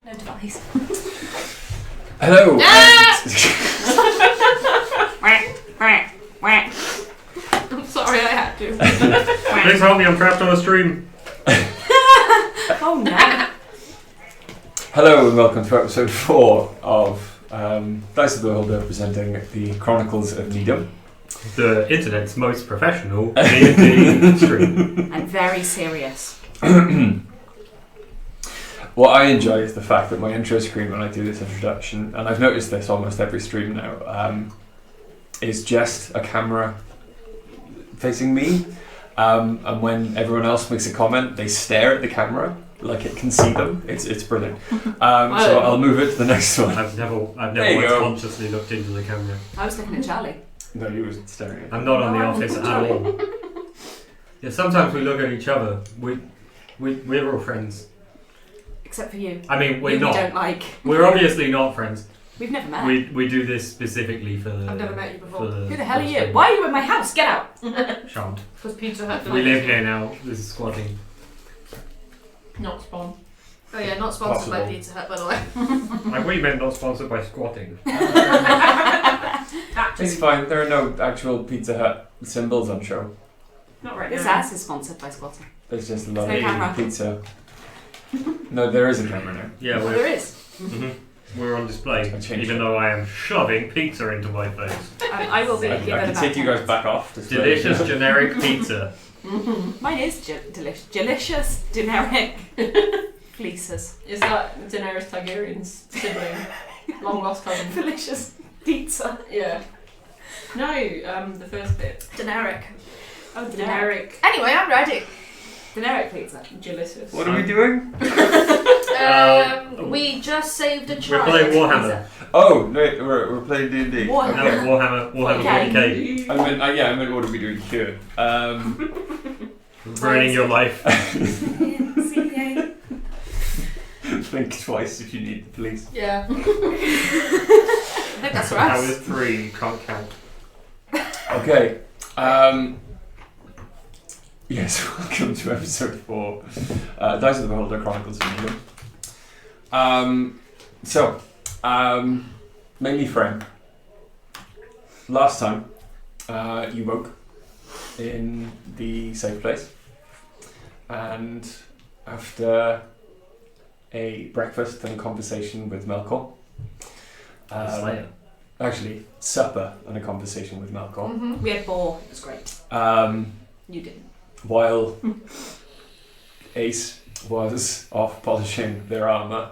No device. Hello. I'm sorry, I had to. Please help me, I'm trapped on a stream. Oh no. Hello and welcome to episode 4 of Dice of the Beholder presenting the Chronicles of Nidum. The internet's most professional D&D stream. I'm very serious. What I enjoy is the fact that my intro screen when I do this introduction, and I've noticed this almost every stream now, is just a camera facing me, and when everyone else makes a comment, they stare at the camera like it can see them. It's brilliant. So I'll move it to the next one. I've never There you once go. consciously looked into the camera. I was looking at Charlie. No, you were staring at. I'm not on the No, office I'm at all. Yeah, sometimes we look at each other. We're all friends. Except for you. I mean, we're You not. don't like. We're obviously not friends. We've never met. We do this specifically for the. I've never met you before. for Who the hell are you? stream. Why are you in my house? Get out! Shan't. Because Pizza Hut We live here now. This is squatting. Not spawn. Oh yeah, not sponsored by Possible. Pizza Hut, by the way. I we meant not sponsored by squatting. It's fine. There are no actual Pizza Hut symbols on show. Not right This now. ass is sponsored by Squatter. There's just a lot No of camera. pizza. No, there is a camera now. Yeah, Well, we're there is. we're on display. I changed Even it. though I am shoving pizza into my face. I will be. I given can about take you 10 guys back off. To Delicious generic pizza. Mine is delicious, generic fleeces. Is that Daenerys Targaryen's sibling? Long lost cousin. Delicious pizza. Yeah. No, the first bit. Generic. Oh, Generic. Anyway, I'm ready. Generic pizza. Delicious. What are we doing? We just saved a We're child. playing Warhammer. Oh no, we're playing D&D. Warhammer. No, Warhammer Okay. 40k. I meant what are we doing here? Ruining your life. Think twice if you need the police. Yeah. I think that's That right. was 3, you can't count. Okay. Yes, welcome to episode 4. Dice of the Beholder, Chronicles of Nidum. Mainly Frank. Last time, you woke in the safe place, and after a breakfast and conversation with Melkor, Slayer. actually supper and a conversation with Melkor, Mm-hmm. We had boar. It was great. You didn't. while Ace was off polishing their armour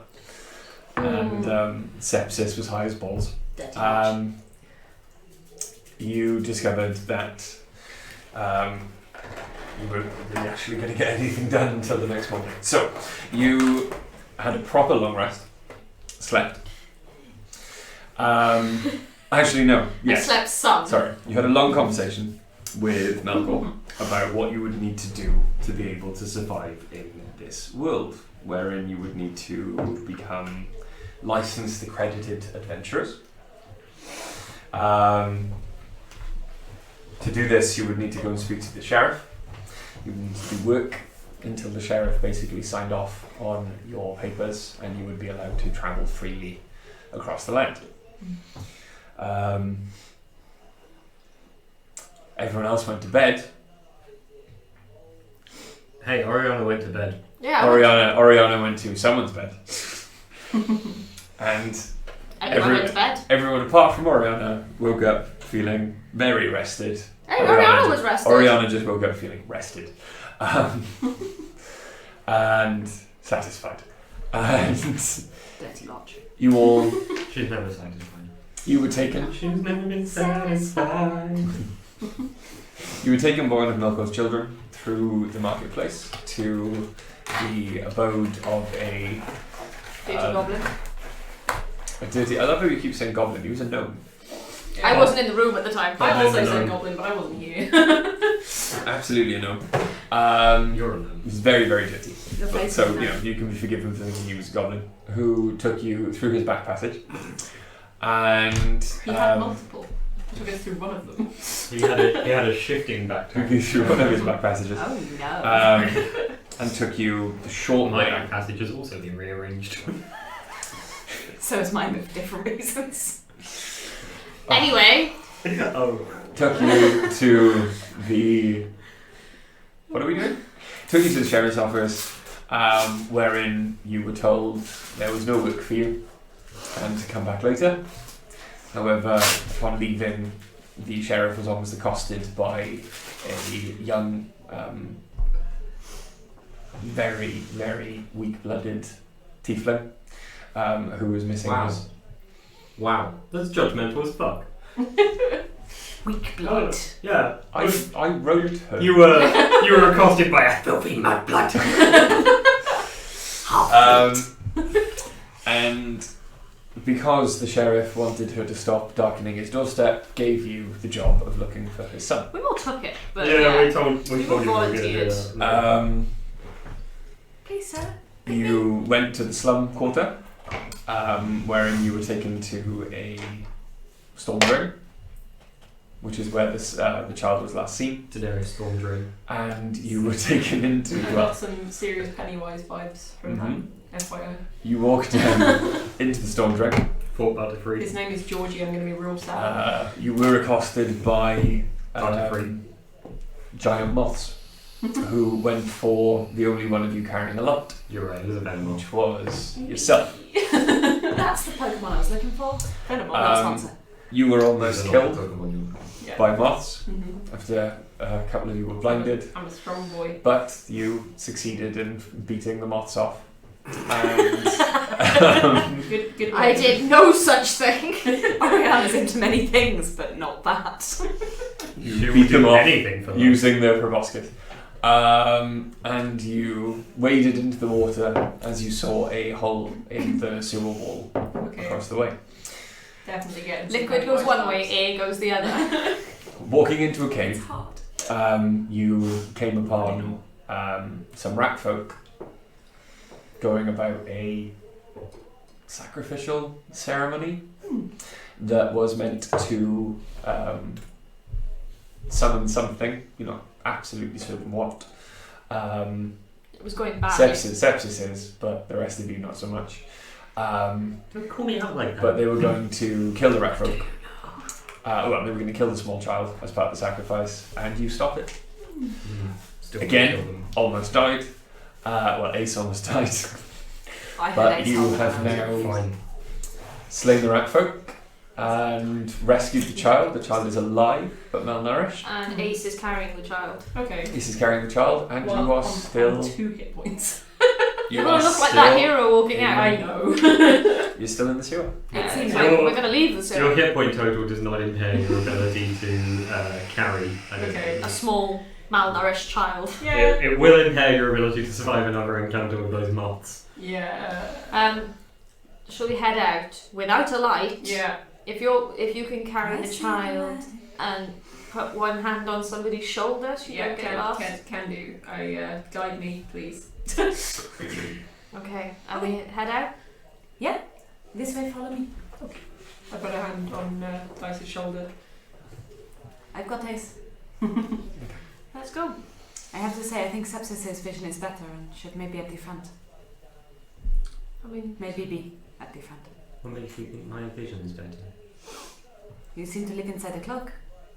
and Sepsis was high as balls, Dirty you discovered that you weren't really actually going to get anything done until the next morning. So you had a proper long rest, slept. Actually, no. I Yes. slept some. Sorry. You had a long conversation with Melkor about what you would need to do to be able to survive in this world, wherein you would need to become licensed, accredited adventurers. To do this, you would need to go and speak to the sheriff. You would need to do work until the sheriff basically signed off on your papers, and you would be allowed to travel freely across the land. Everyone else went to bed. Hey, Oriana went to bed. Yeah. Oriana went to someone's bed. And Everyone went to bed. everyone apart from Oriana woke up feeling very rested. Hey, Oriana was rested. Oriana just woke up feeling rested. And satisfied. And Dirty lodge. you all, She's never satisfied. you were taken. She's never been satisfied. You were taken by one of Melkor's children through the marketplace to the abode of a Dirty Um, goblin. dirty. I love how you keep saying goblin. He was a gnome. I wasn't in the room at the time. I Goblin also and said gnome. goblin, but I wasn't here. Absolutely a gnome. You're a gnome. He's very, very dirty. Your But, face so, is you know, you can be forgiven for thinking he was a goblin who took you through his back passage. And He had multiple. I took us through one of them. He had a shifting back took turn. you through one of his back passages. Oh no. And took you the short My way. back passage has also been rearranged. So is mine, but for different reasons. Anyway, Took you to the... What are we doing? Took you to the sheriff's office, wherein you were told there was no work for you and to come back later. However, upon leaving, the sheriff was almost accosted by a young, very, very weak-blooded tiefling who was missing his... Wow, that's judgmental as fuck. Weak blood. Yeah, I wrote her. you were accosted by a filthy mudblood. And because the sheriff wanted her to stop darkening his doorstep, gave you the job of looking for his son. we all took it, but we told We you we were going to do volunteered. that. Please, sir. You went to the slum quarter, wherein you were taken to a storm drain, which is where the child was last seen, Daenerys storm drain. and you were taken into... I got some serious Pennywise vibes from that. FYI. You walked into the storm drain. Fought Butterfree. His name is Georgie. I'm going to be real sad. You were accosted by Butterfree. giant moths, who went for the only one of you carrying a lot, You're right, it was a Venom. which was yourself. That's the Pokemon I was looking for. Venom. That's answer. You were almost killed Yeah. by moths Mhm. after a couple of you were blinded, I'm a strong boy. but you succeeded in beating the moths off. And Good. I did no such thing. Ariana's into many things, but not that. you beat them do off anything for them. using their proboscis. And you waded into the water as you saw a hole in the sewer wall Okay. across the way. Definitely getting some Liquid goes Pennywise one way, vibes. air goes the other. Walking into a cave, It's hard. you came upon some rat folk going about a sacrificial ceremony that was meant to summon something. You're not absolutely certain what. It was going back. Sepsis is, but the rest of you not so much. Don't call me out like that. But they were going to kill the rat folk. Well, they were going to kill the small child as part of the sacrifice, and you stop it. Still Again. kill them. Almost died. Well, Ace almost died. I heard But Ace you hold have around. now Fine. slain the rat folk and rescued the child. The child is alive but malnourished. And Ace is carrying the child. Okay. Ace is carrying the child, and Well, you are on still. 2 hit points. You You're are gonna look like still. that hero walking out. I know. You're still in the sewer. It seems Like, Your- we're gonna leave the sewer. Your hit point total does not impair your ability to carry. I don't Okay. think. A small, malnourished child. Yeah. It will impair your ability to survive another encounter with those moths. Yeah. Shall we head out without a light? Yeah. If you can carry the child and put one hand on somebody's shoulder, so you Yeah. don't get lost. Can do. Guide me, please. Okay, and we head out. This way, follow me. I put a hand on Dice's shoulder. I've got Ace. Let's go. I have to say, I think Sepsis' vision is better and should maybe at the front. I mean, Maybe be at the front. What makes you think my vision is better? You seem to live inside a cloak.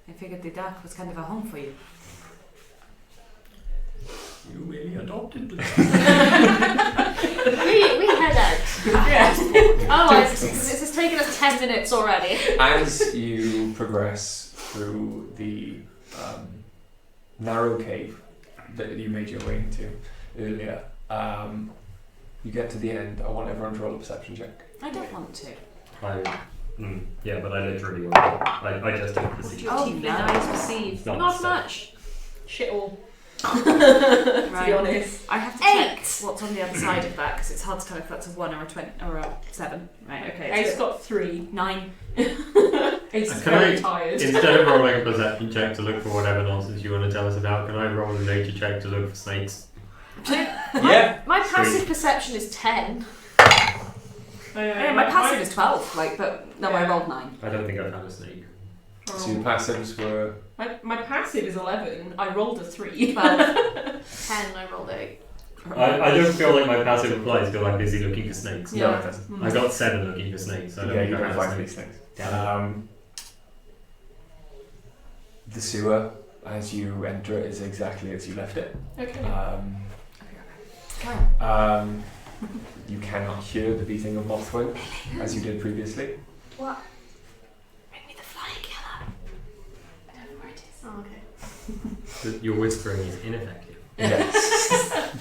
I figured the dark was kind of a home for you. You really adopted me. we head out. Yeah. Otherwise, this has taken us 10 minutes already. As you progress through the narrow cave that you made your way into earlier, you get to the end. I want everyone to roll a perception check. I don't want to. Yeah, but I literally won't. I just don't perceive. Your Oh, teeth no. eyes perceive. Not Not so. much. Shit all. Right. To be honest. I have to 8. check what's on the other side of that because it's hard to tell if that's a 1 or a 20 or a 7. Right, okay. Ace It's got 3. 9. Ace is Can very I- tired. Instead of rolling a perception check to look for whatever nonsense you want to tell us about, can I roll a nature check to look for snakes? Yeah. My passive Sweet. perception is 10. Yeah, my passive is 12, but no, I Yeah. rolled 9. I don't think I found a snake. So your passives were. My passive is 11. I rolled a 3. 12. 10, I rolled 8. I don't feel like my passive applies because I'm busy looking for snakes. No, Yeah. it doesn't. I got 7 looking for snakes. So I don't Yeah, think you I don't have find these snakes. things. Damn The sewer, as you enter it, is exactly as you left it. Okay. You cannot hear the beating of Mothwing as you did previously. What? Bring me the flying killer. I don't know where it is. Oh, okay. Your whispering is ineffective. Yes.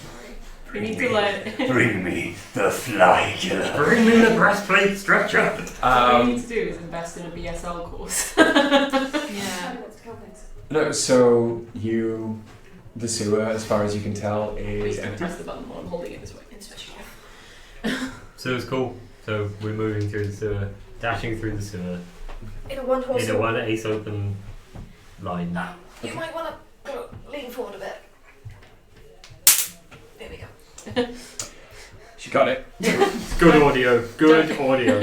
We need to let. Bring me the fly killer. Bring me the breastplate stretcher. What we need to do is invest in a BSL course. Yeah. No, so the sewer, as far as you can tell, Please is don't empty. press the button while I'm holding it this way. It's switching off. So it's cool. So we're moving through the sewer, dashing through the sewer In a one horse. in a one ace open line. You might want to lean forward a bit. There we go. She got it. Good audio. Good audio.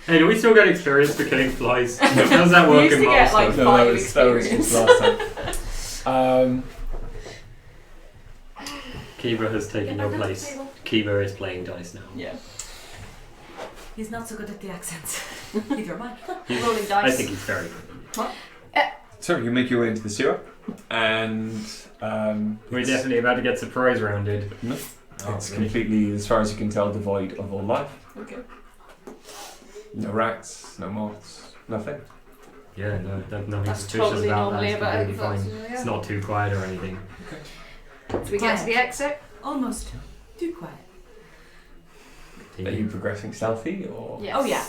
Hey, do we still get experience for killing flies? How's that We work used in to get, like, Milestone? No, that Fire was just last time. Kiba has taken your place. Kiba is playing dice now. Yeah. He's not so good at the accents. Neither am I. Rolling dice. I think he's very good. So you make your way into the sewer, and We're it's- definitely about to get surprise rounded. No. Oh, it's really? completely, as far as you can tell, devoid of all life. Okay. No rats, no moths, nothing. Yeah, no, nothing That's suspicious totally about normally that. about It's completely fine. It's not too quiet or anything. Do we get to the exit? Almost too quiet. Are you progressing stealthy or? Yes. Oh yeah.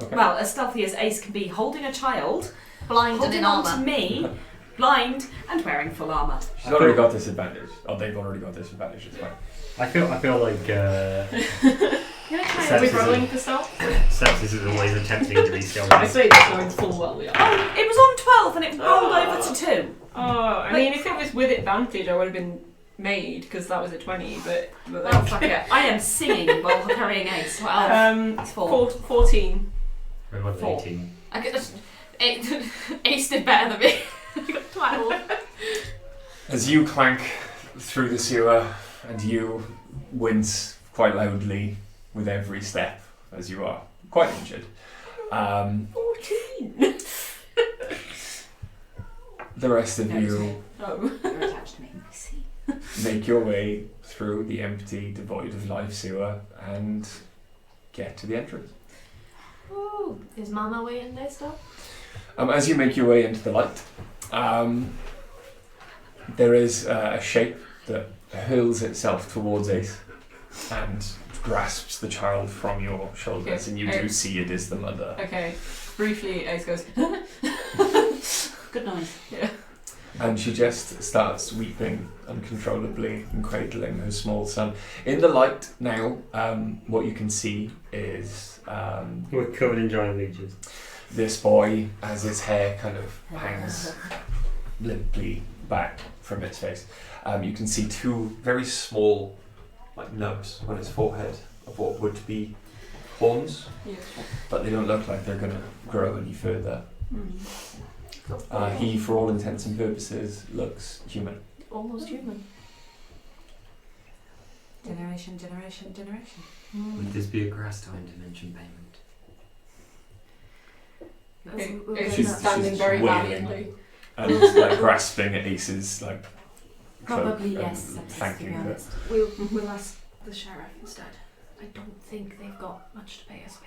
Okay. Well, as stealthy as Ace can be, holding a child, Blind and holding in on to armour. me, blind and wearing full armour. She's already got disadvantage. Oh, they've already got disadvantage. It's fine. I feel like Can I try Sepsis Are we is- rolling for stealth? Sepsis is always attempting to be I stealthy. say this knowing full well we are. Oh, it was on 12 and it rolled over to 2. Oh, I mean, if it was with advantage, I would have been made because that was a 20. But Well, fuck it. I am singing while carrying Ace. 12. It's 4. 14. I got an Four. 18. I could just. Ace did better than me. I got 12. As you clank through the sewer, and you wince quite loudly with every step, as you are quite injured. 14. The rest of No, it's you Oh. You're attached to me. I see. make your way through the empty, devoid of life sewer and get to the entrance. Ooh, is Mama waiting there still? As you make your way into the light, there is a shape that hurls itself towards Ace and grasps the child from your shoulders, Okay. and you do see it is the mother. Okay. Briefly, Ace goes. Good noise. Yeah. And she just starts weeping uncontrollably and cradling her small son. In the light now, what you can see is We're covered in giant leeches. this boy, as his hair kind of hangs limply back from its face. You can see 2 very small, like nubs on his forehead of what would be horns, Yeah. but they don't look like they're going to grow any further. Mm. He, for all intents and purposes, looks human. Almost human. Generation. Would this be a grass time dimension payment? She's standing very wailing. valiantly. And like grasping at Ace's like cloak Probably and yes. To be thanking her. honest. We'll ask the sheriff instead. I don't think they've got much to pay us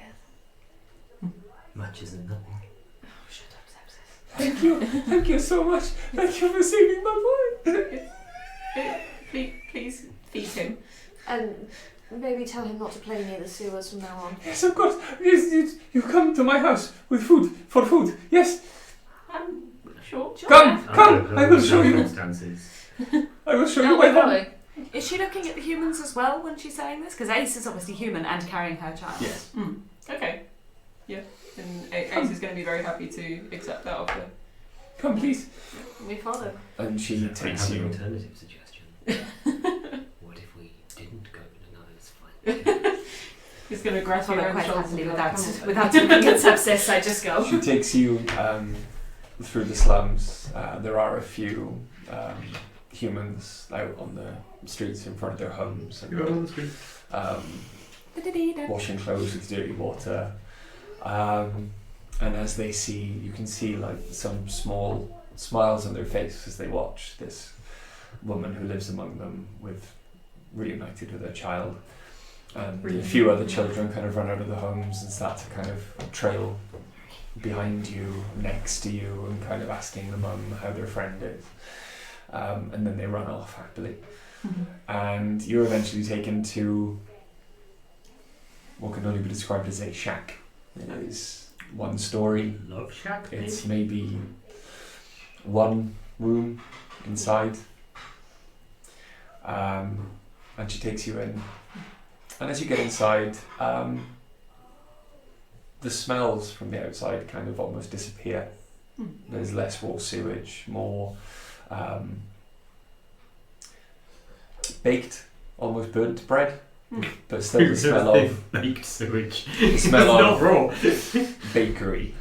with. Much isn't nothing. Oh, shut up, Sepsis. Thank you so much. Thank you for saving my boy. Please feed him. And maybe tell him not to play near the sewers from now on. Yes, of course. Yes, you come to my house with food for food. Yes, Sure. come. I will show you. Circumstances. I will show No, you my we're home. going. Is she looking at the humans as well when she's saying this? Because Ace is obviously human and carrying her child. Yes. Okay. Yeah. And Ace is going to be very happy to accept that offer. Come, please. We follow. And she I takes have an you. alternative suggestion. What if we didn't go to another's fight? He's going to grasp Follow her own quite shoulders happily and go, without "Come on." without looking at Sepsis. I just go. She takes you through the slums. There are a few humans out on the streets in front of their homes and You're on the street. washing clothes with dirty water. And as they see, you can see like some small smiles on their face as they watch this woman who lives among them reunited with her child. And a few other children kind of run out of the homes and start to kind of trail behind you, next to you, and kind of asking the mum how their friend is. And then they run off happily. And you're eventually taken to what can only be described as a shack. It is one story. Love shack. It's maybe one room inside. And she takes you in. And as you get inside, the smells from the outside kind of almost disappear. There's less raw sewage, more baked, almost burnt bread, but still the smell of baked sewage. The smell It's of not raw. bakery,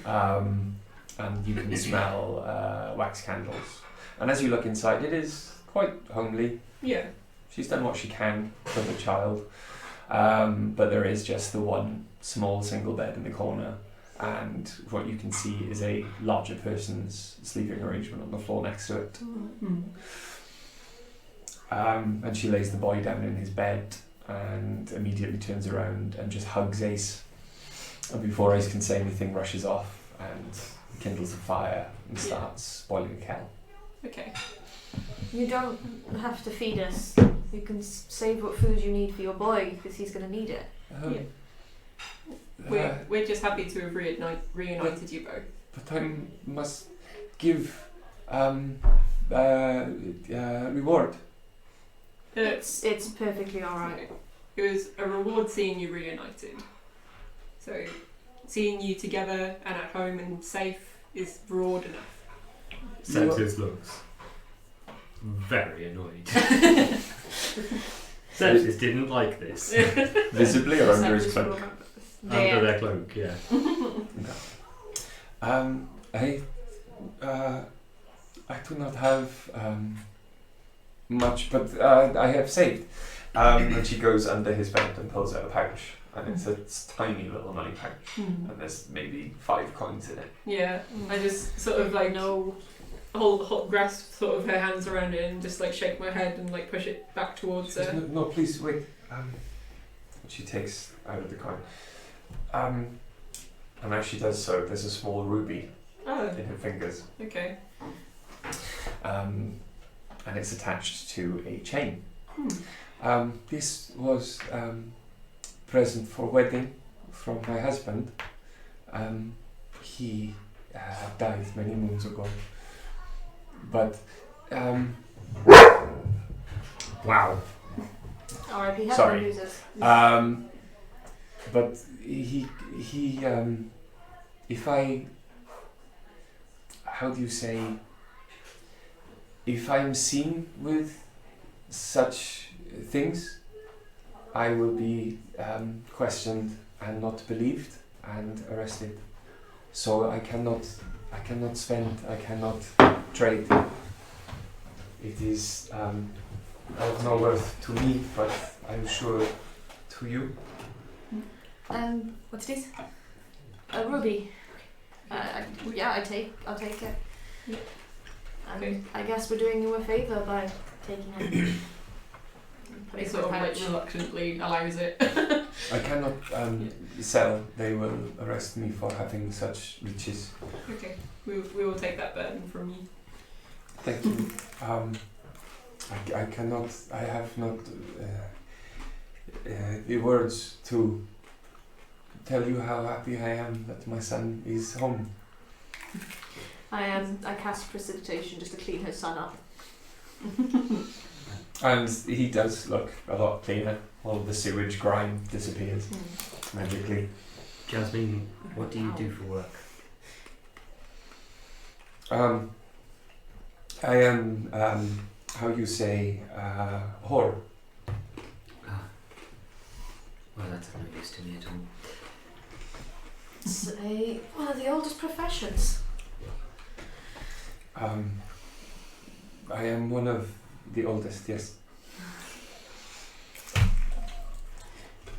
and you can smell wax candles. And as you look inside, it is quite homely. Yeah. She's done what she can for the child, but there is just the one small single bed in the corner, and what you can see is a larger person's sleeping arrangement on the floor next to it. And she lays the boy down in his bed and immediately turns around and just hugs Ace. And before Ace can say anything, rushes off and kindles a fire and starts boiling a kettle. Okay. You don't have to feed us. You can save what food you need for your boy because he's going to need it. We're just happy to have reunited you both. But I must give reward. It's perfectly alright. It was a reward seeing you reunited. So seeing you together and at home and safe is reward enough. Sepsis looks very annoyed. Sepsis didn't like this. Visibly or under his cloak? Under their cloak, yeah. I do not have much, but I have saved. And she goes under his bed and pulls out a pouch, and it's a tiny little money pouch, and there's maybe 5 coins in it. Yeah, I just sort of like hold grasp sort of her hands around it and just like shake my head and like push it back towards She says, her. no, please wait. She takes out of the coin. And as she does so, there's a small ruby in her fingers. Okay. And it's attached to a chain. This was present for wedding from my husband. He died many moons ago. But wow. R.I.P. Heaven Sorry. losers. But he if I, how do you say, if I am seen with such things, I will be questioned and not believed and arrested. So I cannot spend, I cannot trade. It is of no worth to me, but I'm sure to you. What's this? A ruby. I'll take it. Yeah. And I guess we're doing you a favour by taking it. He sort of like reluctantly allows it. I cannot sell. They will arrest me for having such riches. Okay, we will take that burden from you. Thank you. I cannot. I have not the words to tell you how happy I am that my son is home. I cast precipitation just to clean her son up. And he does look a lot cleaner. All of the sewage grime disappears magically. Jasmine, what do you do for work? I am how you say whore. Well, that's of no use to me at all. It's one of the oldest professions. I am one of the oldest, yes.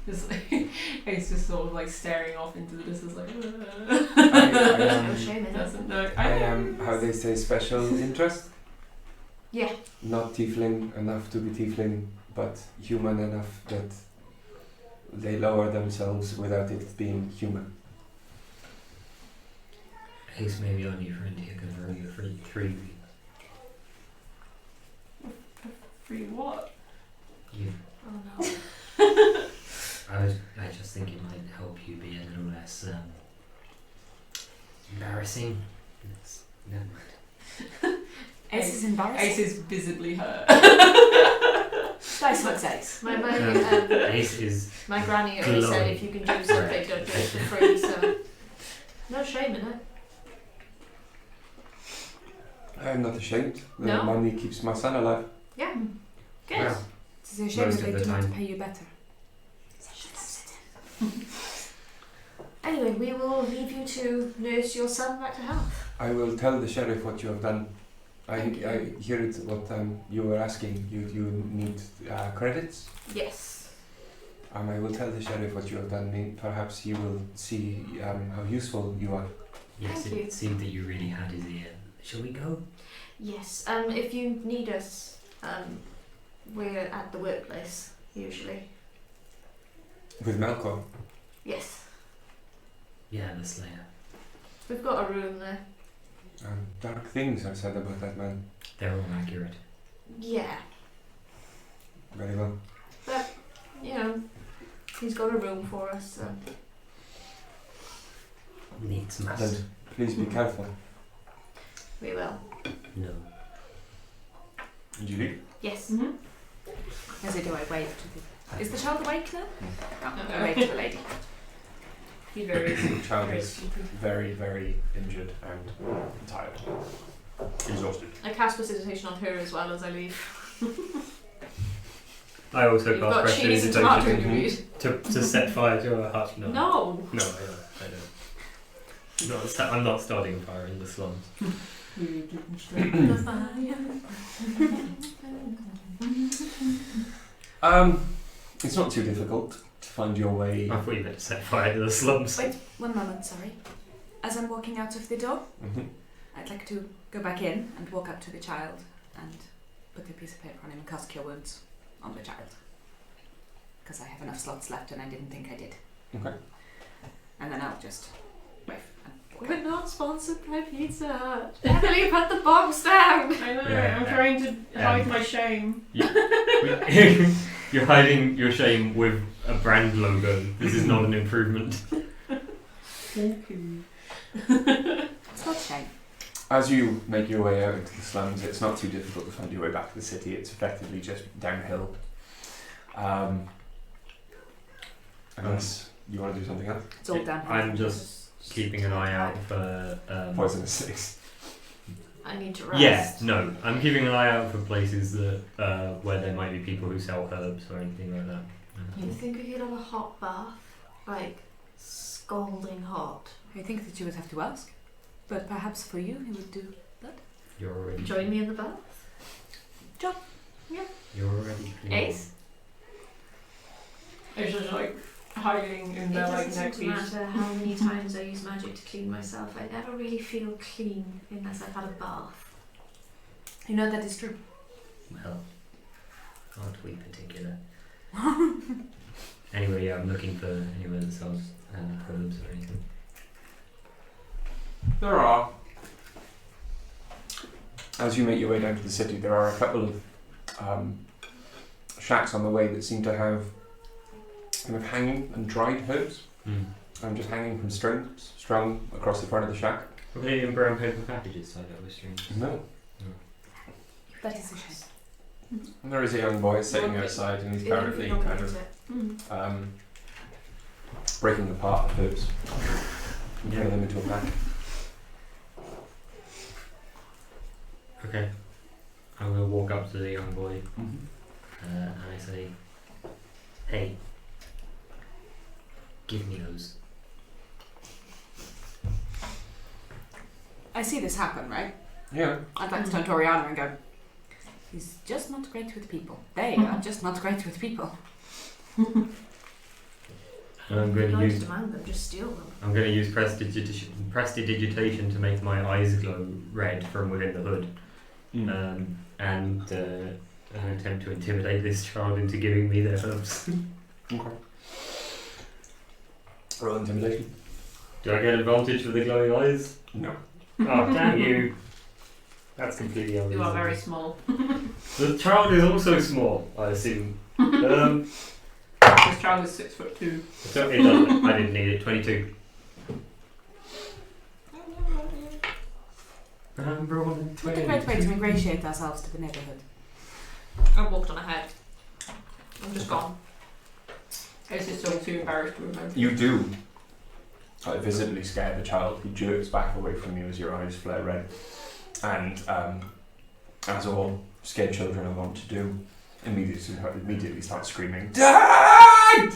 Just like, Ace just sort of like staring off into the distance, like. No shame in it. Doesn't know. I am, how they say, special interest. Yeah. Not tiefling enough to be tiefling, but human enough that they lower themselves without it being human. Ace may be on your friend here because we're only free. Free what? You. Oh no. I just think it might help you be a little less embarrassing. Never mind. Ace is embarrassing. Ace is visibly hurt. Dice looks Ace. My Ace is my granny always said glowing. if you can do something, don't do it for free. So no shame in it. I am not ashamed. The No? money keeps my son alive. Yeah. Good. Well, It's a shame Most that of they the do not time. pay you better. Anyway, we will leave you to nurse your son back to health. I will tell the sheriff what you have done. Thank I you. hear it what you were asking. You need credits. Yes. I will tell the sheriff what you have done. Perhaps he will see how useful you are. yes, Thank it you. seemed that you really had his ear. Shall we go? Yes. If you need us, we're at the workplace usually. With Malcolm. Yes. Yeah, the Slayer. We've got a room there. Dark things are said about that man. They're all accurate. Yeah. Very well. But you know, he's got a room for us. So. Needs must. And please be careful. We will. No. Did you leave? Yes. Mm-hmm. As I do, I wave to the... Is the child awake now? Oh, I wave to the lady. He varies. The child very is sleepy. very, very injured and tired. Exhausted. I cast precipitation on her as well as I leave. I also You've got cast cheese and tomato in your prestidigitation meat. to set fire to a hut. No. No. No, I don't. I'm not starting a fire in the slums. It's not too difficult to find your way. I thought you meant to set fire to the slums. Wait, one moment, sorry. As I'm walking out of the door, Mhm. I'd like to go back in and walk up to the child and put a piece of paper on him and cast Cure Wounds on the child. Because I have enough slots left and I didn't think I did. Okay. And then I'll just wave and walk We're not sponsored by Pizza Hut. Emily, put the box down. I know. Yeah, I'm yeah. trying to hide my shame. You're hiding your shame with a brand logo. This is not an improvement. Okay. It's not a shame. As you make your way out into the slums, it's not too difficult to find your way back to the city. It's effectively just downhill. Unless you want to do something else. It's all downhill. I'm just keeping an eye out for. Poisonous six. I need to rest. Yeah, no. I'm keeping an eye out for places that where there might be people who sell herbs or anything like that. You think we could have a hot bath? Like, scalding hot? I think that you would have to ask. But perhaps for you, he would do that. You're already. Join me in the bath? You're already. clean. Ace? It's just like hiding in It their like doesn't neck seem to piece. matter how many times I use magic to clean myself. I never really feel clean unless I've had a bath. You know that is true. Well, aren't we particular? Anyway, yeah, I'm looking for anywhere that sells herbs or anything. There are. As you make your way down to the city, there are a couple of shacks on the way that seem to have kind of hanging and dried herbs. Just hanging from strings strung across the front of the shack. Are they in brown paper packages tied up with strings? No. That is a shame. And there is a young boy sitting Okay. outside and he's Even if currently we don't kind use of it. breaking apart the herbs and Yeah. putting them into a pack. Okay. I'm gonna walk up to the young boy and I say, "Hey, give me those." I see this happen, right? Yeah. I'd like to turn to Oriana and go, He's just not great with people. They are just not great with people. I'm going to use. demand them, just steal them. I'm going to use prestidigitation to make my eyes glow red from within the hood, and attempt to intimidate this child into giving me their herbs. Okay. Roll intimidation. Do I get advantage for the glowing eyes? No. Oh, damn you! That's completely You unreasonable. are very small. The child is also small, I assume. This child is 6'2". So it doesn't. I didn't need it. 22. I'm rolling What a great way to ingratiate ourselves to the neighbourhood. I walked on ahead. I'm just gone. Ace is still too embarrassed to remember. You do. Visibly scare the child. He jerks back away from you as your eyes flare red. And as all scared children are wont to do, immediately start screaming, "Dad!"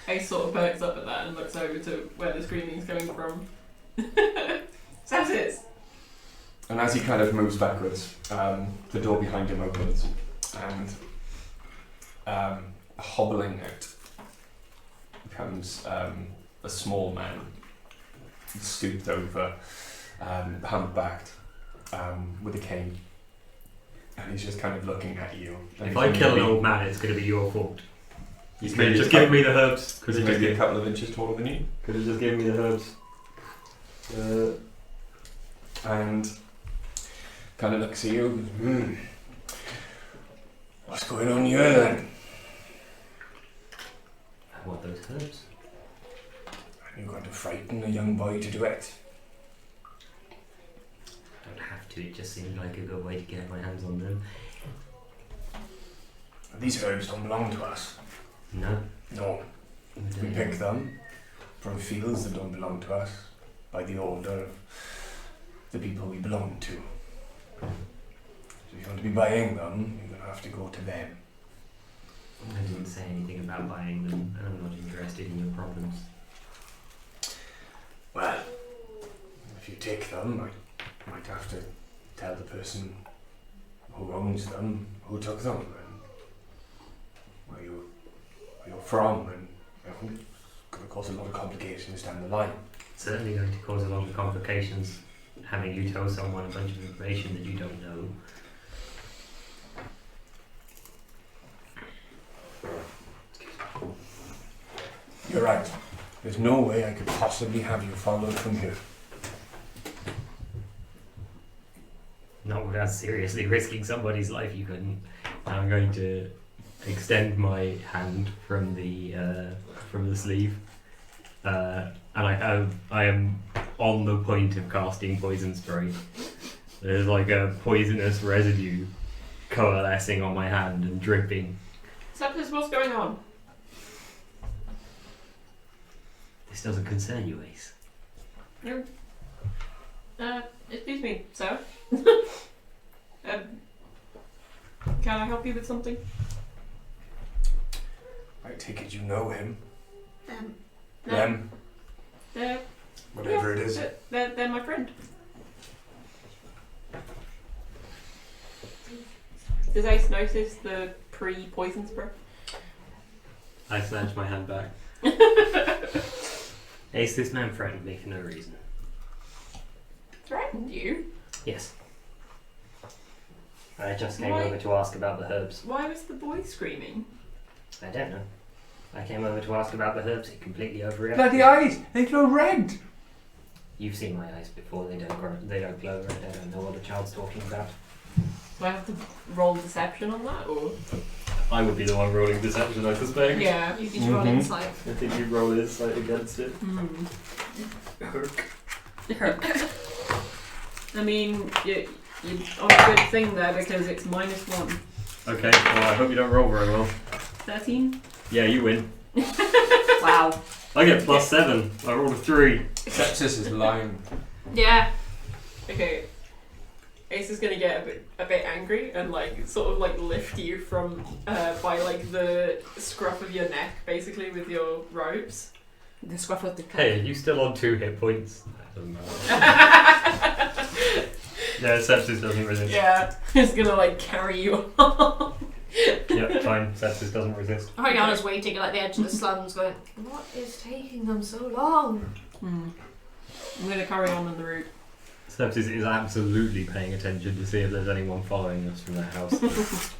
Ace sort of perks up at that and looks over to where the screaming's coming from. Sepsis! And as he kind of moves backwards, the door behind him opens, and hobbling out comes a small man, stooped over, humpbacked, with a cane, and he's just kind of looking at you. And If I kill an old man, it's going to be your fault. You He's could have maybe just a given couple- me the herbs. Because he's maybe a couple of inches taller than you. Could have just given me the herbs. And kind of looks at you. What's going on here then? I want those herbs. Are you going to frighten a young boy to do it? I don't have to, it just seemed like a good way to get my hands on them. These herbs don't belong to us. No. No. We pick them from fields that don't belong to us by the order of the people we belong to. So if you want to be buying them, you're going to have to go to them. I didn't say anything about buying them, and I'm not interested in your problems. Well, if you take them, I might have to tell the person who owns them who took them and where you're from, and it's going to cause a lot of complications down the line. It's certainly going to cause a lot of complications having you tell someone a bunch of information that you don't know. You're right. There's no way I could possibly have you followed from here. Not without seriously risking somebody's life, you couldn't. I'm going to extend my hand from the sleeve, and I am on the point of casting poison spray. There's like a poisonous residue coalescing on my hand and dripping. Sepsis, what's going on? This doesn't concern you, Ace. Excuse me, sir. Can I help you with something? I take it you know him. No. Them. They're, Whatever it is. they're my friend. Does Ace notice the pre-poison spray? I snatch my hand back. Ace, this man threatened me for no reason. Threatened you? Yes. I just came Why? over to ask about the herbs. Why was the boy screaming? I don't know. I came over to ask about the herbs. He completely overreacted. Bloody eyes! They glow red! You've seen my eyes before. They don't glow red. I don't know what a child's talking about. Do I have to roll deception on that, or? I would be the one rolling deception, I suspect. Yeah. You need to roll insight. I think you roll insight against it. I mean, you're on a good thing there because it's -1. Okay, well, I hope you don't roll very well. 13? Yeah, you win. Wow. I get +7. I rolled a 3. Sepsis is lying. Yeah. Okay. Ace is gonna get a bit angry and sort of lift you from by the scruff of your neck, basically with your robes. The scruff of the coat. Hey, are you still on 2 hit points? That doesn't matter. Yeah, sepsis doesn't resist. Yeah, it's gonna like carry you off. Yep, fine. Sepsis doesn't resist. Ariana's waiting at the edge of the slums going, what is taking them so long? I'm gonna carry on in the route. Sepsis is absolutely paying attention to see if there's anyone following us from that house.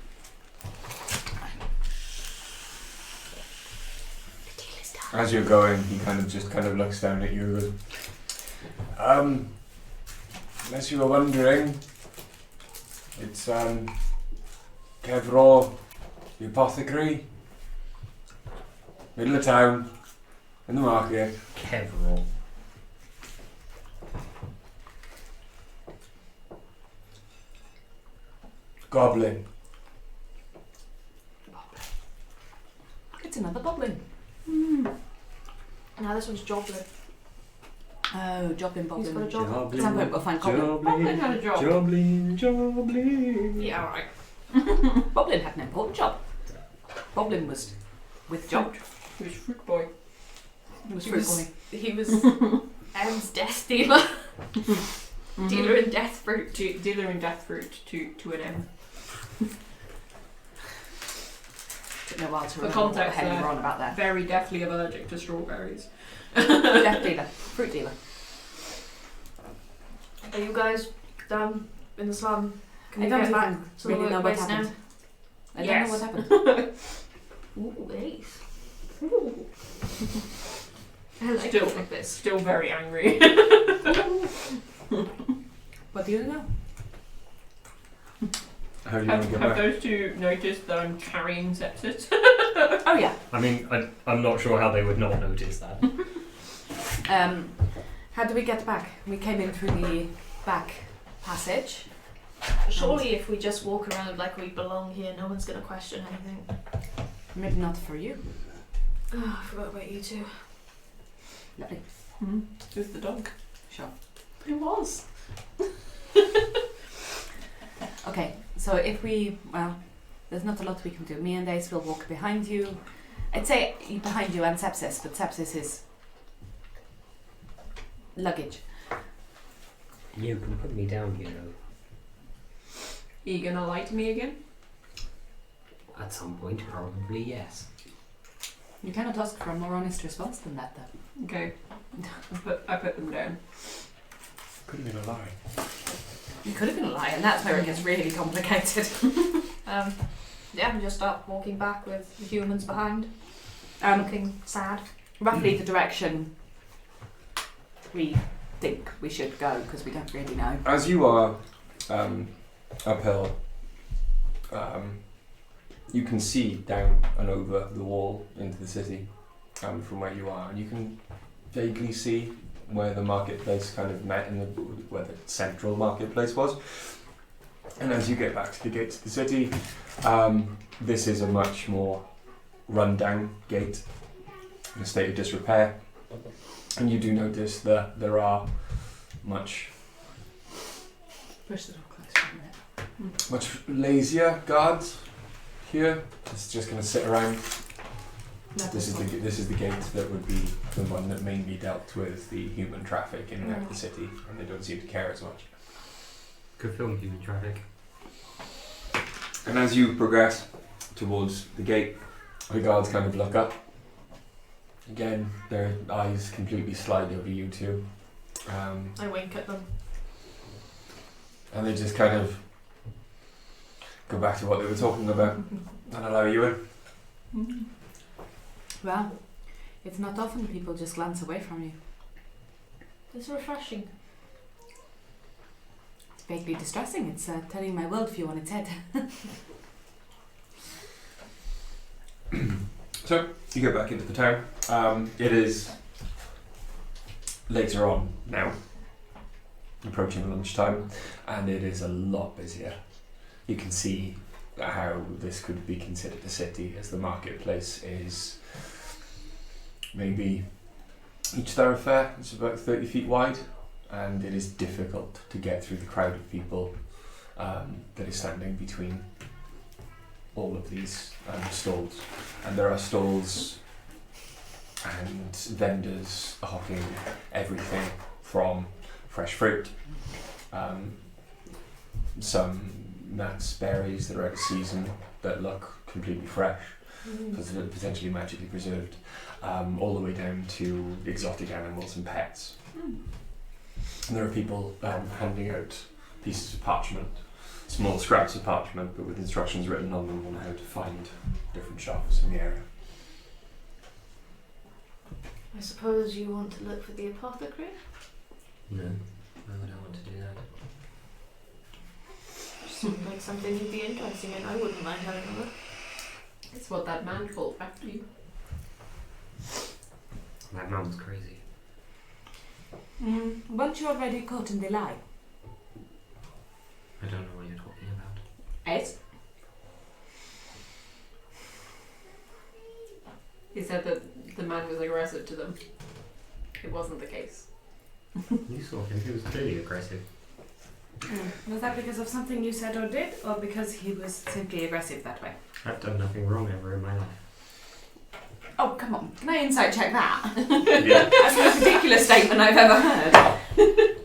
As you're going, he kind of looks down at you and goes, unless you were wondering, it's Kevraw, the apothecary, middle of town, in the market. Kevraw. Goblin. It's another boblin. Now this one's Joblin. Oh, Joblin He's got a boblin. job. At some point we'll find Goblin. Boblin had a job. Joblin. Yeah, alright. Boblin had an important job. Boblin was with Job. He was fruit boy. He was He fruit was- boy. He was M's death dealer. Dealer in death fruit. Dealer in death fruit to an M. Took me a while to For remember what the context hell you there. were on about that. Very deathly allergic to strawberries. Death dealer. Fruit dealer. Are you guys down in the slum? Can we I don't get back even to really the know what workplace happened. now? I don't Yes. know what happened. Ooh, ace. Ooh. I like Still- it like this. Still very angry. What do you know? How do you want to get Have back? those two noticed that I'm carrying sepsis? Oh yeah. I mean, I'm not sure how they would not notice that. How do we get back? We came in through the back passage. Surely if we just walk around like we belong here, no one's going to question anything. Maybe not for you. Oh, I forgot about you two. Lovely. Who's the dog? Sure. It was. Okay, so if we, well, there's not a lot we can do. Me and Ace will walk behind you. I'd say behind you and Sepsis, but Sepsis is luggage. You can put me down, you know. Are you gonna lie to me again? At some point, probably yes. You cannot ask for a more honest response than that, though. Okay. I put them down. Could have been a lie. You could have been a lie, and that's where it gets really complicated. Yeah, we just start walking back with the humans behind, looking sad. Roughly the direction we think we should go, because we don't really know. As you are uphill, you can see down and over the wall into the city from where you are, and you can vaguely see where the marketplace kind of met in where the central marketplace was. And as you get back to the gates of the city, this is a much more run-down gate in a state of disrepair, and you do notice that there are much Push the door closer a minute. much lazier guards here. It's just going to sit around. This is the gate that would be the one that mainly dealt with the human traffic in and out of the city, and they don't seem to care as much. Good film, human traffic. And as you progress towards the gate, the guards kind of look up. Again, their eyes completely slide over you two. I wink at them. And they just kind of go back to what they were talking about and allow you in. Well, it's not often people just glance away from you. It's refreshing. It's vaguely distressing. It's turning my worldview on its head. So, you go back into the town. It is later on now, approaching lunchtime, and it is a lot busier. You can see how this could be considered a city, as the marketplace is maybe each thoroughfare is about 30 feet wide, and it is difficult to get through the crowd of people that is standing between all of these stalls. And there are stalls and vendors hawking everything from fresh fruit, some nuts, berries that are out of season that look completely fresh, potentially magically preserved, all the way down to exotic animals and pets. And there are people handing out pieces of parchment, small scraps of parchment, but with instructions written on them on how to find different shops in the area. I suppose you want to look for the apothecary? No, why would I want to do that? Seems like something you'd be interested in. I wouldn't mind having a look. It's what that man called after you. That man was crazy. Weren't you already caught in the lie? I don't know what you're talking about. Ace? He said that the man was aggressive to them. It wasn't the case. You saw him, he was clearly aggressive. Was that because of something you said or did, or because he was simply aggressive that way? I've done nothing wrong ever in my life. Oh, come on. Can I insight check that? Yeah. That's the most ridiculous statement I've ever heard.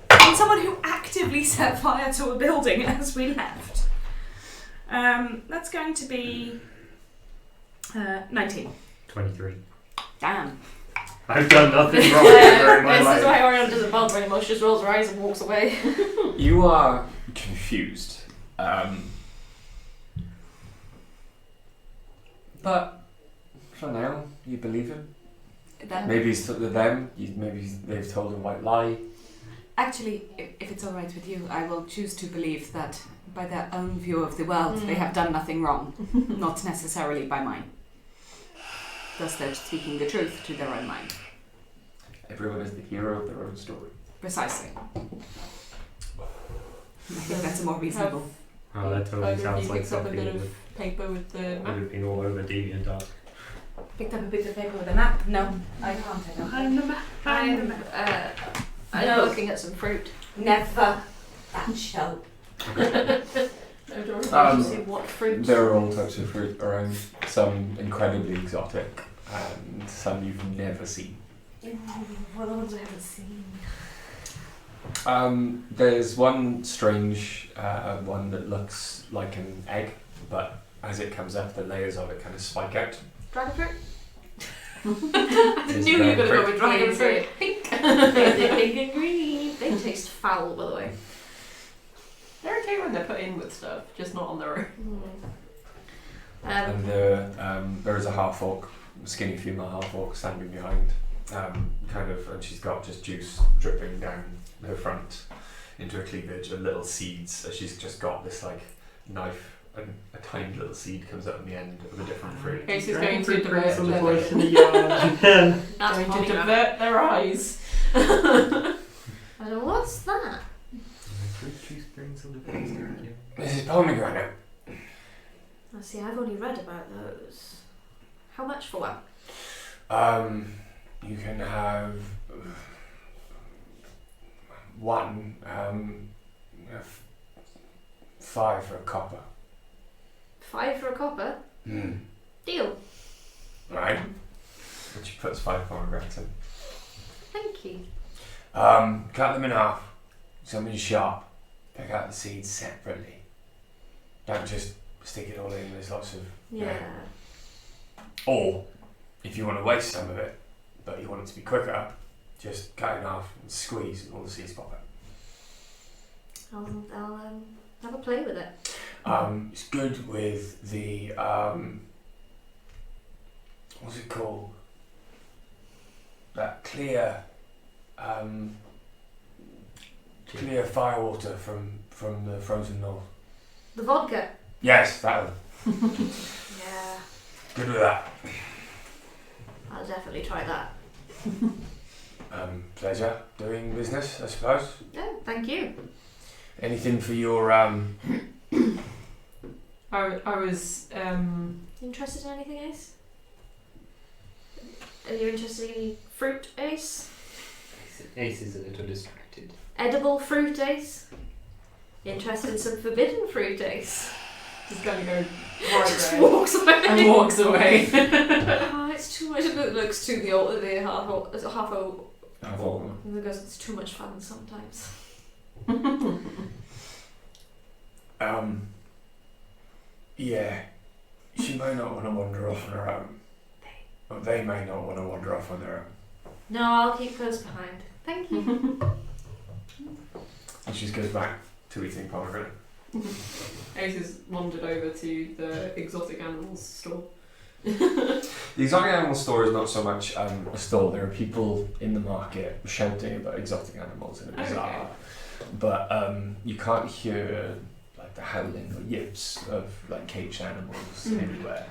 From someone who actively set fire to a building as we left. That's going to be 19. 23. Damn. I've done nothing wrong ever in my This life. is why Orion doesn't bother very much, just rolls her eyes and walks away. You are confused. But for now, you believe him. Maybe it's them. Maybe they've told a white lie. Actually, if it's alright with you, I will choose to believe that by their own view of the world, they have done nothing wrong. Not necessarily by mine. Thus they're speaking the truth to their own mind. Everyone is the hero of their own story. Precisely. I think that's more reasonable. Oh, that totally Either of sounds you like picks up a something bit that of would paper with the map. have been all over DeviantArt. Picked up a bit of paper with a map? No, I can't. I don't. I'm the map. I'm No. looking at some fruit. Never. That show. No, Doris. See what fruit. There are all types of fruit around. Some incredibly exotic, and some you've never seen. What are the ones I haven't seen? There's one strange one that looks like an egg, but as it comes up, the layers of it kind of spike out. Dragon fruit? I Knew you were going to go with dragon Is fruit. it Pink. Pink and green. They taste foul, by the way. They're okay when they're put in with stuff, just not on their own. And there is a half-orc, skinny female half-orc standing behind, and she's got just juice dripping down her front into her cleavage and little seeds. So she's just got this like knife, and a tiny little seed comes out on the end of a different fruit. Ace is going to divert That's That's going to divert their eyes. I don't know, what's that? Fruit juice brings some defense, thank you. This is pomegranate. I see, I've only read about those. How much for one? You can have one, 5 for a copper. 5 for a copper? Deal. Right. And she puts 5 pomegranates in. Thank you. Cut them in half. Something sharp. Pick out the seeds separately. Don't just stick it all in. There's lots of. Yeah. Or if you want to waste some of it, but you want it to be quicker, just cut it in half and squeeze, and all the seeds pop out. I'll have a play with it. It's good with the what's it called? That clear firewater from the frozen north. The vodka. Yes, that one. Yeah. Good with that. I'll definitely try that. Pleasure doing business, I suppose. Yeah, thank you. Anything for your I was Interested in anything, Ace? Are you interested in any fruit, Ace? Ace is a little distracted. Edible fruit, Ace? Interested in some forbidden fruit, Ace? just gonna go right Just round walks away. and walks away. Oh, it's too much. It looks too the half Half-orc. It goes, it's too much fun sometimes. Yeah, she may not want to wander off on her own. Or they may not want to wander off on their own. No, I'll keep close behind. Thank you. And she just goes back to eating pomegranate. Ace has wandered over to the exotic animals store. The exotic animal store is not so much a store. There are people in the market shouting about exotic animals in a bazaar. Okay. But you can't hear like the howling or yips of like caged animals anywhere.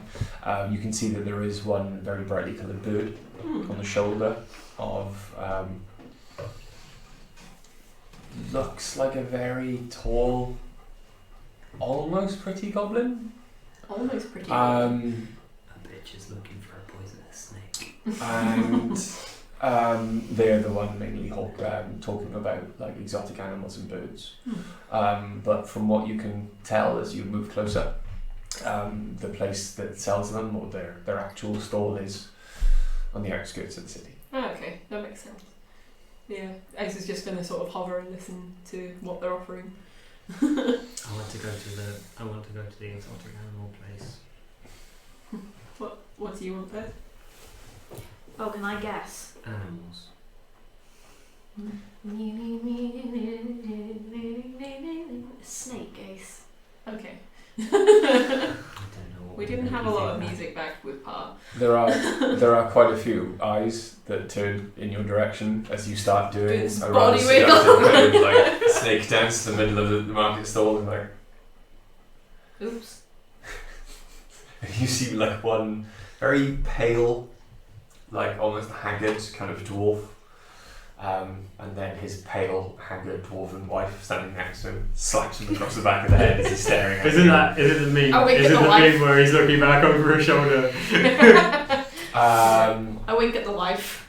You can see that there is one very brightly coloured bird on the shoulder of looks like a very tall, almost pretty goblin. Almost pretty. A bitch is looking for a poisonous snake. And they're the one mainly talking about like exotic animals and birds. But from what you can tell as you move closer, the place that sells them or their actual stall is on the outskirts of the city. Oh, okay, that makes sense. Yeah, Ace is just going to sort of hover and listen to what they're offering. I want to go to the exotic animal place. What do you want there? Oh, can I guess? Animals. Snake, Ace. Okay. I don't know. What We didn't have a lot of music back with Pa. There are quite a few eyes that turn in your direction as you start doing This a body rather wiggle. seductive kind of, like snake dance in the middle of the market stall, and like Oops. you see like one very pale, like almost haggard kind of dwarf, and then his pale, haggard dwarven wife standing next to him, slaps him across the back of the head as he's staring at Is you. it the meme? Oh, wait, Is it the the wife. meme where he's looking back over his shoulder? I wink at the wife.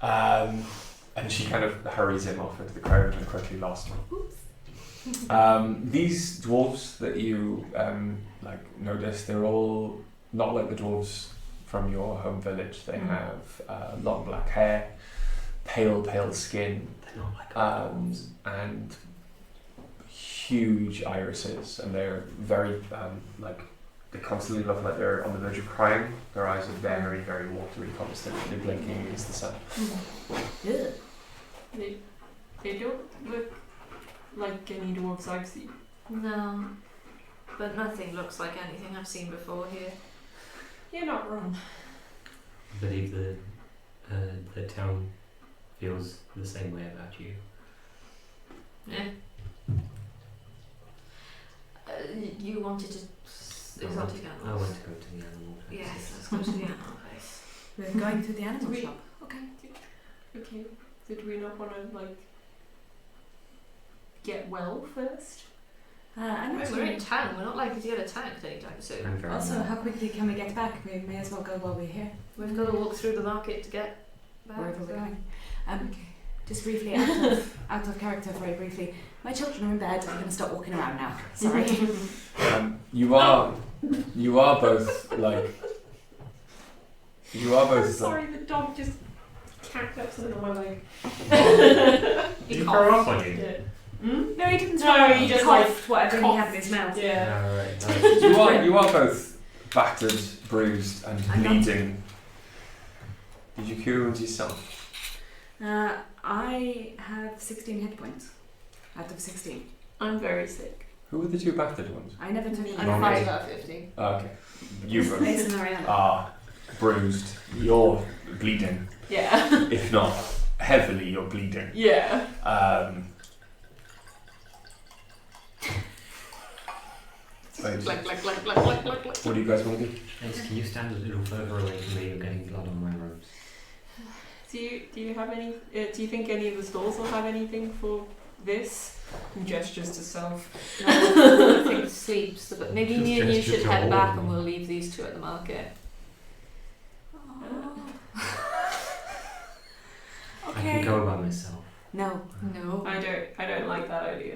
And she kind of hurries him off into the crowd and quickly lost him. These dwarves that you like notice, they're all not like the dwarves from your home village. They have long black hair, pale skin, They're not like and huge irises, and they're very like they constantly look like they're on the verge of crying. Their eyes are very watery, constantly blinking against the sun. They don't look like any dwarves I've seen. No, but nothing looks like anything I've seen before here. You're not wrong. I believe the town feels the same way about you. Yeah. You wanted to exotic I animals. want to go to the animal place. Yes, let's go to the animal place. We're going to the animal We- shop. Okay. Okay. Did we not want to like get well first? I'm We're in town. We're not likely to get attacked anytime soon. I'm very Also, how quickly can we get back? We may as well go while we're here, We've got to walk through the market to get back. wherever we're so- going. Just briefly, out of character, very briefly. My children are in bed. I'm going to stop walking around now. Sorry. You are both like Sorry, the dog just cacked up something on my leg. Did you throw up on you? Yeah. No, he didn't. No, he just, coughed whatever he coughed. had in his mouth. Yeah. Alright. you are both battered, bruised, and I got bleeding. Did you cure wounds yourself? I have 16 hit points out of 16. I'm very sick. Who were the two battered ones? I never took. I'm Wrong 5 way. out of 50. Oh, okay. You both Ace and Ariana. are bruised. You're bleeding. Yeah. If not heavily, you're bleeding. Yeah. Wait, Like. what do you guys want to do? Ace, can you stand a little further away from me? You're getting blood on my robes. Do you have any? Do you think any of the stalls will have anything for this? And gestures to self. No, I think sleeps. But maybe Just me and you gesture should to head all back of and them. we'll leave these two at the market. I Okay. can go by myself. No. No. I don't like that idea.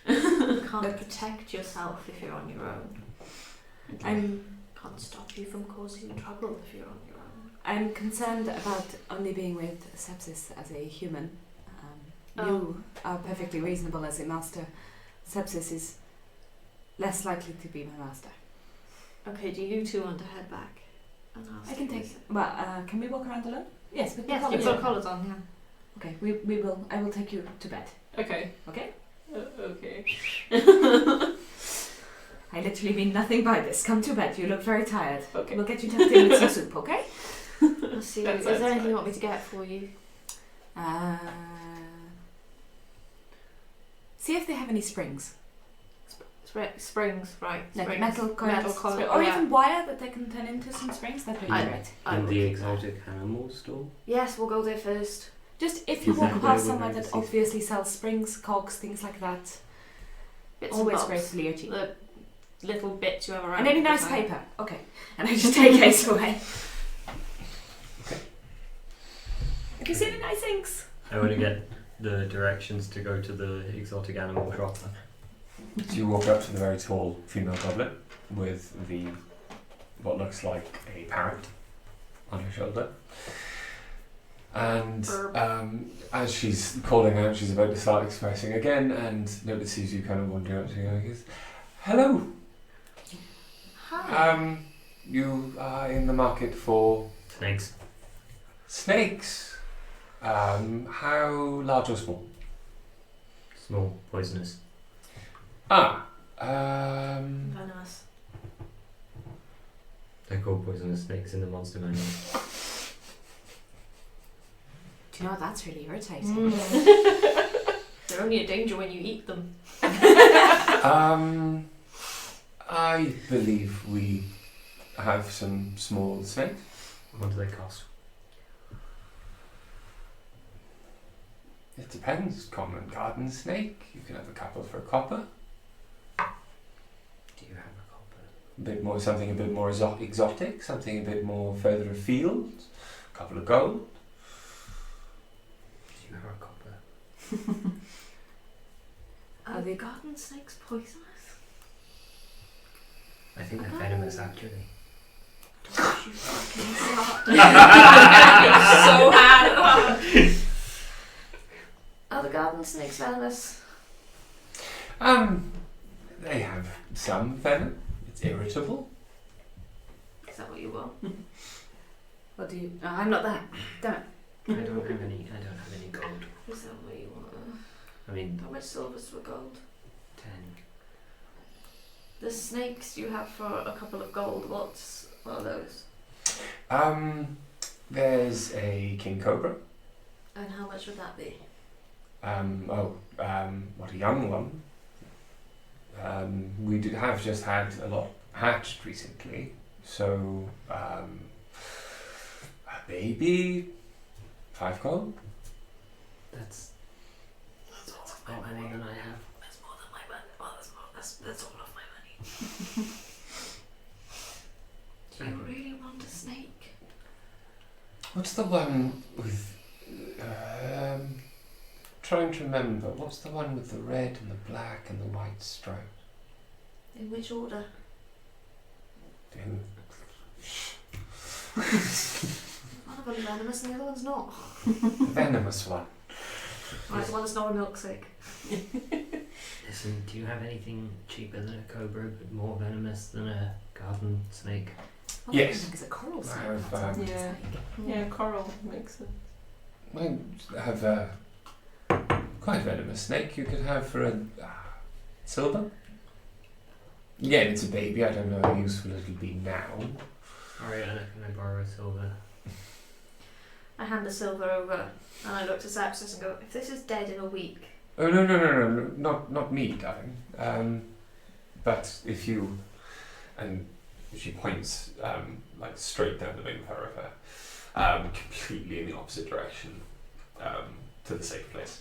You can't protect yourself if you're on your own. I'm Can't stop you from causing trouble if you're on your own. I'm concerned about only being with Sepsis as a human. Oh. You are perfectly reasonable as a master, Sepsis is less likely to be my master. Okay, do you two want to head back? And ask I can if take. there's- Well, can we walk around alone? Yes, with the Yes, collars you've got on. collars on, yeah. Okay, we will. I will take you to bed. Okay. Okay. Okay. I literally mean nothing by this. Come to bed. You look very tired. Okay. We'll get you tucked in with some soup. Okay. Let's see. That Is sounds there anything fine. you want me to get for you? See if they have any springs, Springs, right. like springs. metal coils, Metal coil, or yeah. even wire that they can turn into some springs. That would be I- great. I In will the keep that. exotic animal store? Yes, we'll go there first. Just if you Is walk that where past we're somewhere going to that see obviously sells springs, cogs, things like that, Bits always and great bobs. to Leo cheap. The little bits you have around. And any the nice time. paper. Okay. And I just take Ace away. Okay. Have you seen any nice inks? I want to get the directions to go to the exotic animal shop. So you walk up to the very tall female goblet with what looks like a parrot on her shoulder. And as she's calling out, she's about to start expressing again and notices you kind of wandering up to her and goes, "Hello, Hi. you are in the market for Snakes. snakes. How large or small?" Small, poisonous. Venomous. They're called poisonous snakes in the monster manual. Do you know what? That's really irritating. Mm. They're only a danger when you eat them. I believe we have some small snakes. What do they cost? It depends. Common garden snake. You can have a couple for a copper. Do you have a copper? Something a bit more exotic. Something a bit more further afield. A couple of gold. Do you have a copper? Are the garden snakes poisonous? I think they're venomous actually. Don't you fucking start. So hard. Are the garden snakes venomous? They have some venom. It's irritable. Is that what you want? What do you? I'm not that. Damn it. I don't have any gold. Is that what you want? I mean, How much silver's for gold? 10. The snakes you have for a couple of gold, what are those? There's a king cobra. And how much would that be? What a young one. We have just had a lot hatched recently, so a baby, 5 gold. That's more than I have. That's more than my money. Oh, that's all of my money. Do you really want a snake? What's the one with? Trying to remember. What's the one with the red and the black and the white stripe? In which order? One of them is venomous and the other one's not. The venomous one. Right, the one that's not a milkshake. Listen, do you have anything cheaper than a cobra but more venomous than a garden snake? Well, Yes. I think it's a coral I snake. have, That's what yeah. it's like. Yeah, coral makes sense. I have a quite venomous snake. You could have for a silver. Again, it's a baby. I don't know how useful it'll be now. Ariana, can I borrow a silver? I hand the silver over and I look to Sepsis and go, if this is dead in a week, Oh no! Not me, darling. But if you, and she points like straight down the main thoroughfare, completely in the opposite direction to the safe place.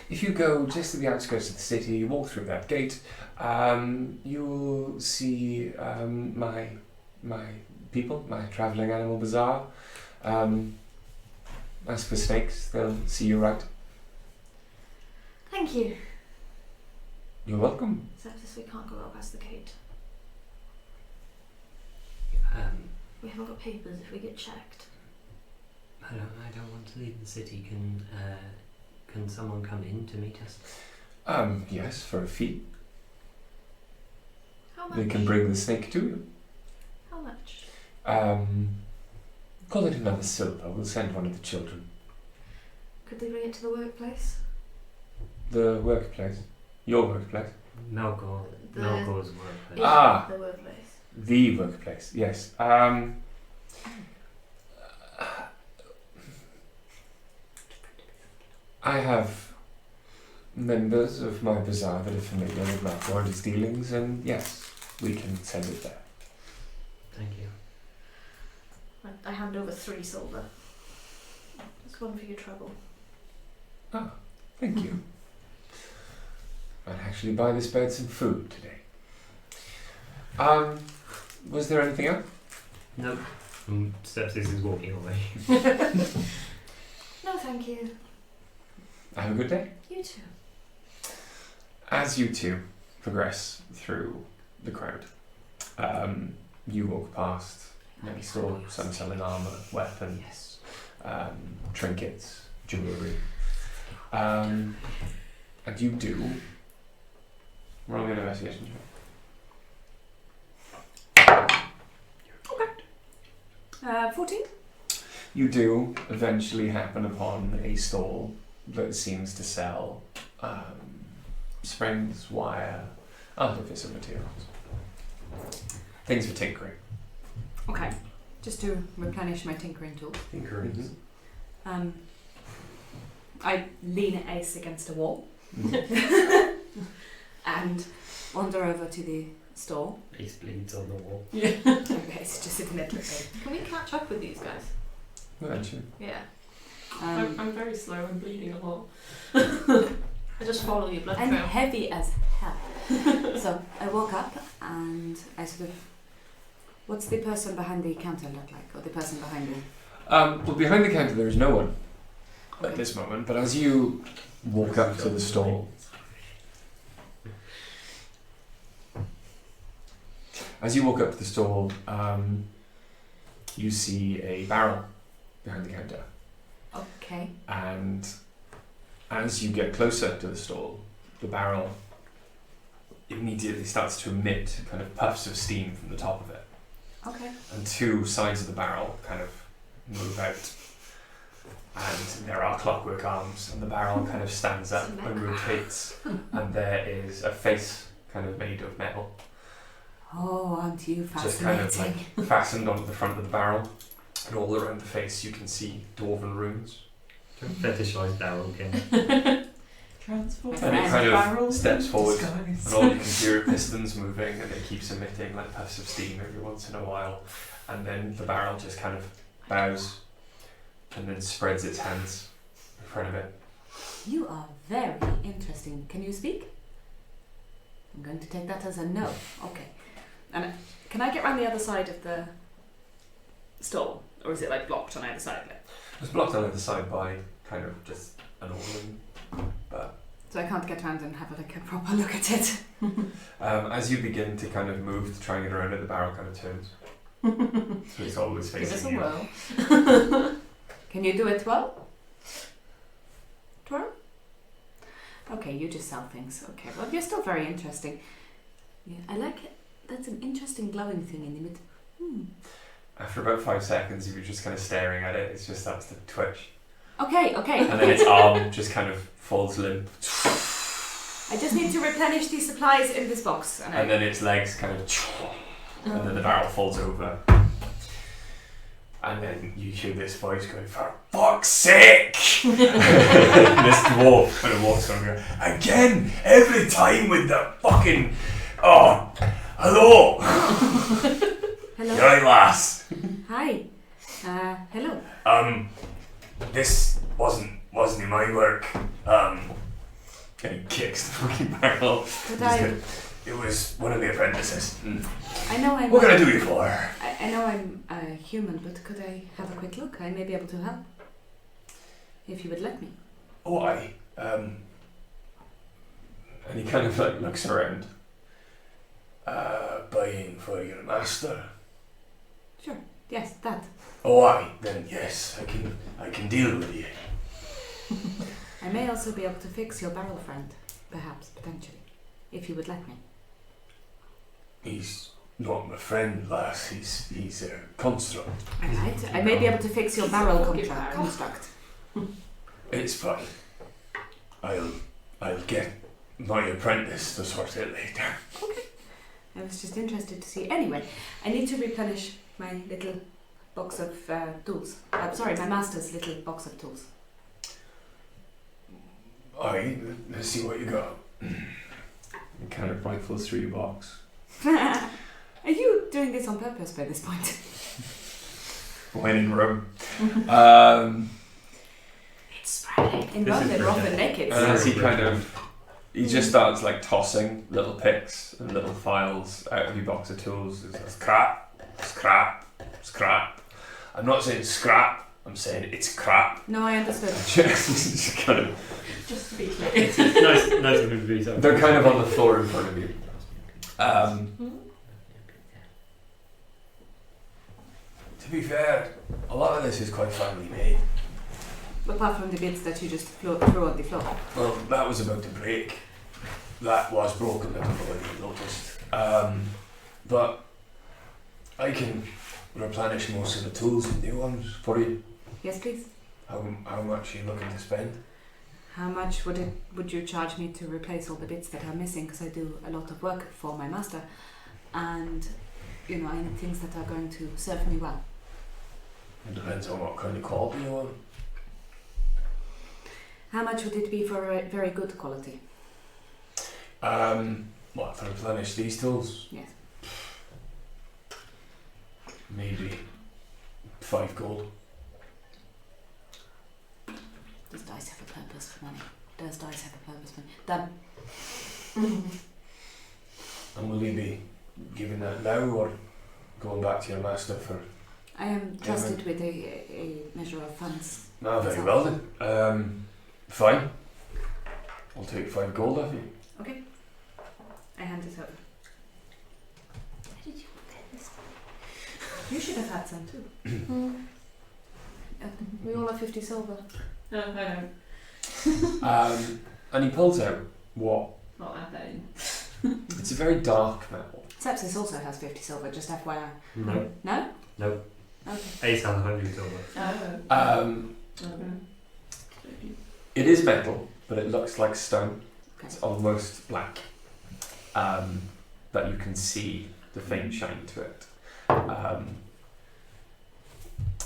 If you go just to the outskirts of the city, you walk through that gate, you'll see my people, my travelling animal bazaar. As for snakes, they'll see you right. thank you. You're welcome. Sepsis, we can't go out past the gate. We haven't got papers if we get checked. I don't want to leave the city. Can someone come in to meet us? Yes, for a fee. How much? They can bring the snake to you. How much? Call it another silver. We'll send one of the children. Could they bring it to the workplace? The workplace. Your workplace. Melkor's workplace. Ah. The workplace. The workplace, yes. I have members of my bazaar that are familiar with Malfordy's dealings, and yes, we can send it there. Thank you. I hand over 3 silver. That's one for your trouble. Ah, thank you. I'd actually buy this bird some food today. Was there anything else? Nope. Stepsis is walking away. No, thank you. Have a good day. You too. As you two progress through the crowd, you walk past many stores, some selling armour, weapons, trinkets, jewellery. And you do roll an investigation check. 14? You do eventually happen upon a stall that seems to sell springs, wire, artificial materials. Things for tinkering. Okay. Just to replenish my tinkering tools. Tinkering. I lean Ace against a wall and wander over to the stall. Ace bleeds on the wall. Okay, it's just sitting there dripping. Can we catch up with these guys? Eventually. Yeah. I'm very slow and bleeding a lot. I just follow your blood I'm trail. heavy as hell. So I woke up and I sort of... What's the person behind the counter look like? Or the person behind the... Well, behind the counter there is no one Okay. at this moment, but as you walk up to the stall, you see a barrel behind the counter. Okay. And as you get closer to the stall, the barrel immediately starts to emit kind of puffs of steam from the top of it. Okay. And 2 sides of the barrel kind of move out. And there are clockwork arms, and the barrel kind of stands up and rotates. And there is a face kind of made of metal, Oh, aren't you just kind fascinating? of like fastened onto the front of the barrel. And all around the face you can see dwarven runes. Don't fetishize Daryl again. Transform. And it kind of barrels steps in forward, disguise. and all you can hear are pistons moving, and it keeps emitting like puffs of steam every once in a while. And then the barrel just kind of bows, and then spreads its hands in front of it. You are very interesting. Can you speak? I'm going to take that as a no. Okay. And can I get around the other side of the stall? Or is it like blocked on either side? Like? It's blocked on either side by kind of just an awning, but So I can't get around and have like a proper look at it. as you begin to kind of move to try and get around it, the barrel kind of turns. So it's always Give us facing a you. whirl. Can you do it well? Twirl? Okay, you just sell things. Okay, well, you're still very interesting. Yeah, I like it. That's an interesting glowing thing in the mid. After about 5 seconds, if you're just kind of staring at it, it just starts to twitch. Okay. And then its arm just kind of falls limp. I just need to replenish the supplies in this box. And then its legs kind of... And then the barrel falls over. And then you hear this voice going, "For fuck's sake!" This dwarf kind of walks over and goes, "Again! Every time with the fucking... Oh! Hello! Hello. You're right, lass. Hi. Hello. This wasn't in my work. And he kicks the fucking barrel. Could I... It was one of the apprentices. I know I'm... What can I do you for? I know I'm a human, but could I have a quick look? I may be able to help. If you would let me. Oh, and he kind of like looks around. Buying for your master. Sure. Yes, that. Oh, aye. Then yes, I can deal with you. I may also be able to fix your barrel friend. Perhaps, potentially. If you would let me. He's not my friend, lass. He's a construct. Alright, I may be able to fix your barrel Fucking construct. It's fine. I'll get my apprentice to sort it later. Okay. I was just interested to see. Anyway, I need to replenish my little box of tools. Sorry, my master's little box of tools. Aye, let's see what you got. He kind of rifles through your box. Are you doing this on purpose by this point? When in Rome. It's Friday. In This Rome, is they're often pretend. naked. And as he just starts like tossing little picks and little files out of your box of tools. It's like, Scrap, scrap, scrap. I'm not saying scrap, I'm saying it's crap. No, I understood. just kind of, Just to be clear. nice of him to be so. they're kind of on the floor in front of you. To be fair, a lot of this is quite family made. Apart from the bits that you just threw on the floor. Well, that was about to break. That was broken, I don't know whether you noticed. But I can replenish most of the tools with new ones for you. Yes, please. How much are you looking to spend? How much would you charge me to replace all the bits that are missing? Because I do a lot of work for my master, and I need things that are going to serve me well. It depends on what kind of quality you want. How much would it be for a very good quality? What, to replenish these tools? Yes. Maybe 5 gold. Does dice have a purpose for money? Does dice have a purpose for money? Done. And will you be giving that now or going back to your master for... I am trusted with a measure of funds. No, very well then. Fine. I'll take 5 gold off you. Okay. I hand it over. Where did you get this? You should have had some too. We all have 50 silver. No, I don't. And he pulls out what? Not add that in. It's a very dark metal. Sepsis also has 50 silver, just FYI. No. No? No. Okay. Ace has 100 silver. Okay. It is metal, but it looks like stone. Okay. It's almost black. But you can see the faint shine to it.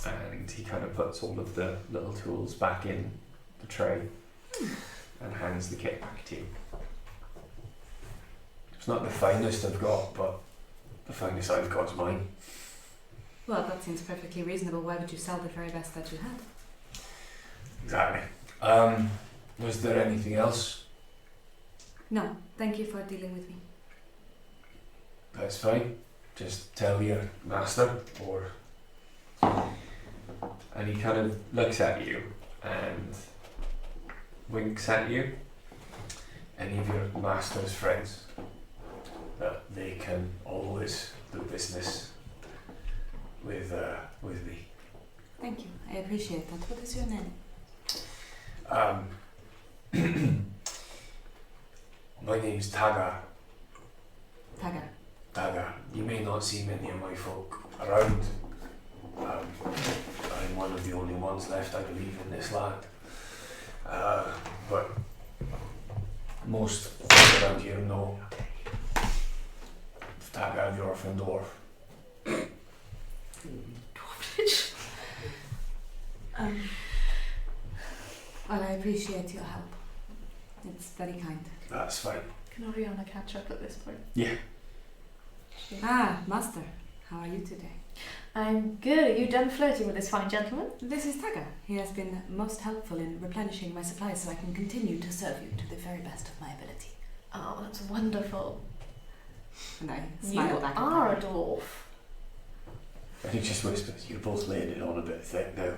And he kind of puts all of the little tools back in the tray and hands the kit back to you. It's not the finest I've got, but the finest I've got is mine. Well, that seems perfectly reasonable. Why would you sell the very best that you had? Exactly. Was there anything else? No, thank you for dealing with me. That's fine. Just tell your master, or... And he kind of looks at you and winks at you. any of your master's friends, that they can always do business with me. Thank you. I appreciate that. What is your name? My name's Taga. Taga. Taga. You may not see many of my folk around. I'm one of the only ones left, I believe, in this land. But most folk around here know Taga, the orphan dwarf. Dwarfage. Well, I appreciate your help. It's very kind. That's fine. Can Oriana catch up at this point? Yeah. Ah, Master. How are you today? I'm good. Are you done flirting with this fine gentleman? This is Taga. He has been most helpful in replenishing my supplies so I can continue to serve you to the very best of my ability. Oh, that's wonderful. And I smile You back are a at Taga. dwarf. And he just whispers, you're both laying it on a bit thick now.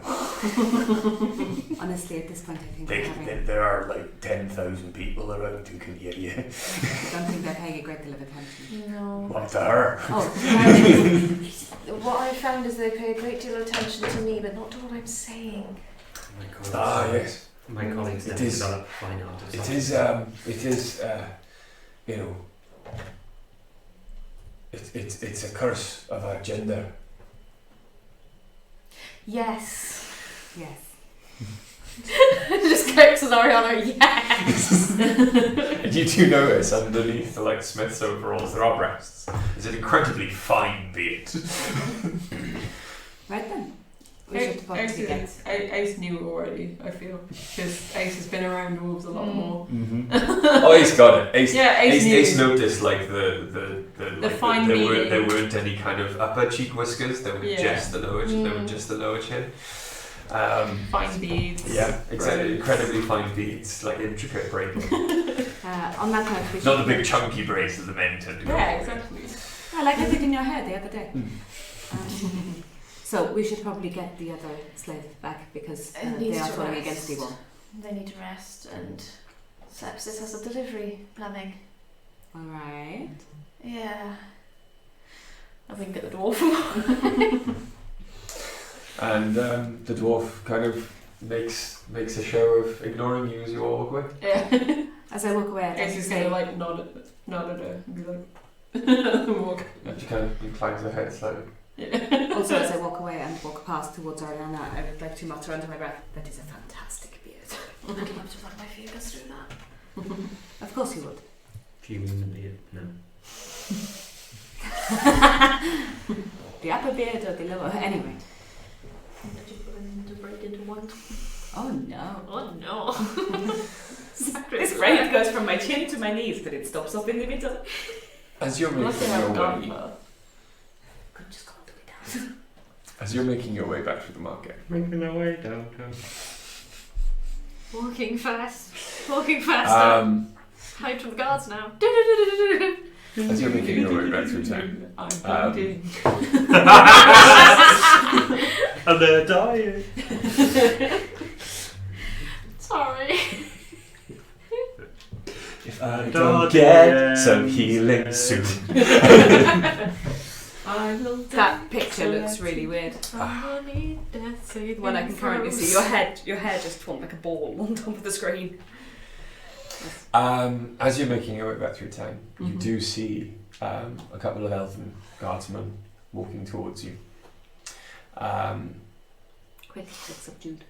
Honestly, at this point, I think we're having... There are like 10,000 people around who can hear you. I don't think they're paying a great deal of attention. No. What to her? Oh, What I found is they pay a great deal of attention to me, but not to what I'm saying. Oh my God. Ah, yes. My colleagues It never is- develop fine art of It some is, sort. you know, it's a curse of our gender. Yes. Yes. Just clicks as Ariana, yes! And you do notice underneath the like Smith's overalls there are breasts. There's an incredibly fine beard. Right then. We should probably get. Ace knew already, I feel. Because Ace has been around wolves a lot more. Mm-hmm. Oh, Ace got it. Ace, Yeah, Ace knew. Ace noticed like the fine there beard. weren't any kind of upper cheek whiskers. There were Yeah. just the lower. There were just the lower chin. Fine beads. Yeah, exactly. Incredibly fine beads, like intricate braiding. On that note, we should. Not the big chunky braids that the men tend to go Yeah, for. exactly. I like I did in your hair the other day. Mm. So we should probably get the other slave back because It they needs are to falling rest. against evil. They need to rest, and Sepsis has a delivery planning. Alright. Yeah. I wink at the dwarf. And the dwarf kind of makes a show of ignoring you as you all walk away. Yeah. As I walk away, I Ace just is say, gonna like nod at her and be like, walk. And she kind of inclines her head slightly. Yeah. also as I walk away and walk past towards Ariana, I would like to mutter under my breath, that is a fantastic beard. I'd love to run my fingers through that. Of course you would. Humanly, no. The upper beard or the lower? Anyway. Did you put them to break into one? Oh no. Oh no. This braid goes from my chin to my knees, but it stops up in the middle. As you're Unless they making have a your garden way, path. Could just go all the way down. as you're making your way back through the market, Making our way downtown. Walking fast. Walking faster. Hide from the guards now. as you're making your way back through town, I'm bleeding. And they're dying. Sorry. if I don't get some healing soon. That picture looks really weird. The one I can currently see. Your hair just formed like a ball on top of the screen. As you're making your way back through town, you Mhm. do see a couple of elven guardsmen walking towards you. Quick, look subdued.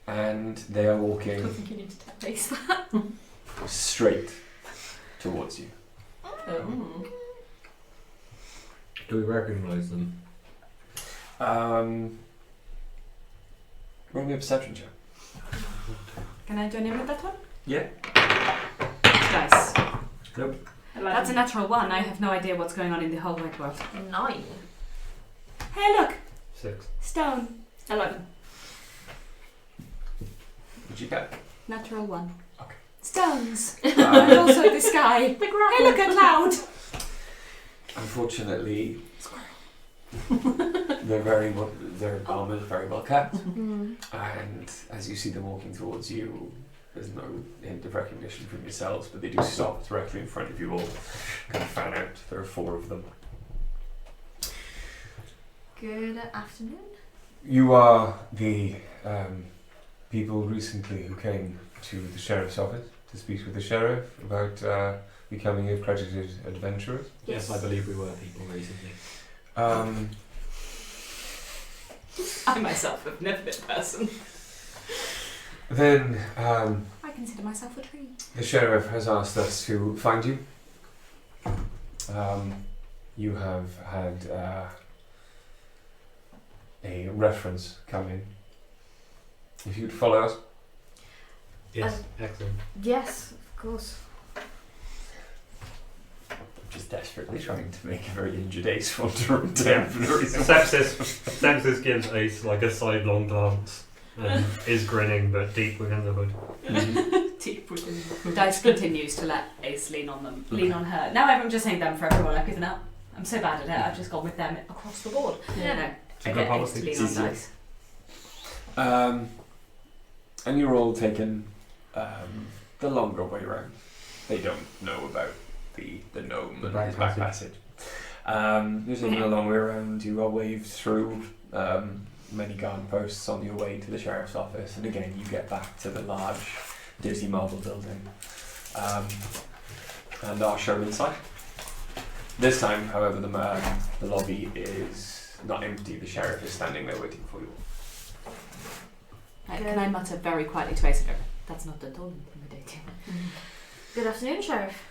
And they are I walking think you need to tap base that. straight towards you. Do we recognise them? Roll me a perception check. Can I join in with that one? Yeah. Dice. Nope. That's a natural one. I have no idea what's going on in the whole wide world. 9. Hey, look! 6. Stone. 11. What'd you get? Natural one. Okay. Stones. And also the sky. The Hey, look, a cloud. Unfortunately, their armor is very well kept, and as you see them walking towards you, there's no hint of recognition from yourselves, but they do stop directly in front of you all, kind of fan out. There are 4 of them. Good afternoon. You are the people recently who came to the sheriff's office to speak with the sheriff about becoming accredited adventurers. Yes, I believe we were people recently. I myself have never been a person. Then I consider myself a tree. the sheriff has asked us to find you. You have had a reference come in. If you'd follow us. Yes, excellent. Yes, of course. I'm just desperately trying to make a very injured Ace wander down for no reason. Sepsis gives Ace like a sidelong glance and is grinning but deep within the hood. Deep within the hood. Dice continues to let Ace lean on them, lean on her. Now I'm just saying them for everyone. I've given up. I'm so bad at it. I've just gone with them across the board. Yeah. No, It's a I good get Ace to policy. lean It's on easier. Dice. And you're all taken the longer way round. They don't know about the gnome The and back his back passage. You're taking a long way around. You are waved through many garden posts on your way to the sheriff's office, and again you get back to the large, dirty marble building, and are shown inside. This time, however, the lobby is not empty. The sheriff is standing there waiting for you. Can I mutter very quietly to Asa? That's not at all intimidating. Good afternoon, Sheriff.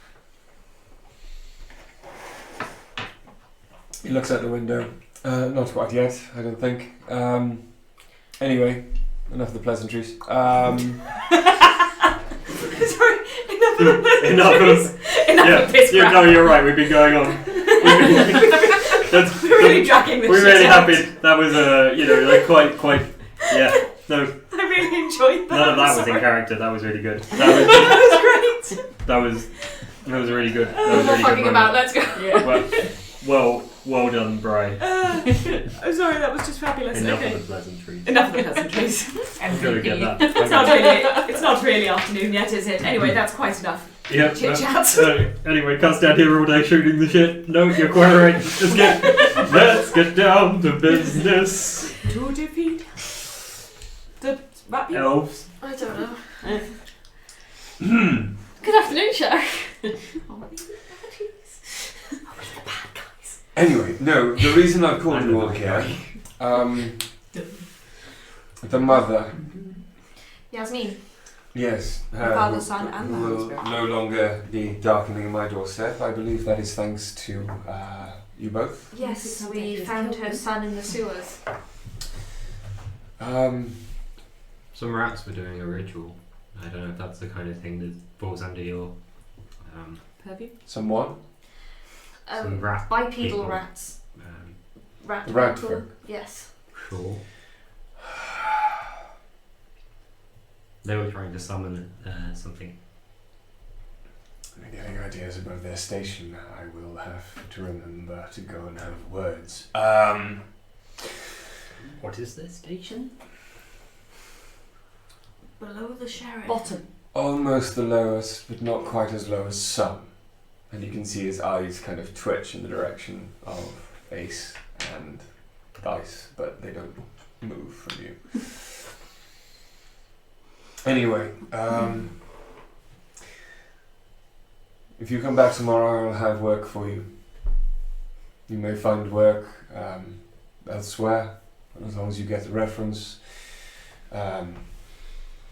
He looks out the window. Not quite yet, I don't think. Anyway, enough of the pleasantries. Sorry, Enough of piss. No, you're right. We've been going on. We're really dragging this. We're shit really out. happy. That was quite. Yeah. No, I really enjoyed that. none of that was in Sorry. character. That was really good. That was great. That was really good. That No was more really fucking good. about. moment. Let's go. Well done, Bri. I'm sorry, that was just fabulous. Enough Okay. of the pleasantries. Enough of the pleasantries. I'm gonna get that. It's not really afternoon yet, is it? Anyway, that's quite enough. Yep. Chit chat. Anyway, Cut's down here all day shooting the shit. No, you're quite right. Let's get down to business. To defeat the rat people. Elves. I don't know. Good afternoon, Sheriff. Anyway, no, the reason I've called you all here, the mother, Yasmin. yes, Father, who- Son, and the who Holy will Spirit. no longer be darkening my doorstep. I believe that is thanks to you both. Yes, we found her son in the sewers. Some rats were doing a ritual. I don't know if that's the kind of thing that falls under your Purview? Someone? some rat Bipedal people. rats. Rat Rat people. folk. Yes. Sure. They were trying to summon something. I'm getting ideas about their station. I will have to remember to go and have words. What is their station? Below the sheriff. Bottom. Almost the lowest, but not quite as low as some. And you can see his eyes kind of twitch in the direction of Ace and Dice, but they don't move from you. Anyway, if you come back tomorrow, I'll have work for you. You may find work elsewhere, as long as you get the reference.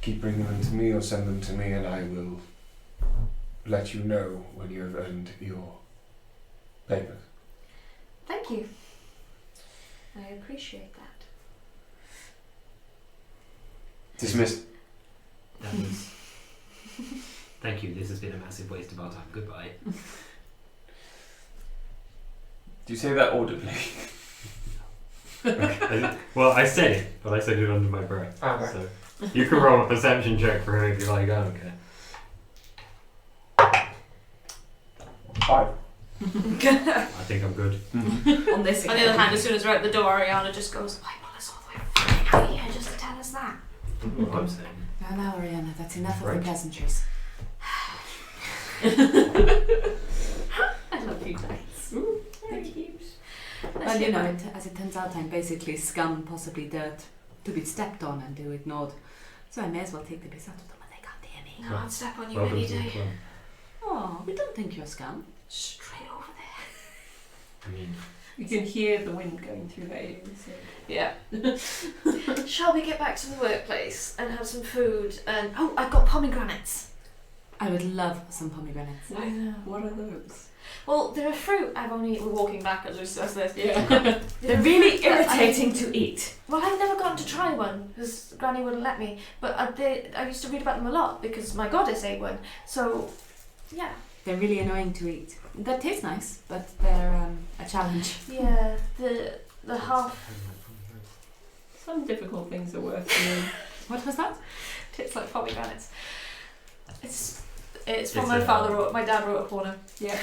Keep bringing them to me or send them to me, and I will let you know when you have earned your papers. Thank you. I appreciate that. Dismissed. That was. Thank you. This has been a massive waste of our time. Goodbye. Do you say that audibly? Well, I said it, but I said it under my breath. Okay. So you can roll a perception check for him if you like. I don't care. 5. I think I'm good. On this On the other hand, as soon as we're at the door, Ariana just goes, "Why pull us all the way fucking out here just to tell us that?" That's what I'm saying. Now, Ariana, that's enough of Right. the pleasantries. I love you guys. Thank you. Well, you know, as it turns out, I'm basically scum, possibly dirt, to be stepped on and to ignored. So I may as well take the piss out of them when they can't hear me. No, I'd step on you Welcome any to the day. club. Oh, we don't think you're scum. Straight over there. I mean, You can hear the wind going through their ears. So. Yeah. Shall we get back to the workplace and have some food? And oh, I've got pomegranates. I would love some pomegranates. What are those? Well, they're a fruit. We're walking back as we discuss this. Yeah. They're really irritating to eat. Well, I've never gotten to try one because Granny wouldn't let me. But I used to read about them a lot because my goddess ate one. So, yeah. They're really annoying to eat. They taste nice, but they're a challenge. Yeah, the half Some difficult things are worth doing. What was that? tastes like pomegranates. It's It's from my my dad wrote a porno. Yeah.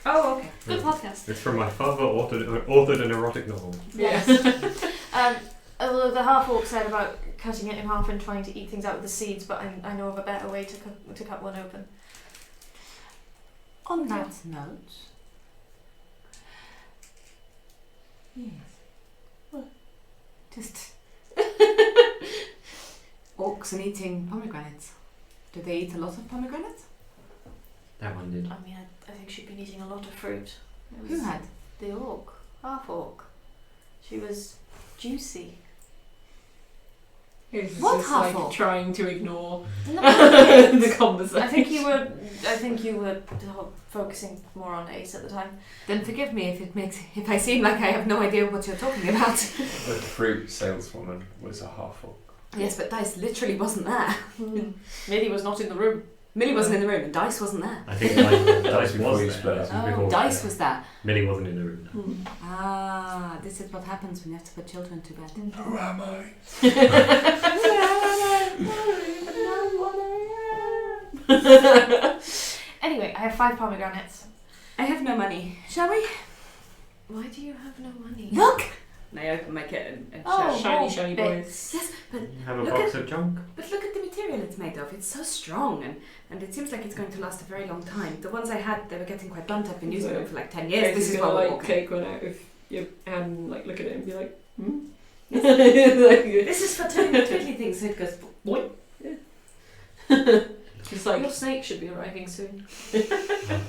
Oh, okay. Good podcast. it's from my father authored an erotic novel. Yes. Although the half orc said about cutting it in half and trying to eat things out with the seeds, but I know of a better way to cut one open. On that note, yes. Well, Just orcs and eating pomegranates. Do they eat a lot of pomegranates? That one did. I mean, I think she'd been eating a lot of fruit. It Who was had? the orc, half orc. She was juicy. He's What just half-orc? trying to ignore No, the conversation. I think you were focusing more on Ace at the time. Then forgive me if I seem like I have no idea what you're talking about. The fruit saleswoman was a half-orc. Yes, but Dice literally wasn't there. Millie was not in the room. Millie wasn't in the room and Dice wasn't there. I think Dice before was you there. split This up. was Oh, before- Dice was there. Millie wasn't in the room. No. Ah, this is what happens when you have to put children to bed. Who am I? Anyway, I have 5 pomegranates. I have no money. Shall we? Why do you have no money? Look! And I open my kit and Oh, show. Shiny bits. boys. Yes, but You have a Look box of junk. look at the material it's made of. It's so strong and it seems like it's going to last a very long time. The ones I had, they were getting quite blunt. I've been using them for like 10 years. This is gonna what we're like walking. take one out of your hand and like look at it and be like, hmm? This is for twiddly things. So it goes, boing. Just Your like snake should be arriving soon. Oh,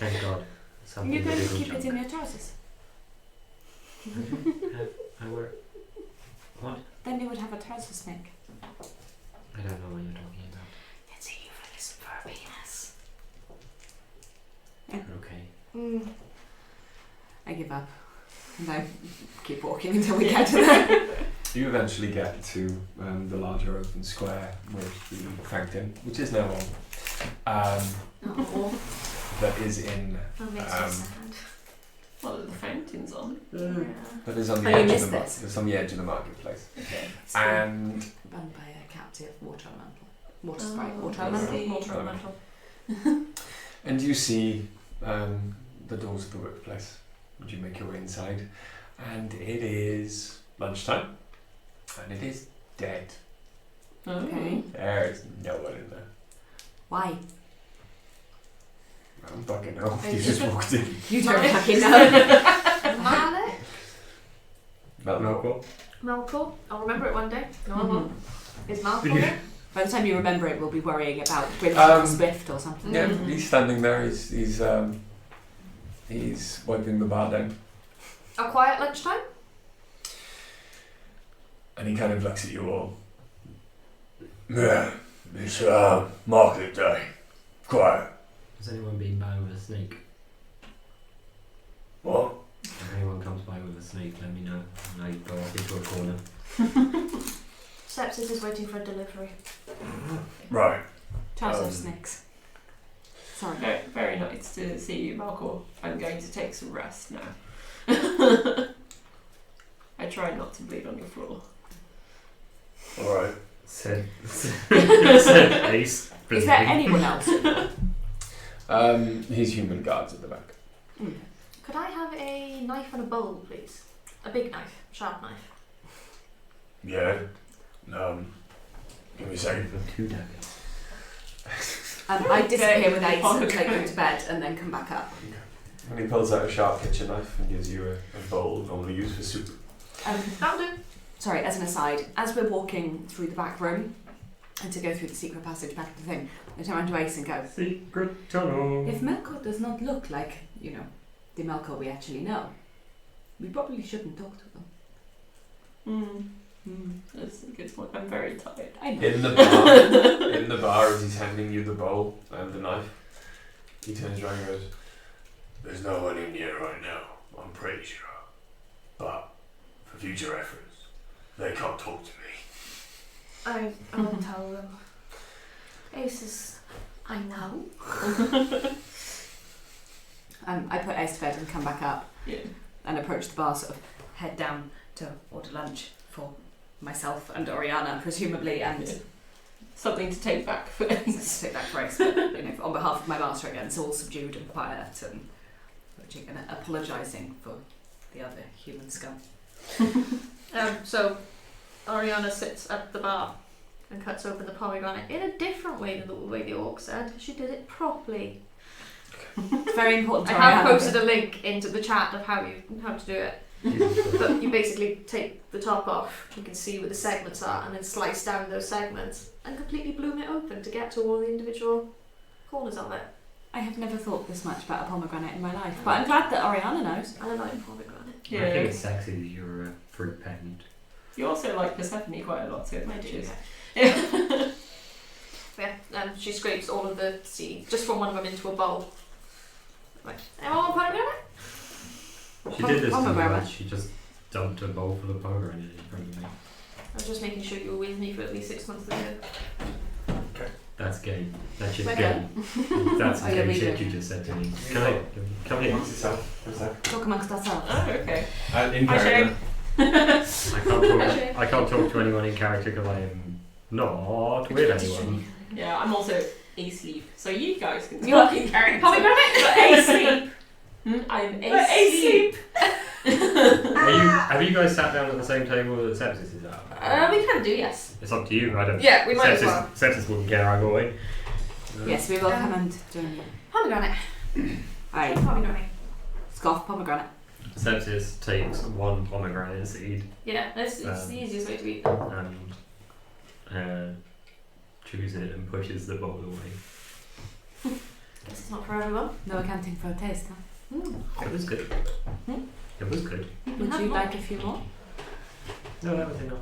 thank God. Something You're going to little keep junk. it in your trousers. I wear. What? Then you would have a trouser snake. I don't know what you're talking about. It's a euphemism for a penis. Okay. I give up. And I keep walking until we get to there. You eventually get to the larger open square with the fountain, which is now on. Oh, That is in. that makes me sad. well, the fountain's on. Yeah. That is on the Oh, you edge of missed the. this. It's on the edge of the marketplace. Okay. It's And run by a captive water elemental. Water Oh, sprite, water I elemental. see. Water Elemental. elemental. And you see the doors of the workplace. And you make your way inside, and it is lunchtime, and it is dead. Okay. There is no one in there. Why? I don't fucking know. You just walked in. You don't fucking know. Malik? Melkor. Malcolm? I'll remember it one day. No, I won't. Is Malcolm Yeah. there? By the time you remember it, we'll be worrying about British Swift or something. Yeah, Mhm. he's standing there. He's wiping the bar down, A quiet lunchtime? And he kind of looks at you all. Yeah, it's market day. Quiet. Has anyone been by with a snake? What? If anyone comes by with a snake, let me know. And I go off into a corner. Sepsis is waiting for a delivery. Right. Trouser Um, snakes. Sorry. Very, very nice to see you, Malcolm. I'm going to take some rest now. I try not to bleed on the floor. Alright. Said Ace. Is there anyone else? He's human guards at the back. Could I have a knife and a bowl, please? A big knife, sharp knife. Yeah. Let me say. Two daggers. I disappear with Ace and Okay. take them to bed and then come back up. And he pulls out a sharp kitchen knife and gives you a bowl normally used for soup. That'll do. Sorry, as an aside, as we're walking through the back room and to go through the secret passage back to the thing, I turn around to Ace and go, Secret tunnel. if Melkor does not look like, the Melkor we actually know, we probably shouldn't talk to them. That's a good point. I'm very tired. I know. In the bar, as he's handing you the bowl and the knife, he turns around and goes, There's no one in here right now, I'm pretty sure. But for future reference, they can't talk to me. I will tell them. Ace is... I know. I put Ace to bed and come back up Yeah. and approach the bar, sort of head down to order lunch for myself and Oriana, presumably, and Yeah. Something to take back for to Ace. take back Grace, but, on behalf of my master again, it's all subdued and quiet and apologising for the other human scum. So, Ariana sits at the bar and cuts open the pomegranate in a different way than the way the orc said. She did it properly. It's very important I to have Oriana. posted a link into the chat of how to do it. But you basically take the top off, you can see where the segments are, and then slice down those segments and completely bloom it open to get to all the individual corners of it. I have never thought this much about a pomegranate in my life, but I'm glad that Oriana knows. I like pomegranate. I think it's sexy that you're a fruit pendant. You also like Persephone quite a lot, so it might choose. Yeah, she scrapes all of the seeds just from one of them into a bowl. Right, anyone want pomegranate? She did this to me Pomegranate. once. She just dumped a bowl full of pomegranate in front of me. I was just making sure you were with me for at least 6 months of the year. That's gay. That's just Okay. gay. That's Oh, the you're gay shit leaving. you just said to me. Can I come here? Amongst yourself for a sec. Talk amongst ourselves. Oh, okay. In Hi, character. I can't talk to anyone in character because I am not with anyone. Yeah, I'm also asleep, so you guys can You're talk in character. pomegranate? But asleep. I'm asleep. Have you guys sat down at the same table that Sepsis is at? We can do, yes. It's up to you. I don't. Yeah, we might as Sepsis, well. Sepsis wouldn't care either way. Yes, we will come and join you. Pomegranate. Aye. Pomegranate. Scoff pomegranate. Sepsis takes one pomegranate seed Yeah, it's the easiest way to eat them. and chews it and pushes the bowl away. Guess it's not for everyone. No accounting for a taste, huh? It was good. It was good. Would have you more. like a few more? No, that was enough.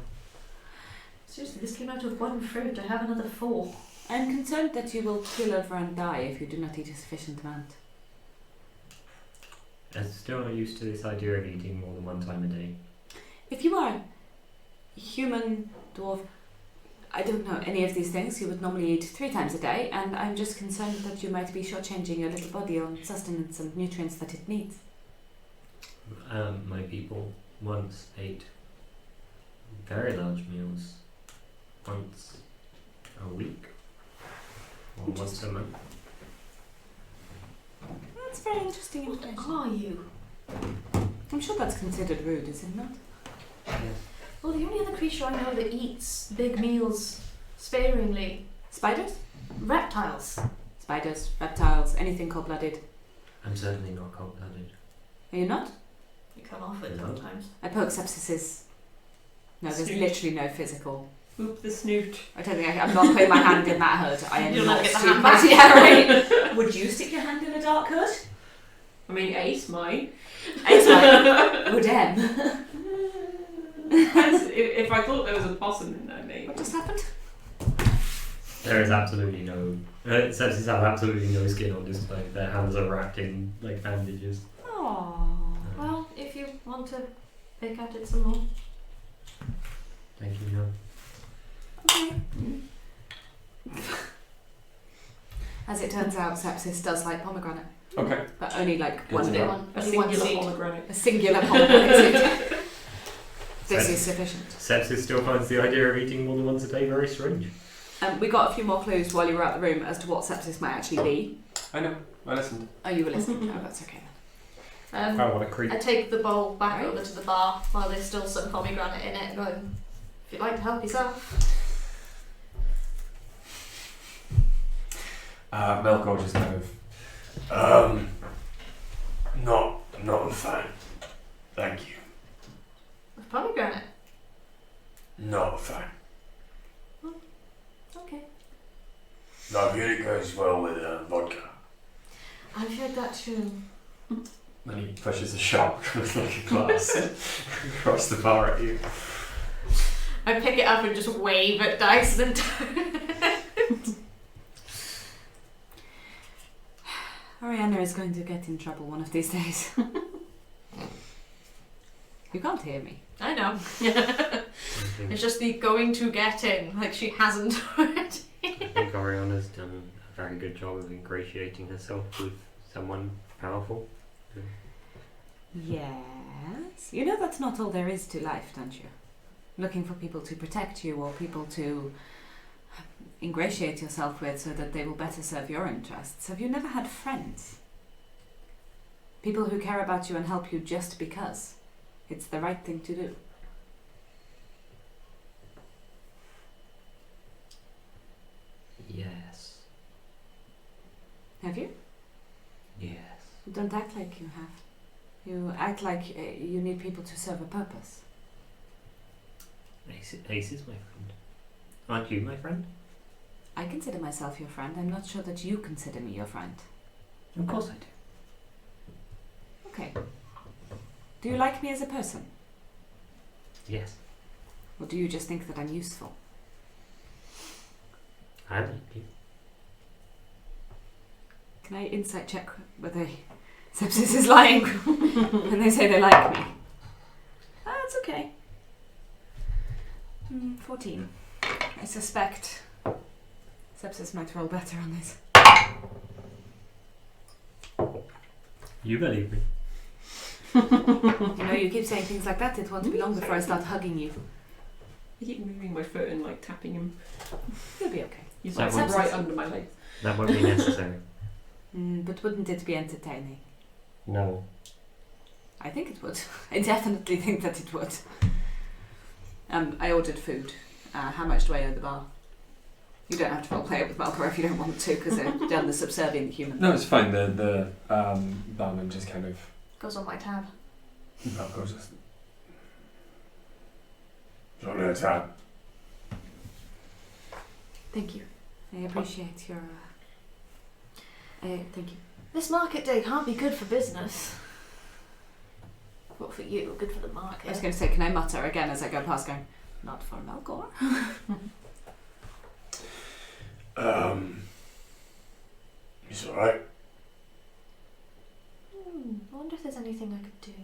Seriously, this came out of one fruit. I have another 4. I am concerned that you will keel over and die if you do not eat a sufficient amount. I'm still not used to this idea of eating more than one time a day. If you are human, dwarf, I don't know any of these things, you would normally eat 3 times a day, and I'm just concerned that you might be shortchanging your little body on sustenance and nutrients that it needs. My people once ate very large meals once a week or once a month. That's very interesting information. Are you? I'm sure that's considered rude, is it not? Well, the only other creature I know that eats big meals sparingly. Spiders? Reptiles. Spiders, reptiles, anything cold-blooded. I'm certainly not cold-blooded. Are you not? You come off it No. sometimes. I poke Sepsis's... No, there's Snoot. literally no physical... Oop the snoot. I don't think I'm not putting my hand in that hood. I am You'll not never get the stupid. hand back. Yeah, right. Would you stick your hand in a dark hood? I mean, Ace might. It's like, would M. Depends if I thought there was a possum in there, maybe. What just happened? There is absolutely no... sepsis have absolutely no skin on display. Their hands are wrapped in like bandages. Aww. Well, if you want to pick at it some more. Thank you, no. Okay. As it turns out, Sepsis does like pomegranate, Okay. but only like Good one to bit. know. One, A only one singular seed. pomegranate. A singular pomegranate. This is sufficient. Sepsis still finds the idea of eating more than once a day very strange. We got a few more clues while you were out the room as to what sepsis might actually be. I know. I listened. Oh, you were listening? Oh, that's okay then. I want to creep. I take the bowl back Right. over to the bar while there's still some pomegranate in it, going, if you'd like to help yourself. Melkor just kind of, not a fan. Thank you. With pomegranate. Not a fan. Okay. No, I've heard it goes well with vodka. I've heard that too. Then he pushes a shot with like a glass across the bar at you. I pick it up and just wave at Dice and Ariana is going to get in trouble one of these days. You can't hear me. I know. I think, It's just the going to get in, like she hasn't already. I think Ariana's done a very good job of ingratiating herself with someone powerful. Yes. You know that's not all there is to life, don't you? Looking for people to protect you or people to ingratiate yourself with so that they will better serve your interests. Have you never had friends? People who care about you and help you just because it's the right thing to do. Yes. Have you? Yes. Don't act like you have. You act like you need people to serve a purpose. Ace is my friend. Aren't you my friend? I consider myself your friend. I'm not sure that you consider me your friend. Of course I do. Okay. Do you like me as a person? Yes. Or do you just think that I'm useful? I like you. Can I insight check whether Sepsis is lying when they say they like me? That's okay. 14. I suspect Sepsis might roll better on this. You believe me. You know, you keep saying things like that, it won't be long before I start hugging you. I keep moving my foot and like tapping him. You'll be okay. He's That like one's- right under my leg. That won't be necessary. But wouldn't it be entertaining? No. I think it would. I definitely think that it would. I ordered food. How much do I owe the bar? You don't have to roleplay it with Malcor if you don't want to, because they've done the subservient human. No, it's fine. The barman just kind of Goes on my tab. goes just. It's on her tab. Thank you. I appreciate your. Thank you. This market day can't be good for business. Well, for you, good for the market. I was going to say, can I mutter again as I go past, going, not for Malcor? It's alright. I wonder if there's anything I could do.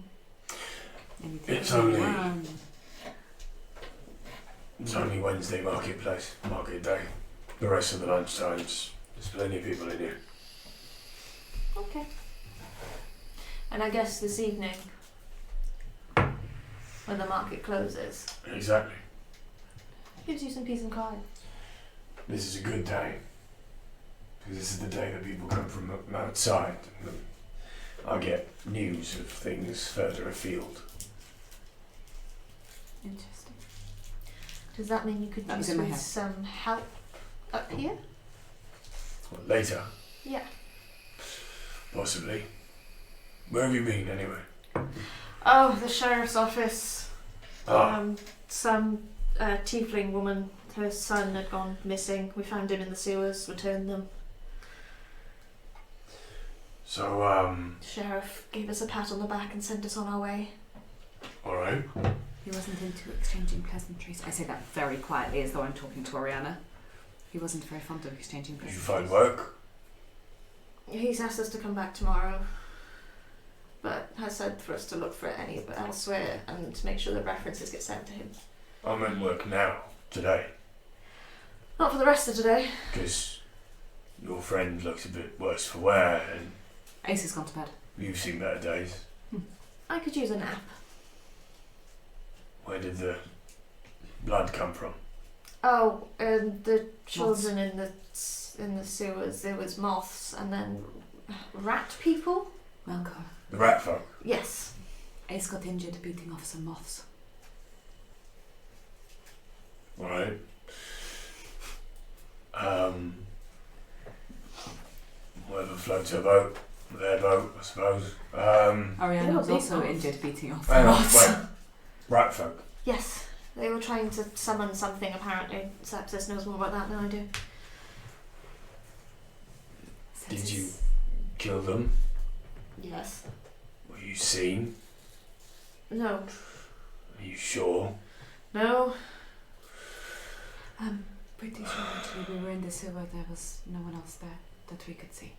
Anything It's you only- want? It's only Wednesday market day. The rest of the lunchtimes, there's plenty of people in here. Okay. And I guess this evening, when the market closes, Exactly. gives you some peace and quiet. This is a good day. Because this is the day that people come from outside. And I get news of things further afield. Interesting. Does that mean you could That was use in my with head. some help up here? Well, later, Yeah. possibly. Where have you been anyway? Oh, the sheriff's office. Ah, Some tiefling woman, her son had gone missing. We found him in the sewers, returned them. so, The sheriff gave us a pat on the back and sent us on our way. alright. He wasn't into exchanging pleasantries. I say that very quietly as though I'm talking to Oriana. He wasn't very fond of exchanging Did you pleasantries. find work? He's asked us to come back tomorrow, but has said for us to look for it elsewhere and make sure that references get sent to him. I'm at work now, today. Not for the rest of today. Because your friend looks a bit worse for wear and Ace has gone to bed. you've seen better days. I could use a nap. Where did the blood come from? Oh, the children in the sewers. There was moths and then rat people. Malcor. The rat folk. Yes. Ace got injured beating off some moths. Alright. Whatever floats her boat. Their boat, I suppose. Oriana were was big also moths. injured beating off Hang on, moths. wait. Rat folk. Yes. They were trying to summon something. Apparently, Sepsis knows more about that than I do. Did you kill them? Yes. Were you seen? No. Are you sure? No. I'm pretty sure actually we were in the sewer. There was no one else there that we could see.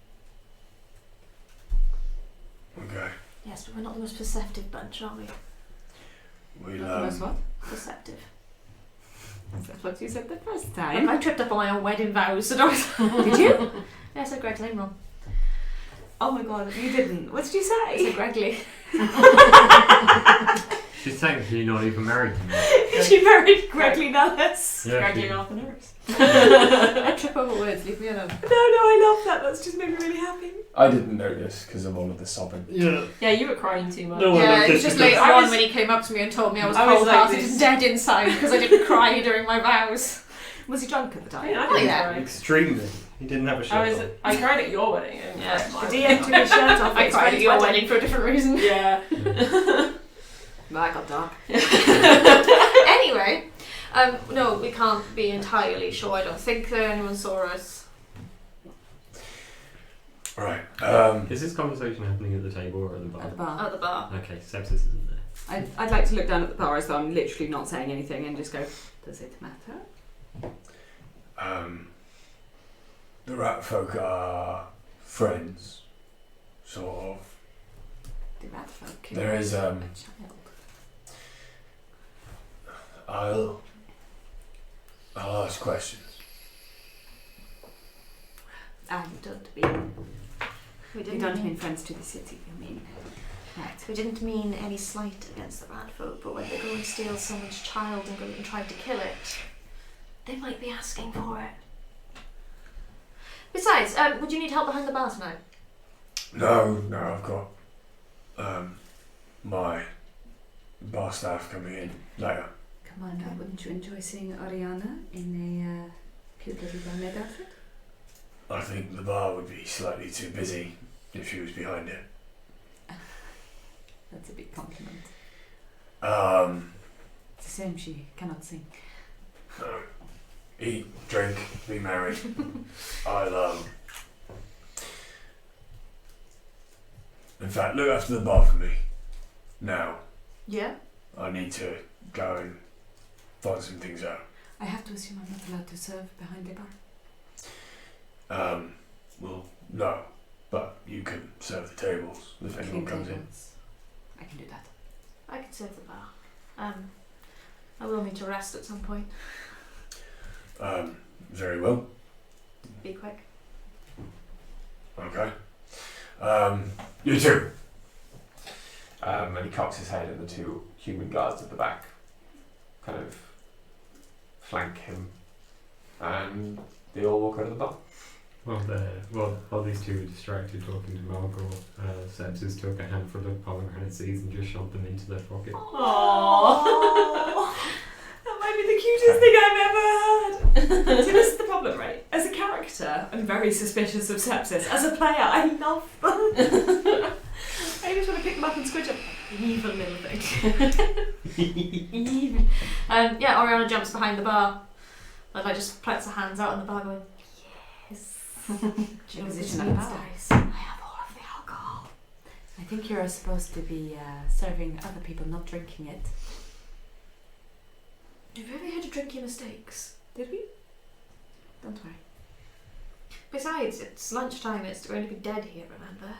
Okay. Yes, but we're not the most perceptive bunch, are we? We'll, Not the most what? Perceptive. That's what you said the first Look, time. I tripped up on my own wedding vows, so don't. Did you? Yeah, I said Greg's name wrong. Oh my god, you didn't. What did you I say? said Gregley. She's technically not even married to me. She married Gregley Nellis. Yeah, Dragging she- off the nurse. I trip over words, leave me alone. No, I love that. That's just made me really happy. I didn't know this because of all of the sobbing. Yeah. Yeah, you were crying too much. No, I Yeah, love it was this just because- later I on was- when he came up to me and told me I was I was cold like hearted this. and dead inside because I didn't cry during my vows. Was he drunk at the time? Yeah, I Oh, think yeah. it's alright. Extremely. He didn't have a shirt. I cried at your wedding. And Yeah. cried The at mine. DM took his shirt off. I I cried cried at at your your wedding. wedding for a different reason. Yeah. That got dark. Anyway, no, we can't be entirely sure. I don't think that anyone saw us. Right. Is this conversation happening at the table or at the bar? At the bar. At the bar. Okay, sepsis isn't there. I'd like to look down at the bar as though I'm literally not saying anything and just go, does it matter? The rat folk are friends, sort of. Do rat folk kill There is, a child? I'll ask questions. You don't mean. We You didn't don't mean. mean friends to the city, you mean. Right. We didn't mean any slight against the rat folk, but when they go and steal someone's child and go and try to kill it, they might be asking for it. Besides, would you need help behind the bar tonight? No, I've got my bar staff coming in later. Commander, wouldn't you enjoy seeing Oriana in a cute little barmaid outfit? I think the bar would be slightly too busy if she was behind it. That's a big compliment. It's It's a shame she cannot sing. no. Eat, drink, be merry. I'll in fact, look after the bar for me. Now, Yeah. I need to go and find some things out. I have to assume I'm not allowed to serve behind the bar. Well, no, but you can serve the tables if anyone Clean comes in. tables. I can do that. I could serve the bar. I will need to rest at some point. Very well. Be quick. Okay. You too. And he cocks his head, and the two human guards at the back kind of flank him, and they all walk out of the bar. While these two were distracted talking to Margot, Sepsis took a handful of pomegranate seeds and just shoved them into their pocket. Aww. That might be the cutest thing I've ever heard. See, this is the problem, right? As a character, I'm very suspicious of sepsis. As a player, I love them. I just want to pick them up and squish them. Evil little thing. Evil. Yeah, Oriana jumps behind the bar and just puts her hands out on the bar going, yes. She position This up means power. dice. I have all of the alcohol. I think you're supposed to be serving other people, not drinking it. Have you ever had to drink your mistakes? Did we? Don't worry. Besides, it's lunchtime, it's going to be dead here, remember?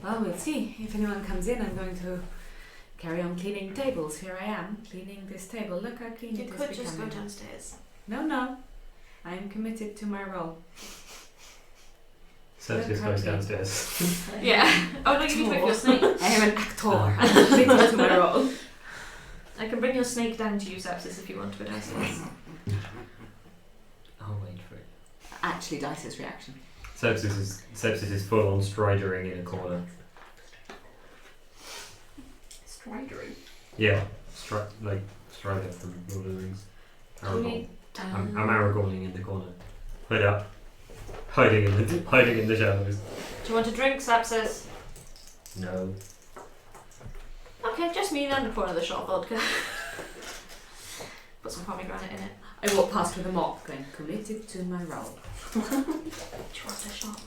Well, we'll see. If anyone comes in, I'm going to carry on cleaning tables. Here I am, cleaning this table. Look how clean You it is could just go becoming. downstairs. No. I am committed to my role. Sepsis goes downstairs. Yeah. Oh no, you need to wait for your snake. I am an actor. I'm committed to my role. I can bring your snake down to you, Sepsis, if you want to go downstairs. I'll wait for it. Actually, Dice's reaction. Sepsis is full on stridering in a corner. Stridering. Yeah, Strider from Lord of the Rings. We Aragorn. need, I'm Aragorning in the corner. Hood up. Hiding in the shadows. do you want a drink, Sepsis? No. Okay, just me then. Pour another shot of vodka. Put some pomegranate in it. I walk past with a mop, going, committed to my role. Do you want a shot?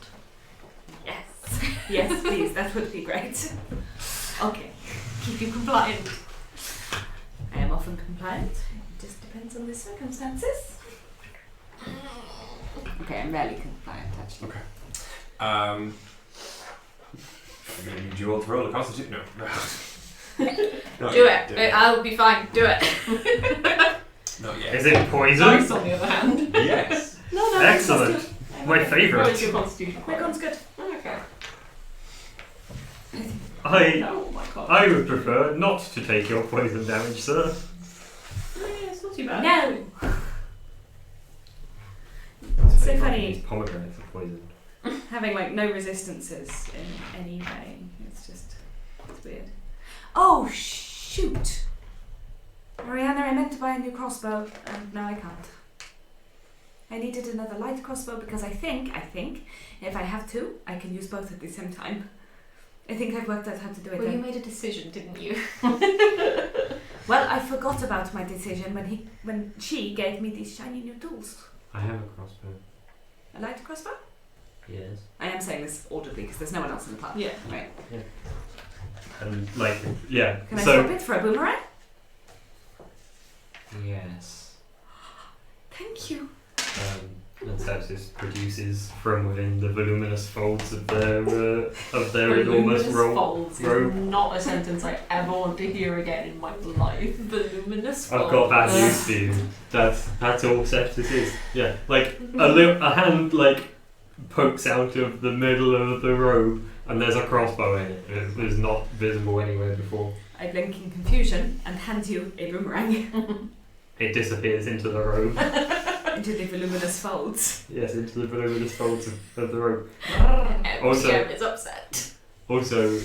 Yes. Yes, please. That would be great. Okay. Keep you compliant. I am often compliant. It just depends on the circumstances. Okay, I'm rarely compliant, actually. I'm going to need you all to roll a constitution. No. Not Do yet, it. I'll be fine. Do it. Not yet. Is it poison? Dice, on the other hand. Yes. No, Excellent. My What is favourite. your constitution? My gun's good. Okay. I my god. I would prefer not to take your poison damage, sir. Yeah, it's not too bad. No. It's so funny. These pomegranates are poisoned. Having like no resistances in any way. It's weird. Oh shoot! I Mariana, I meant to buy a new crossbow, and now I can't. I needed another light crossbow because I think, if I have two, I can use both at the same time. I think I've worked out how to do it. Well, you made a decision, didn't you? Well, I forgot about my decision when she gave me these shiny new tools. I have a crossbow. A light crossbow? Yes. I am saying this audibly because there's no one else in the pub. Yeah. Right. And yeah. Can I So swap it for a boomerang? yes. Thank you. And Sepsis produces from within the voluminous folds of their enormous robe. folds is not a sentence I ever want to hear again in my life. Voluminous folds. I've got bad news for you. That's all Sepsis is. Yeah, like a hand pokes out of the middle of the robe, and there's a crossbow in it. It was not visible anywhere before. I blink in confusion and hand you a boomerang It disappears into the robe. into the voluminous folds. Yes, into the voluminous folds of the robe. Also, is upset. Also,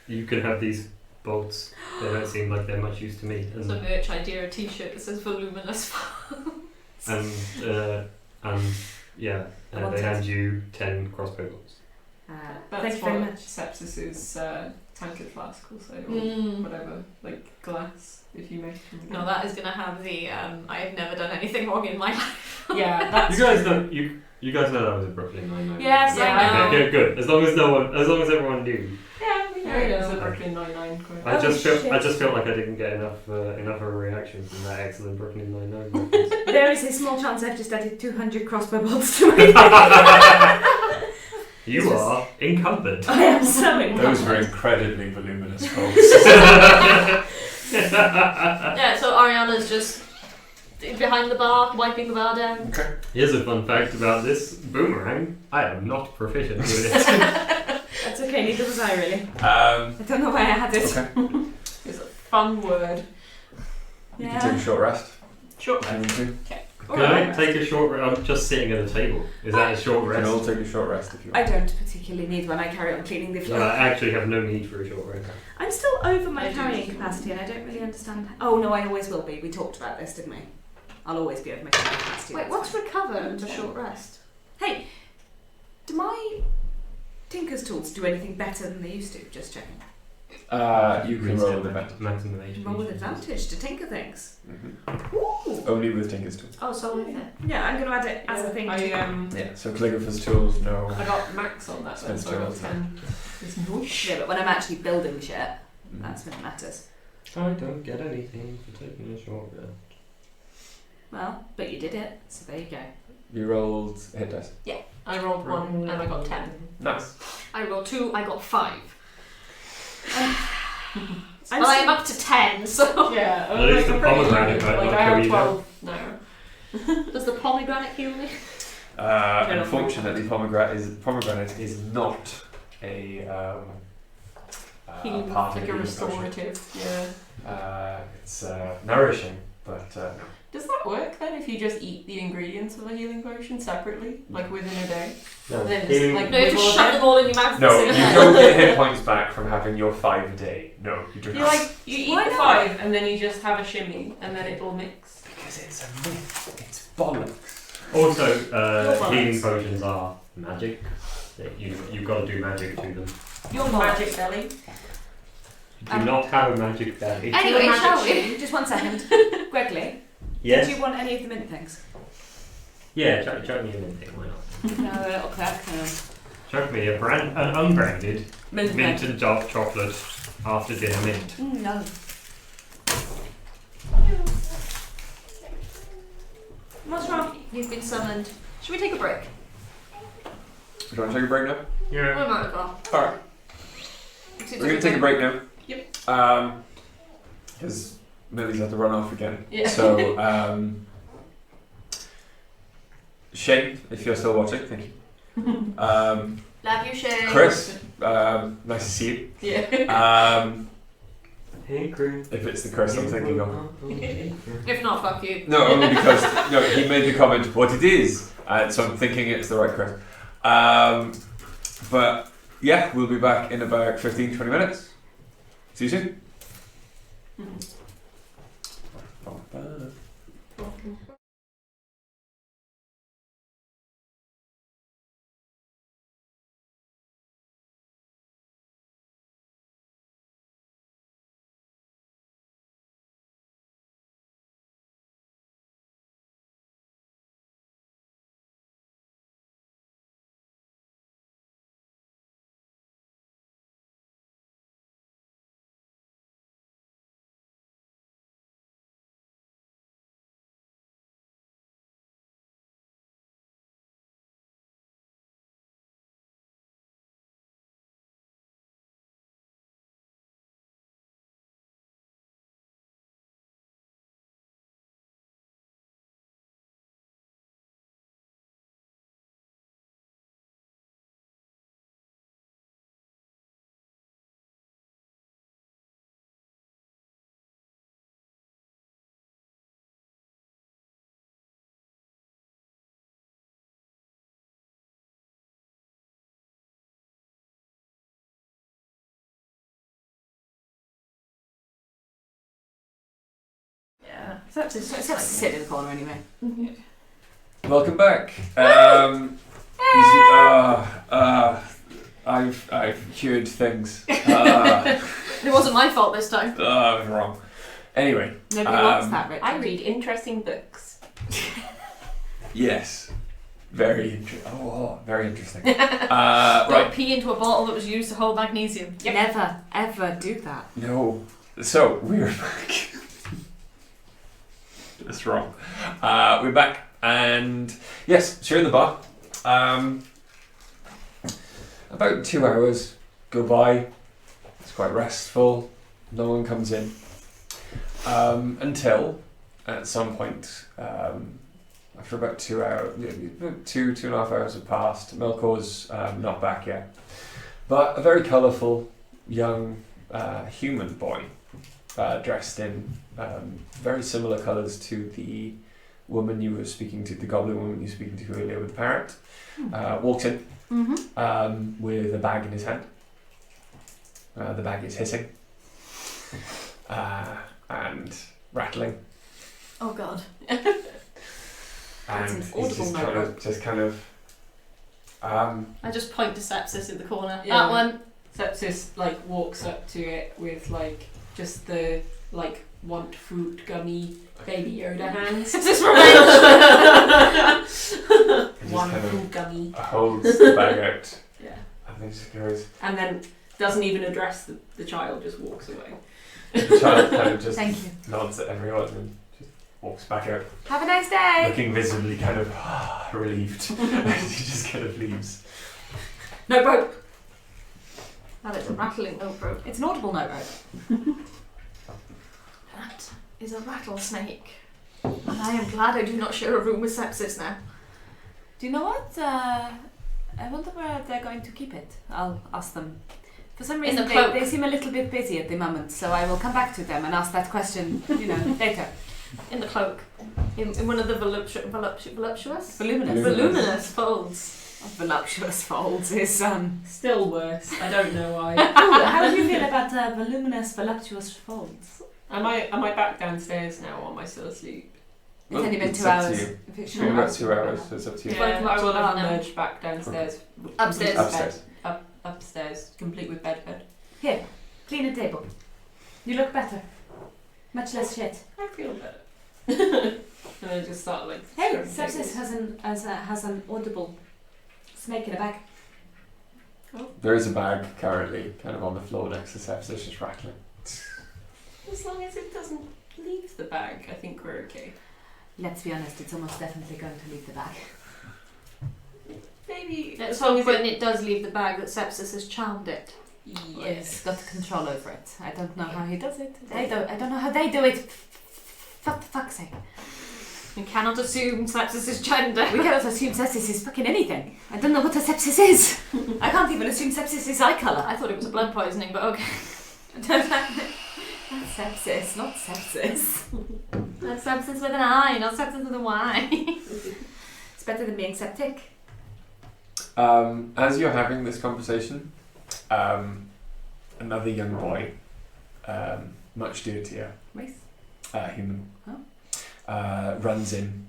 you can have these bolts. They don't seem like they're much use to me. It's a merch idea, a t-shirt that says voluminous folds. They hand you 10 crossbow bolts. Thank That's you very what much. Sepsis's tankard flask will say, or whatever, like glass, if you make it from No, that is going to have the, I have never done anything wrong in my life. Yeah, that's... You guys know you guys know that was a Brooklyn Nine-Nine. Yes, Yeah. I know. Okay, good. As long as everyone knew. Yeah, we know There you it's a go. Brooklyn Nine-Nine quote. I just shit. felt like I didn't get enough of a reaction from that excellent Brooklyn Nine-Nine reference. There is a small chance I've just added 200 crossbow bolts to my You are encumbered. I am so Those were incompetent. incredibly voluminous folks. Yeah, so Ariana's just behind the bar, wiping the bar down. Okay. Here's a fun fact about this boomerang. I am not proficient with it. That's okay, neither was I really. I don't know why I had it. Okay. It's a fun word. You can take a short rest. Sure. I need to. Can I take a short rest? I'm just sitting at a table. Is that a short You can rest? all take a short rest if you I want. don't particularly need one, I carry on cleaning the floor. I actually have no need for a short rest. I'm still over my I do carrying too. capacity and I don't really understand. Oh no, I always will be. We talked about this, didn't we? I'll always be over my carrying capacity. Wait, that's what's fine. recover and a short rest? Hey, do my Tinker's tools do anything better than they used to? Just checking. You can roll with advantage. Maximum HP. Roll with advantage to tinker things. Ooh. Only with Tinker's tools. Oh, so okay. Yeah, I'm going to add it as a thing. Yeah, so calligrapher's tools, no. I got max on that then, so I got Spence 10. It's nice. Yeah, but when I'm actually building shit, that's when it matters. I don't get anything for taking a short rest. Well, but you did it, so there you go. You rolled hit dice. I rolled 1 and I got 10. Nice. I rolled 2, I got 5. I'm Well, I'm up to 10, so... Yeah, At least the pomegranate might like not I kill have you 12 now. Does the pomegranate heal me? Unfortunately, pomegranate is not a Healing, part of like a the healing potion. restorative, yeah. It's nourishing, but no. Does that work then if you just eat the ingredients of a healing potion separately, like within a day? No, Then it's healing- like No, you with all just of shove them? them all in your mouth. No, and you sit there. don't get hit points back from having your 5 a day. No, you do You not. you eat Why the not? 5 and then you just have a shimmy and then it will mix. Because it's a myth. It's bollocks. Also, Your healing balance. potions are magic. You've got to do magic to them. Your magic belly. You do not have a magic belly. Anyway, Magic shall we? sheet. Just one second. Gregley, Yes? do you want any of the mint things? Yeah, chuck me a mint thing, why not? No, okay. Chuck me an unbranded Mint. mint and dark chocolate after dinner mint. No. What's wrong? You've been summoned. Should we take a break? Do you want to take a break now? We Yeah. might as well. Alright. We're going to take a break now. Yep. Because Millie's had to run off again. Yeah. So, Shane, if you're still watching, thank you. Love you, Shay. Chris, nice to see you. Yeah. Hey, Chris. If it's the Chris I'm thinking of. If not, fuck you. No, only because he made the comment what it is, so I'm thinking it's the right Chris. But yeah, we'll be back in about 15-20 minutes. See you soon. Sepsis sit in the corner anyway. Welcome back. I've cured things. It wasn't my fault this time. I was wrong. Anyway. Nobody wants that, Richard. I read interesting books. Yes. Very interesting. Very interesting. Don't Right. pee into a bottle that was used to hold magnesium. Yep. Never, ever do that. No. So, we're back. That's wrong. We're back. And yes, so you're in the bar. About 2 hours go by. It's quite restful. No one comes in. Until at some point, after about 2 hours, 2.5 hours have passed, Melkor's not back yet. But a very colourful young human boy, dressed in very similar colours to the woman you were speaking to, the goblin woman you were speaking to earlier with the parrot, walks in with a bag in his hand. The bag is hissing and rattling. Oh god. And an he's audible just kind of I just point to Sepsis in the corner. Yeah. That one. Sepsis like walks up to it with like just the like want fruit gummy baby Yoda hands. Sepsis revenge. One kind of fruit gummy. holds the bag out. Yeah. And he just goes. And then doesn't even address the child, just walks away. The child kind of just Thank you. nods at everyone and just walks back out, Have a nice day. looking visibly kind of relieved. And he just kind of leaves. No rope. That is a rattling note rope. It's an audible note, right? That is a rattlesnake. And I am glad I do not share a room with Sepsis now. Do you know what? I wonder where they're going to keep it. I'll ask them. For some In reason, the cloak. they seem a little bit busy at the moment, so I will come back to them and ask that question, later. In the cloak. In one of the voluptuous? Voluminous. Voluminous folds. Voluptuous folds is Still worse. I don't know why. How do you feel about voluminous, voluptuous folds? Am I back downstairs now, or am I still asleep? It's only been It's 2 up to hours. you. If it's It's been short. about 2 hours, so it's up to you. Yeah. Yeah, I will have now. merged back downstairs. Upstairs. Upstairs. Upstairs, complete with bedhead. Here, clean a table. You look better. Much less shit. I feel better. And I just start like. Hey, throwing Sepsis tables. has an audible snake in a bag. There is a bag currently kind of on the floor next to Sepsis, just rattling. As long as it doesn't leave the bag, I think we're okay. Let's be honest, it's almost definitely going to leave the bag. Maybe. Let's hope when it does leave the bag that Sepsis has charmed it. He's got control over it. I don't know how he does it. I don't know how they do it. For fuck's sake. You cannot assume Sepsis' gender. We cannot assume sepsis is fucking anything. I don't know what a sepsis is. I can't even assume sepsis is eye colour. I thought it was a blood poisoning, but okay. That's sepsis, not sepsis. That's Sepsis with an I, not Sepsis with a Y. It's better than being septic. As you're having this conversation, another young boy, much dirtier, Race. human, Oh. runs in,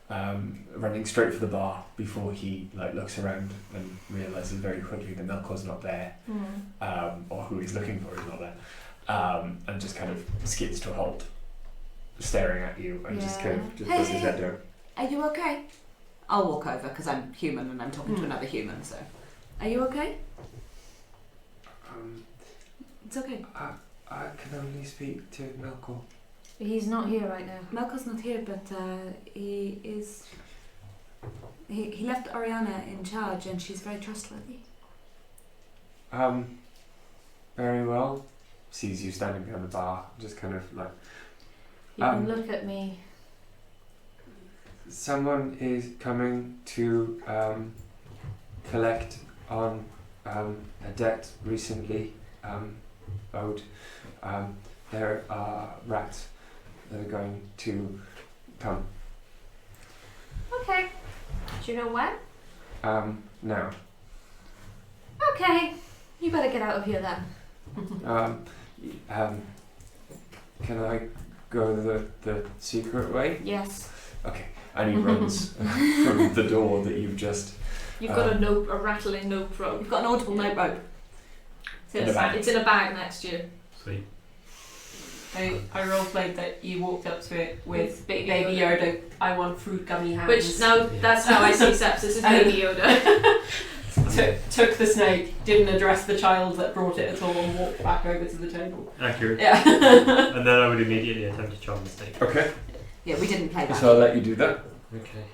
running straight for the bar before he looks around and realizes very quickly that Melkor's not there, or who he's looking for is not there, and just kind of skids to a halt, staring at you, and just kind of just puts his head down. Are you okay? I'll walk over because I'm human and I'm talking to another human, so. Are you okay? It's okay. I can only speak to Melkor. He's not here right now. Melkor's not here, but he is. He left Oriana in charge and she's very trustworthy. Very well. Sees you standing behind the bar, just kind of like. You can look at me. Someone is coming to collect on a debt recently owed. There are rats that are going to come. Okay. Do you know when? Now. Okay. You better get out of here then. Can I go the secret way? Yes. Okay. And he runs from the door that you've just... You've got a rattling note rope. You've got an audible note rope. In a bag. It's in a bag next to you. Sweet. I roleplayed that you walked up to it with Baby Baby Yoda. Yoda. I want fruit gummy hands. Which now that's how I see Sepsis as Baby Yoda. Took the snake, didn't address the child that brought it at all, and walked back over to the table. Accurate. Yeah. And then I would immediately attempt to charm the snake. Okay. Yeah, we didn't play that. So I'll let you do that. Okay.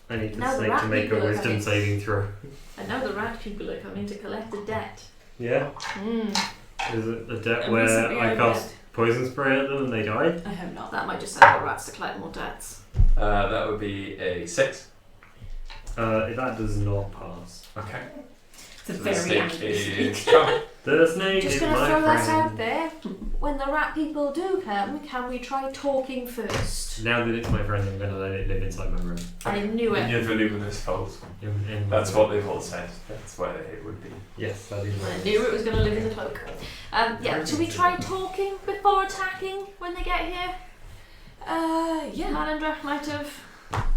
I need the Now the snake rat to make a people are wisdom coming. saving throw. And now the rat people are coming to collect the debt. Yeah. Is it a debt And where recently I I cast poison spray at them and they die? I hope not. That might just help the rats to collect more debts. That would be a 6. That does not pass. Okay. It's a So the very snake angry is snake. charming. The snake Just is gonna my throw friend. that out there. When the rat people do come, can we try talking first? Now that it's my friend, I'm going to let it live inside my room. I knew In it. your voluminous folds. In That's my what room. they've all said. That's where it would be. Yes, that is I right. knew it was going to live in the cloak. Yeah, should we try talking before attacking when they get here? Yeah. Malandra might have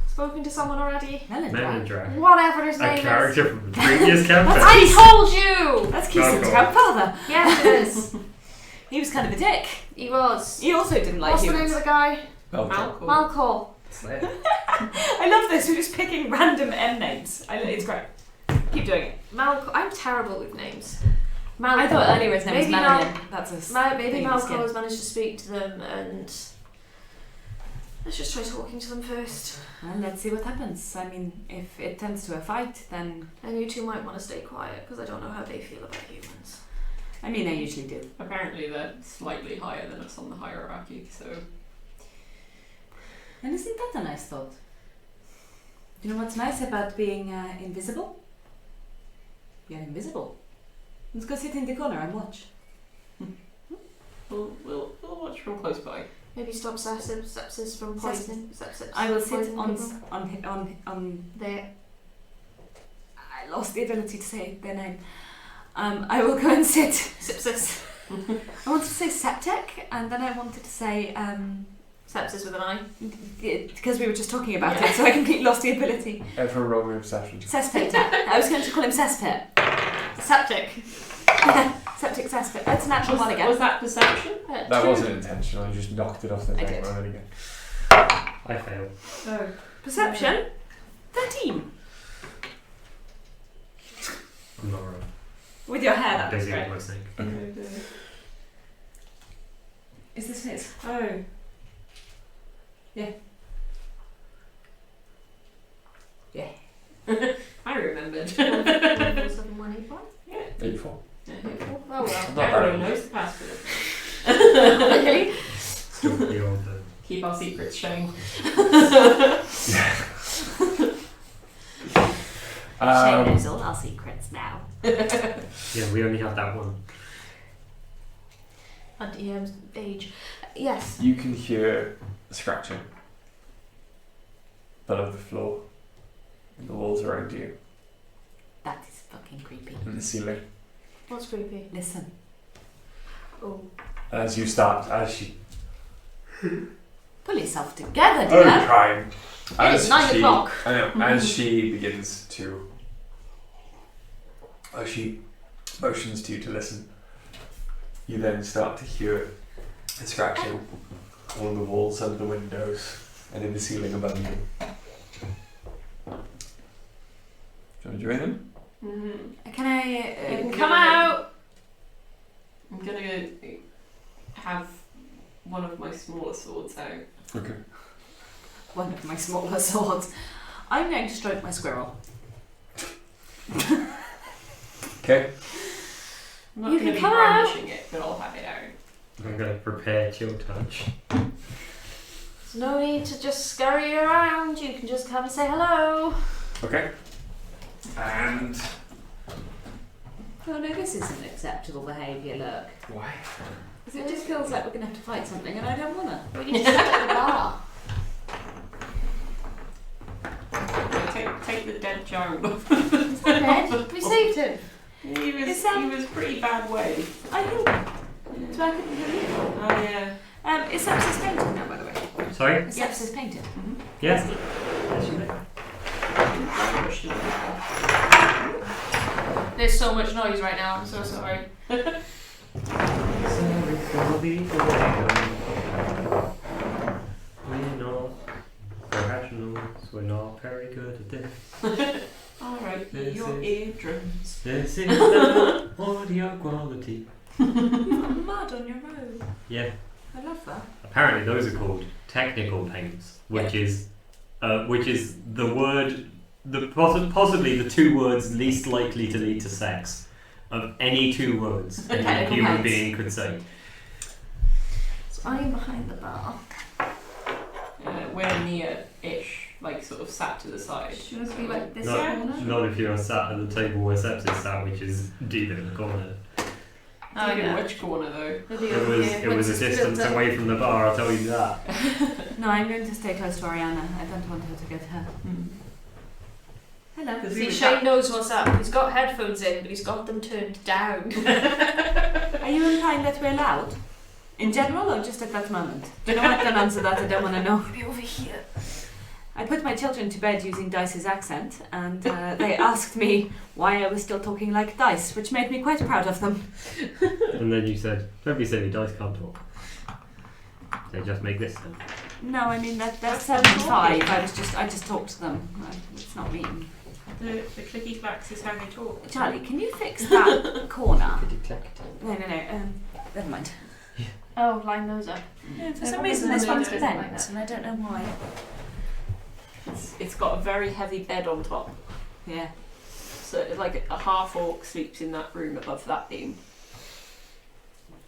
spoken to someone already. Melindra. Whatever his A name character from the previous campaign. I told you! That's Keith's Oh, grandfather. Yes, it is. He was kind of a dick. He was. He also didn't like What's the humans. name of the guy? Malcolm. Malcol. Slayer. I love this. We're just picking random M names. It's great. Keep doing it. Malcol. I'm terrible with names. I thought earlier his name was Maybe Marilyn. That's a Maybe thing in his skin. Malcol has managed to speak to them, and let's just try talking to them first. Well, let's see what happens. I mean, if it tends to a fight, then And you two might want to stay quiet because I don't know how they feel about humans. I mean, I usually do. Apparently they're slightly higher than us on the hierarchy, so... And isn't that a nice thought? You know what's nice about being invisible? You're invisible. Let's go sit in the corner and watch. We'll watch from close by. Maybe stop sepsis from poisoning. Sepsis. I will sit poisoning on people. There. I lost the ability to say their name. I will go and sit. Sepsis. I wanted to say septic, and then I wanted to say Sepsis with an I. because we were just talking about it, so I completely lost the ability. Ever roll me obsession. Cesspit. I was going to call him Cesspit. Septic. Septic cesspit. That's a natural one again. Was that perception? That wasn't intentional. You just knocked it off the I thing. did. Roll it again. I failed. Oh. Perception. 13. I'm not wrong. With your hair, I'm that was busy with great. my snake. Okay. Is this his? Oh. Yeah. I remembered. 147,181. 84. Oh well. Everyone knows the password. Okay. Still the old Keep our secrets showing. Shane knows all our secrets now. Yeah, we only have that one. And age. Yes. You can hear scratching below the floor, in the walls around you, That is fucking creepy. in the ceiling. What's creepy? Listen. Oh. As you start, as she Pull yourself together, Oh, dear. trying. It's 9 o'clock. I know. As she begins to, as she motions to you to listen, you then start to hear the scratching along the walls and the windows and in the ceiling above you. Do you want to join them? Can I? You can come out. I'm gonna have one of my smaller swords out. Okay. One of my smaller swords. I'm going to stroke my squirrel. Okay. I'm not You gonna can be come out. brandishing it, but I'll have it out. I'm going to prepare chill touch. There's no need to just scurry around. You can just come and say hello. Okay. And Oh no, this isn't acceptable behaviour, look. why? Because it just feels like we're going to have to fight something and I don't want to. We need to sit at the bar. Take the dead giant off. Dead? We saved him. He was pretty bad way. I think. So I couldn't believe it. Oh yeah. Is sepsis painted now, by the way? Sorry? Is sepsis painted? Yes. Yes, you may. There's so much noise right now. I'm so sorry. Sorry for the delay. We're not professionals. We're not very good at this. Alright, This your is- eardrums. This is the audio quality. You've got mud on your robe. Yeah. I love that. Apparently, those are called technical paints, which is the word, possibly the two words least likely to lead to sex of any two words any Technical human paints. being could say. So I'm behind the bar. We're near-ish, like sort of sat to the side. Should I be like this Not, corner? not if you're sat at the table where Sepsis sat, which is deep in the corner. Oh, Even yeah. which corner though? Maybe It over was here. it was a Once it's distance built up. away from the bar, I'll tell you that. No, I'm going to stay close to Ariana. I don't want her to get hurt. Hello. Does he See, was Shane knows what's up. He's got headphones in, but he's got them turned down. Are you implying that we're loud? In general or just at that moment? You know what? Don't answer that. I don't want to know. Maybe over here. I put my children to bed using Dice's accent, and they asked me why I was still talking like Dice, which made me quite proud of them. And then you said, "Don't be silly, dice can't talk. They just make this sound." No, I mean that's That's 7 and 5. talking. I just talked to them. It's not mean. The clicky clacks is how they talk. Charlie, can you fix that corner? No. Never mind. Oh, line those up. Yeah, for They're some probably reason this gonna one's do it like bent, that. and I don't know why. It's got a very heavy bed on top. Yeah. So it's like a half orc sleeps in that room above that beam.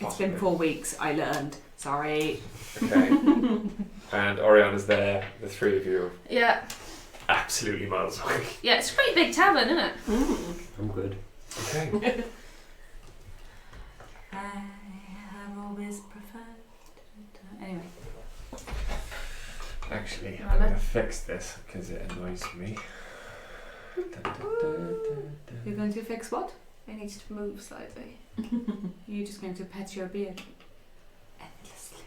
It's been 4 weeks. I learned. Sorry. Okay. And Oriana's there. The three of you Yeah. are absolutely miles away. Yeah, it's a pretty big tavern, isn't it? I'm good. Okay. I have always preferred. Anyway. Actually, Well, I'm going to let's- fix this because it annoys me. You're going to fix what? It needs to move slightly. You're just going to pet your beard. Endlessly.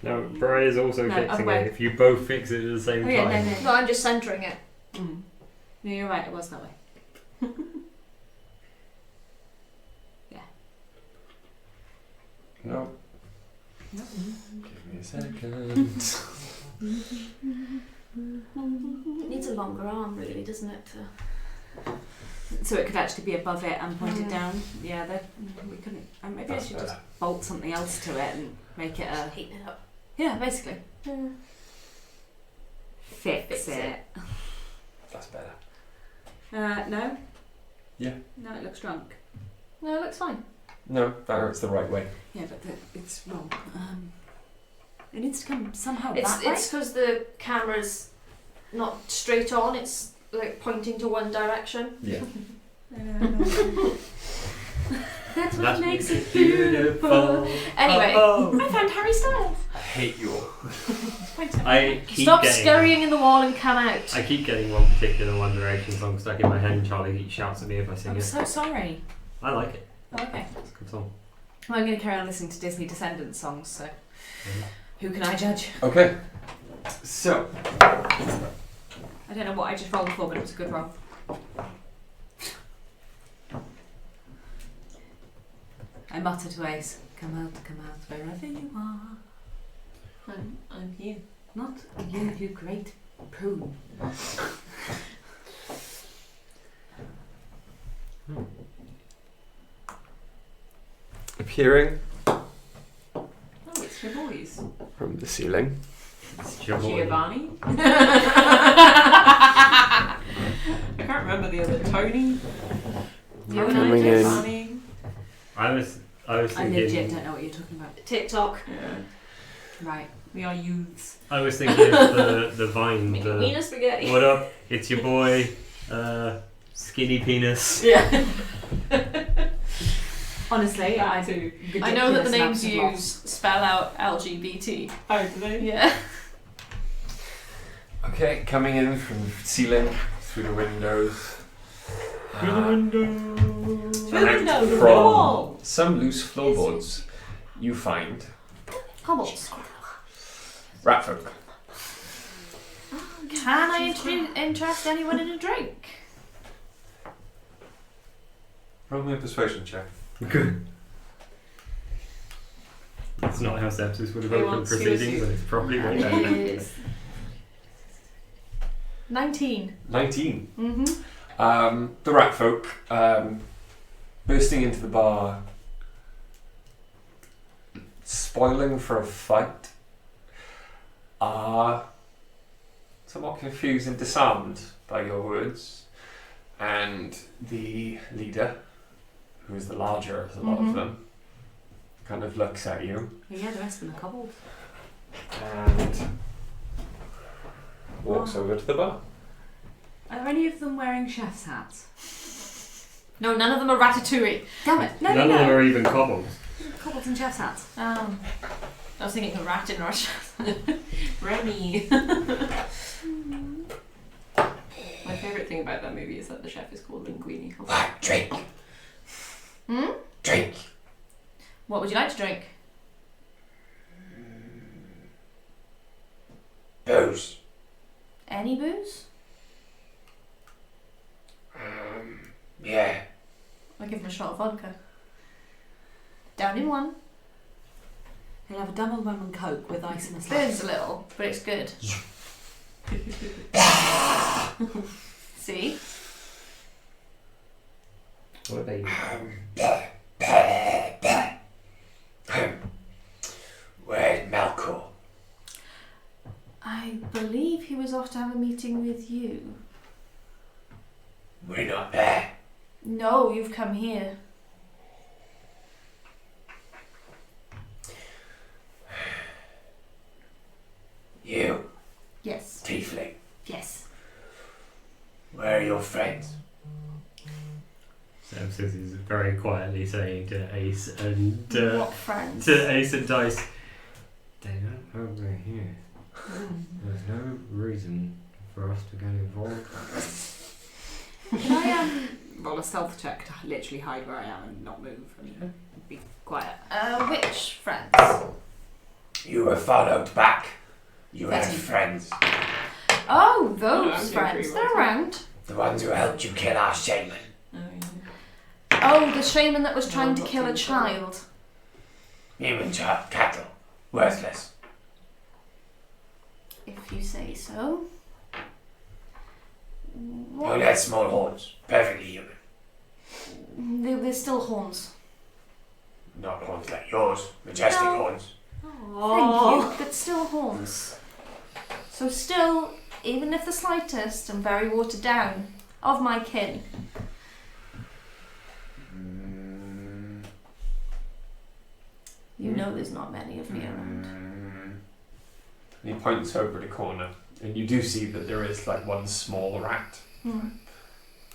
Now, Bri is also No, fixing other way. it. If you both fix it at the same Oh yeah, time. no. No, I'm just centering it. No, you're right. It was that way. No. No. Give me a second. It needs a longer arm, really, doesn't it? So it could actually be above it and pointed Yeah. down. Yeah, we couldn't. Maybe That's I should better. just bolt something else to it and make it a. Heat it up. Yeah, basically. Fix Fix it. it. That's better. No. Yeah. No, it looks drunk. No, it looks fine. No, that hurts the right way. Yeah, but it's wrong. It needs to come somehow It's that way. because the camera's not straight on. It's like pointing to one direction. Yeah. That's what That makes it beautiful. Anyway, Oh. I found Harry Styles. I hate you all. I keep stop getting, scurrying in the wall and come out. I keep getting one particular One Direction song stuck in my head, and Charlie shouts at me if I sing I'm it. so sorry. I like it. Oh, okay. It's a good song. Well, I'm going to carry on listening to Disney Descendants songs, so who can I judge? Okay. So, I don't know what I just rolled for, but it was a good roll. I mutter to Ace, come out, wherever you are. I'm here. Not you, you great prune. appearing Oh, it's your boys. from the ceiling. It's your boy. Giovanni. I can't remember the other. Tony. You and Coming I in. Giovanni. I was I thinking. legit don't know what you're talking about. TikTok. Yeah. Right. We are youths. I was thinking of the Vine. Making The, wiener spaghetti. what up? It's your boy. Skinny penis. Yeah. Honestly, I too. I know that the names ridiculous you amounts use spell out LGBT. Oh, do they? Yeah. Okay, coming in from the ceiling through the windows. Through the window. Through the window. From some loose floorboards you find Kobolds. rat folk. Can I interest anyone in a drink? Roll me a persuasion check. That's not how sepsis would have He opened wants you proceedings, to- but it's probably way It better. is 19. 19. Mm-hmm. The rat folk bursting into the bar, spoiling for a fight, are somewhat confused and disarmed by your words, and the leader, who is the larger of the lot of them, kind of looks at you Yeah, the rest of them are kobolds. and walks over to the bar. Are any of them wearing chef's hats? No, none of them are ratatouille. Damn it! No, None of them no, are even kobolds. Kobolds and chef's hats. I was thinking a rat in Russia. Remy. My favourite thing about that movie is that the chef is called Linguini. Drink. Hmm? Drink. What would you like to drink? Booze. Any booze? Yeah. I'll give him a shot of vodka. Down in one. He'll have a double rum and coke with ice and a Burns slice. a little, but it's good. See? What are they? Where's Malco? I believe he was off to have a meeting with you. We're not there. No, you've come here. You, Yes. Tiefling. Yes. Where are your friends? Sepsis is very quietly saying to Ace and What friends? to Ace and Dice, they don't know we're here. There's no reason for us to get involved. Can I roll a stealth check to literally hide where I am and not move and be quiet? Which friends? You were followed back. You had 13. friends. Oh, No, I'm those doing friends. pretty They're well, too. around. The ones who helped you kill our shaman. Oh, yeah. Oh, the shaman that was trying No, to not kill a too child. Human child, cattle. Worthless. If you say so. You What? had small horns. Perfectly human. They're still horns. Not horns like yours. Majestic No. horns. Thank you, but still horns. So still, even if the slightest and very watered down, of my kin. You know there's not many of me around. And he points over the corner, and you do see that there is like one small rat. Hmm.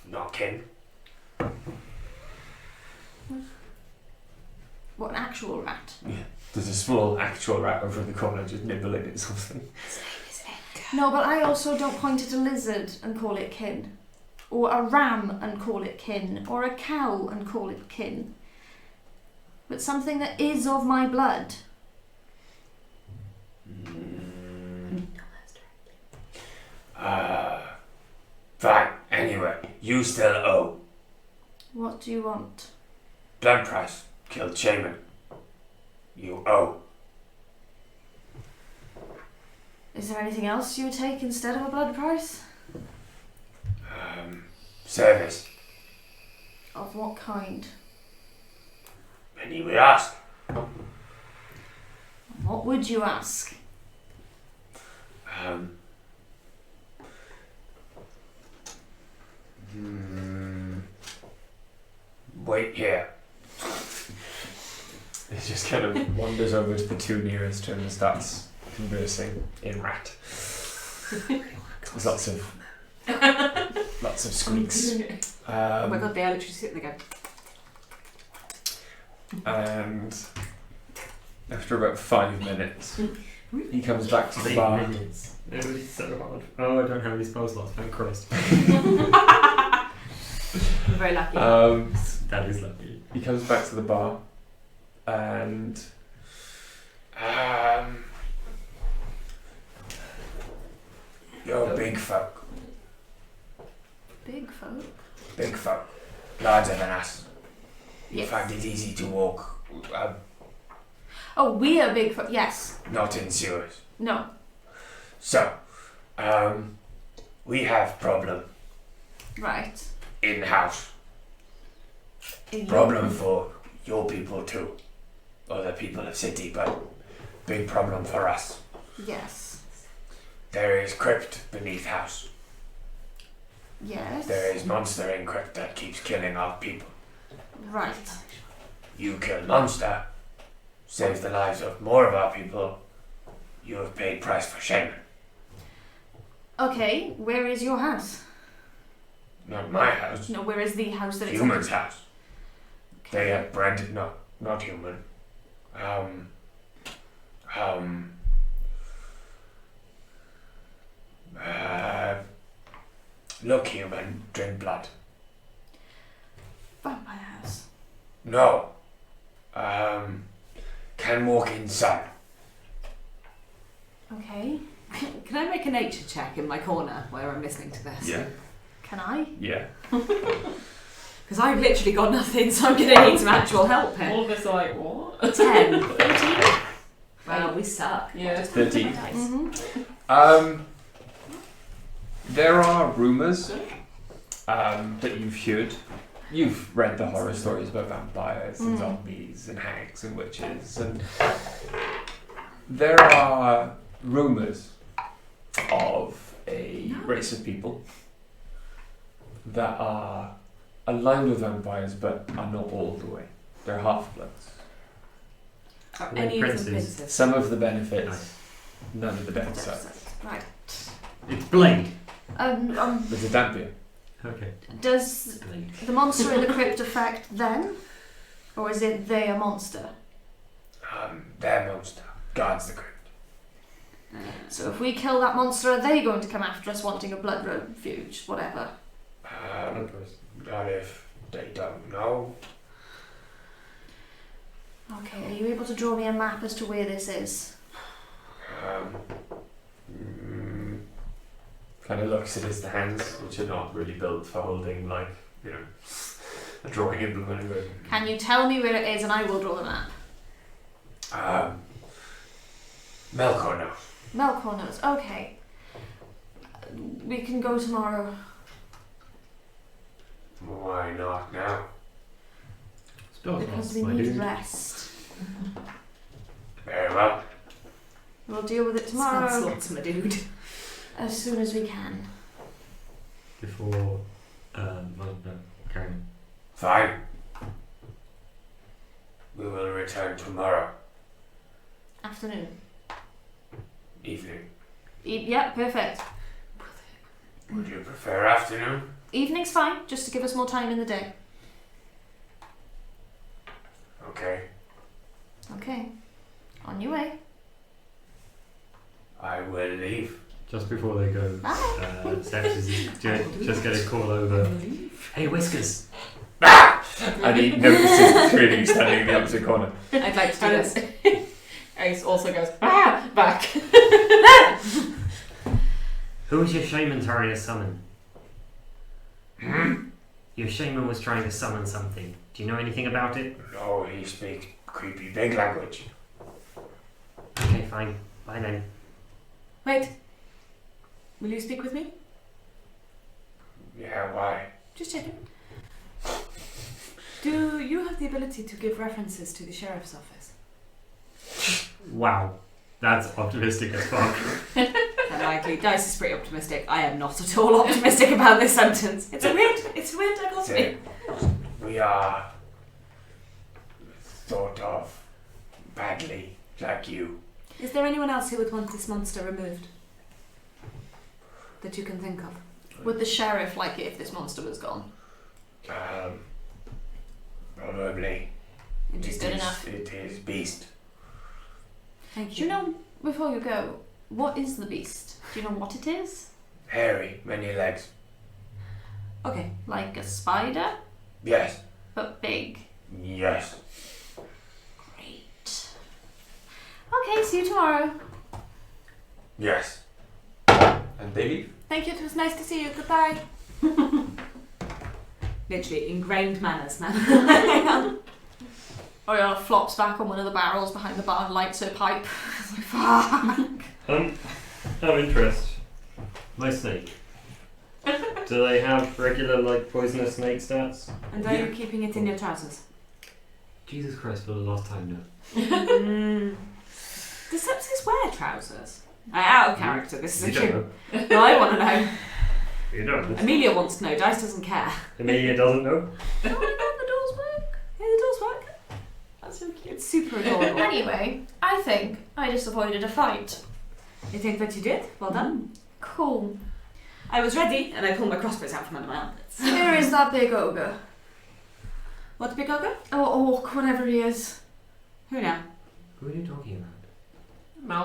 Not kin. What, an actual rat? There's a small actual rat over in the corner just nibbling at something. No, but I also don't point at a lizard and call it kin. Or a ram and call it kin. Or a cow and call it kin. But something that is of my blood. Fine. Anyway, you still owe. What do you want? Blood price. Killed shaman. You owe. Is there anything else you would take instead of a blood price? Service. Of what kind? Any we ask. What would you ask? Wait here. He just kind of wanders over to the two nearest to him and starts conversing in rat. There's lots of squeaks. Oh my god, they are literally sitting there going. And after about 5 minutes, he comes back to the 5 bar. minutes. It was so hard. Oh, I don't have any spell slots, thank Christ. I'm very lucky. That is lucky. He comes back to the bar and You're big folk. Big folk? Big folk. Larger than us. You Yes. find it easy to walk, Oh, we are big folk. Yes. not in sewers. No. So, we have problem Right. in-house. In Problem for your people too. Or the people of city, but big problem for us. Yes. There is crypt beneath house. Yes. There is monster in crypt that keeps killing our people. Right. You kill monster, save the lives of more of our people. You have paid price for shame. Okay, where is your house? Not my house. No, where is the house that it's Human's house. They Okay. have branded not human. Look human, drink blood. Vampire house. No. Can walk inside. Okay. Can I make a nature check in my corner where I'm listening to this? Yeah. Can I? Yeah. Because I've literally got nothing, so I'm going to need some actual help here. All of us are like, what? 10. 13. Wow, we suck. Yeah. Just 13. dice. Mm-hmm. There are rumours that you've heard. You've read the horror stories about vampires and zombies and hags and witches, and there are rumours of a race of people that are aligned with vampires but are not all the way. They're half-bloods. Are Are they any of them princes? princes? Some of the benefits, Nice. none of the downsides. Right. It's Blade. There's a Dampier. Okay. Does Blade. the monster in the crypt affect them? Or is it they a monster? Their monster guards the crypt. So if we kill that monster, are they going to come after us wanting a blood refuge? Whatever. Not if they don't know. Okay, are you able to draw me a map as to where this is? Kind of looks at his hands, which are not really built for holding, like, a drawing implement. Can you tell me where it is and I will draw the map? Melkor knows. Melkor knows. Okay. We can go tomorrow. Why not now? Spell Because slots, we my need dude. rest. Very well. We'll deal with it Spell tomorrow slots, my dude. as soon as we can. Before, Karen. Fine. We will return tomorrow Afternoon. evening. Yeah, perfect. Would you prefer afternoon? Evening's fine, just to give us more time in the day. Okay. Okay. On your way. I will leave. Just before they go, Bye. Steps is just get a call over. Hey, Whiskers. And he notices the three of you standing in the opposite corner. I'd like to do this. Ace also goes, back. Who was your shaman trying to summon? Hmm? Your shaman was trying to summon something. Do you know anything about it? No, he speaks creepy big language. Okay, fine. Bye then. Wait. Will you speak with me? Yeah, why? Just checking. Do you have the ability to give references to the sheriff's office? Wow. That's optimistic as fuck. Unlikely. Dice is pretty optimistic. I am not at all optimistic about this sentence. It's a weird dichotomy. We are thought of badly, like you. Is there anyone else who would want this monster removed? That you can think of? Would the sheriff like it if this monster was gone? Probably. Interested enough. It is beast. Thank you. Do you know, before you go, what is the beast? Do you know what it is? Hairy, many legs. Okay. Like a spider, Yes. but big. Yes. Great. Okay, see you tomorrow. Yes. And they leave. Thank you, it was nice to see you. Goodbye. Literally, ingrained manners, man. Oriana flops back on one of the barrels behind the bar and lights her pipe. It's like, fuck. Out of interest, my snake. Do they have regular, like, poisonous snake stats? And are you keeping it in your trousers? Jesus Christ, for the last time now. Does sepsis wear trousers? Out of character, this is You a don't cute. know. No, I want to know. You don't. Amelia wants to know, Dice doesn't care. Amelia doesn't know. The doors work. Yeah, the doors work. That's so cute. It's super adorable. Anyway, I think I just avoided a fight. You think that you did? Well done. Cool. I was ready, and I pulled my crossbows out from under my armpits. Where is that big ogre? What big ogre? Oh, orc, whatever he is. Who now? Who are you talking about?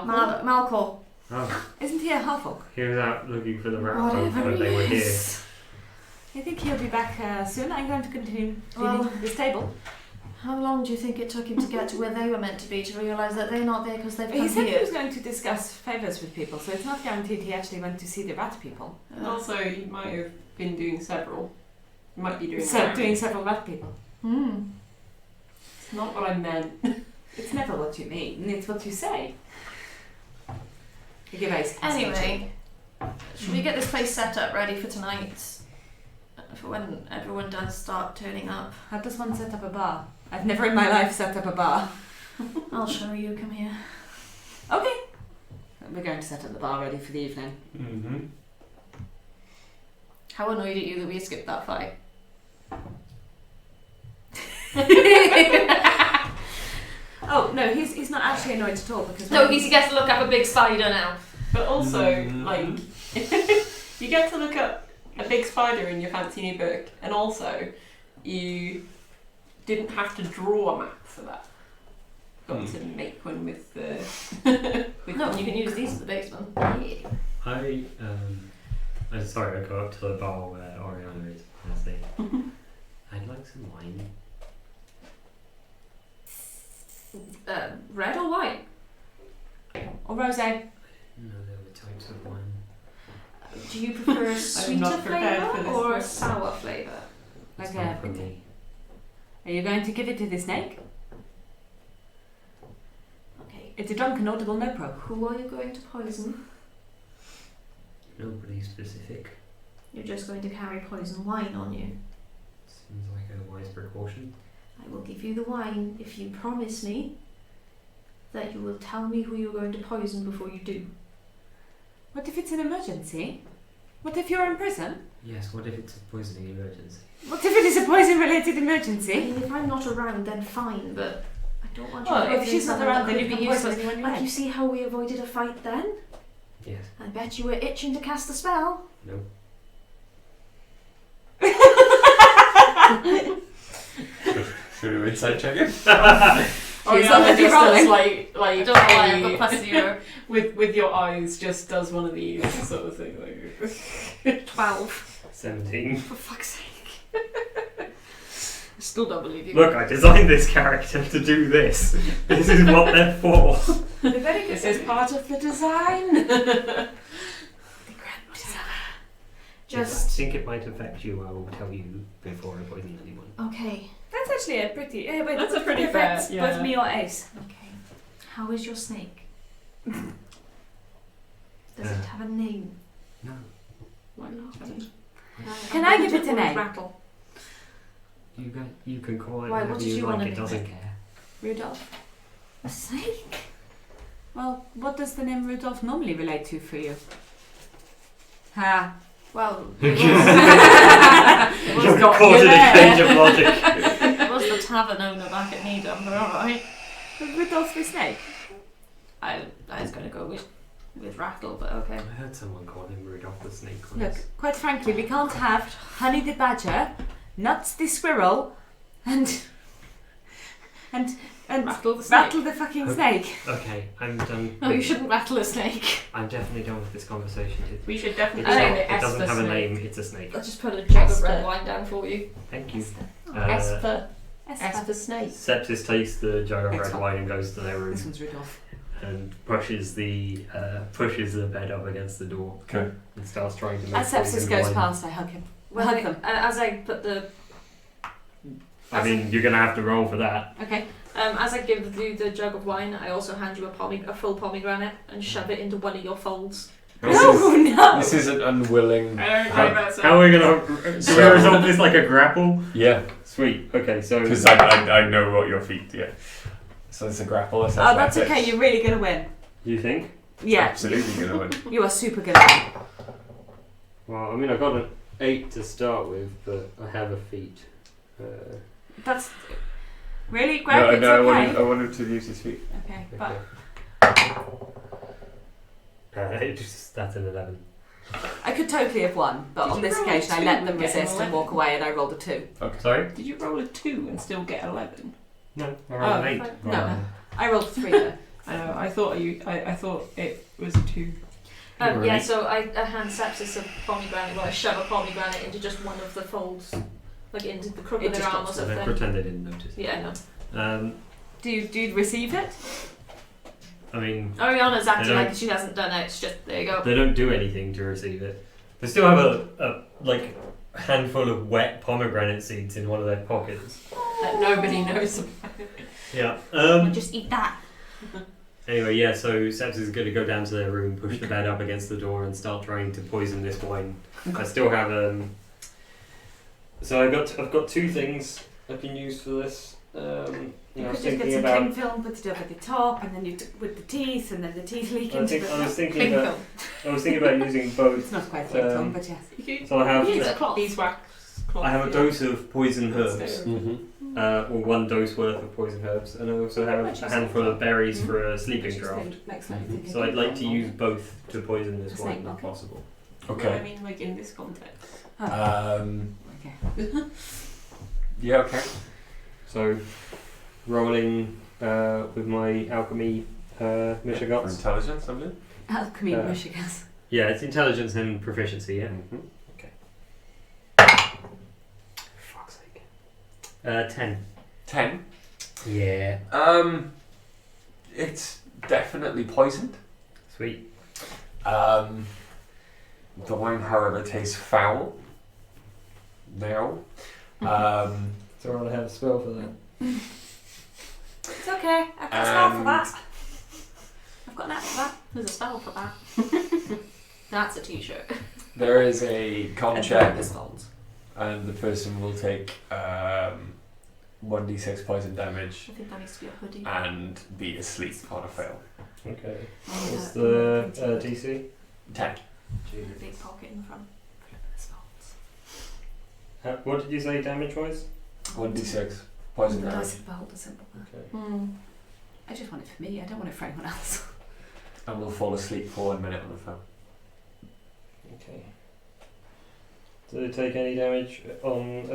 Malcolm. Malcol. Oh, Isn't he a half-orc? he was out looking for the rat folk Whatever when they were he here. is. I think he'll be back soon. I'm going to continue Well- cleaning this table. How long do you think it took him to get to where they were meant to be to realise that they're not there because they've come He said he here? was going to discuss favours with people, so it's not guaranteed he actually went to see the rat people. And also, he might have been doing several. He might be doing Doing several rat people. It's not what I meant. It's never what you mean, it's what you say. You give Ace. Anyway, should we get this place set up ready for tonight? For when everyone does start turning up. How does one set up a bar? I've never in my life set up a bar. I'll show you, come here. Okay. We're going to set up the bar ready for the evening. Mm-hmm. How annoyed at you that we skipped that fight? Oh, no, he's not actually annoyed at all because... No, he gets to look up a big spider now. But also, like, you get to look up a big spider in your fancy new book, and also, you didn't have to draw a map for that. Got to make one with the... No, you can use these as the base one. Yeah. I'm sorry, I go up to the bar where Oriana is and I say, I'd like some wine. Red or white? Or rosé. No, there were types of wine. Do you prefer a I'm sweeter not prepared for flavour this or a question. sour flavour? It's Okay. not for me. Are you going to give it to the snake? Okay. It's a drunken audible no pro. Who are you going to poison? Nobody specific. You're just going to carry poison wine on you. Seems like a wise precaution. I will give you the wine if you promise me that you will tell me who you're going to poison before you do. What if it's an emergency? What if you're in prison? Yes, what if it's a poisoning emergency? What if it is a poison-related I emergency? mean, if I'm not around, then fine, but I don't want you Well, poisoning if she's not someone around, that then you could can be poison useless. anyone you Like, like. you see how we avoided a fight then? Yes. I bet you were itching to cast the spell. No. Should we inside check it? She's already rolling. Like I don't know why I've got plus 0. with your eyes, just does one of these sort of thing. Like 12. 17. For fuck's sake. I still don't believe you. Look, I designed this character to do this. This is what they're for. They're very good. This is part of the design. If I Just think it might affect you, I will tell you before I poison anyone. okay. That's actually a pretty... wait, That's a pretty affects fair, yeah. both me or Ace. Okay. How is your snake? Does it have a name? No. Why not? Can I give it a name? Rattle. You can call it Why, whatever what did you you want like, to it name doesn't it? care. Rudolph. A snake? Well, what does the name Rudolph normally relate to for you? Ha. Well, You're it was, got caught you in a there. cage of logic. it was the tavern owner back at Nidum, but alright. Rudolph the snake. I was going to go with Rattle, but okay. I heard someone call him Rudolph the Snake once. Look, quite frankly, we can't have Honey the Badger, Nuts the Squirrel, and Rattle the snake. Rattle the fucking snake. Okay, I'm done. No, you shouldn't rattle a snake. I'm definitely done with this conversation. We should It definitely doesn't, name it it doesn't Esper have a Snake. name, it's a snake. I'll just put a jug of Esper. red wine down for you. Thank you. Esper. Esper. Esper Snake. Sepsis tastes the jug of red Excellent. wine and goes to their room. This one's Rudolph. and pushes the bed up against the door. Okay. And starts trying to make As Sepsis poison goes wine. past, I hug him. Well, Hug them. as I put the I mean, you're gonna have to roll for that. Okay. as I give you the jug of wine, I also hand you a full pomegranate and shove it into one of your folds. No! This is an unwilling. I don't know about How are we gonna? So we resolve this like a grapple? Yeah, Sweet. Okay, so because I know what your feet. Yeah. So it's a grapple. It's Oh, that's athletics. okay. You're really gonna win. you think? Yeah. Absolutely gonna win. You are super gonna win. Well, I mean, I got an 8 to start with, but I have a feat. That's really Greg. No, It's okay. I wanted to use his feet. Okay, but That's an 11. I could totally have won. But Did on you this roll a occasion, I 2 let them and get an resist and 11? walk away, and I rolled a 2. Sorry? Did you roll a 2 and still get 11? No, I rolled an 8. No. I rolled a 3 though. I know. I thought it was a 2. Right. So I hand Sepsis a pomegranate, well, I shove a pomegranate into just one of the folds, like into the crook It of their just arm or drops So they something. pretend they didn't notice. Yeah, I know. Do you receive it? I mean, Ariana's acting They don't- like she hasn't done it, it's just, there you go. they don't do anything to receive it. They still have a handful of wet pomegranate seeds in one of their pockets. That nobody knows about. Yeah. Just eat that. Anyway, yeah. So Sebs is going to go down to their room, push the bed up against the door, and start trying to poison this wine. I still have So I've got 2 things I can use for this. You I was could just get thinking some about. cling film, put it over the top, and then you with the teeth, and then the teeth leak I into think the. I was thinking cling about. film. I was thinking about using both. It's not quite cling film, Um, but yes. So I have. Use a cloth. Beeswax cloth. I have a dose of poison herbs. Mm-hmm. Or 1 dose worth of poison herbs, and I also have a handful of berries for a sleeping draft. So I'd like to use both to poison this wine if possible. I Okay. mean, like in this context. Okay. Yeah. Okay. So, rolling with my alchemy For Mishigots. intelligence, I believe. Alchemy, Uh, Michigas. Yeah, it's intelligence and proficiency, yeah. Mm-hmm. Fuck's sake. 10. 10. Yeah. It's definitely poisoned. Sweet. The wine, however, tastes foul. Now. So I have a spell for that. It's okay. I've got a spell for that. I've got an app for that. There's a spell for that. That's a t-shirt. There is a con And check, this folds. and the person will take 1d6 poison damage I think that needs to be a hoodie. and be asleep on a fail. Okay. Oh, What's the DC? 10. With a big pocket in front. This folds. What did you say damage wise? 1d6 poison The damage. dice of behold is simple. Okay. I just want it for me. I don't want it for anyone else. And will fall asleep for 1 minute on the fail. Okay. Do they take any damage on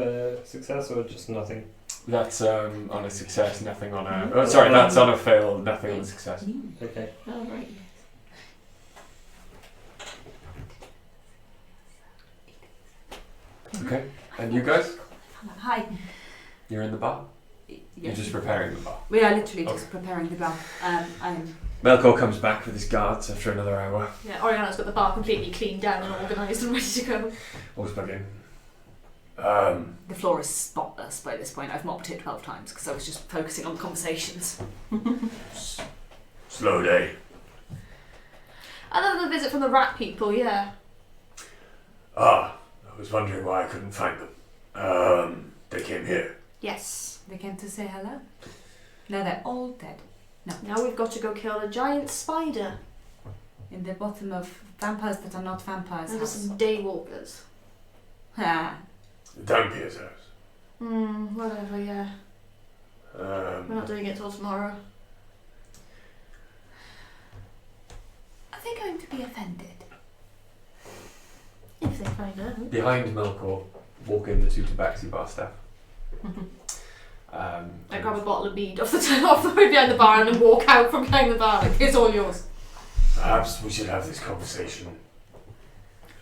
success or just nothing? That's on a success, nothing on a. Mhm. Oh, sorry, that's on a fail, nothing on a success. Okay. Oh, right. Okay. And you guys? Hi. You're in the bar? You're just preparing the bar. We are literally just preparing the bar. I'm. Melkor comes back with his guards after another hour. Yeah, Oriana's got the bar completely cleaned down and organised and ready to go. All's back in. The floor is spotless by this point. I've mopped it 12 times because I was just focusing on conversations. Slow day. Other than the visit from the rat people, yeah. Ah, I was wondering why I couldn't find them. They came here. Yes. They came to say hello. Now they're all dead. Now we've got to go kill a giant spider In the bottom of vampires that are not vampires. and house. some daywalkers. Ah. Dampier's house. Whatever, yeah. We're not doing it till tomorrow. Are they going to be offended? If they find out. Behind Melkor walk in the 2 tabaxi bar staff. I grab a bottle of mead off the way behind the bar and then walk out from behind the bar. Like, it's all yours. Perhaps we should have this conversation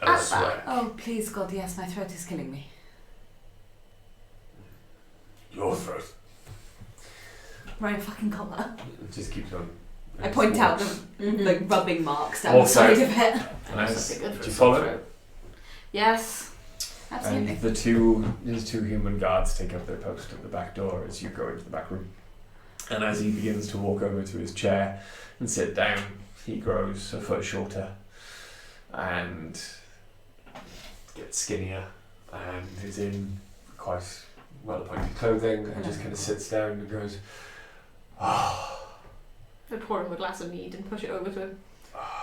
elsewhere. Oh, please, God, yes, my throat is killing me. Your throat. Wearing a fucking collar. It just keeps on I point out the rubbing marks down Also- the side of it. Nice. That'd be good for Do you a follow? sore throat. Yes. Absolutely. And his two human guards take up their post at the back door as you go into the back room. And as he begins to walk over to his chair and sit down, he grows a foot shorter and gets skinnier and is in quite well-appointed clothing and just kind of sits down and goes, I pour him a glass of mead and push it over to him.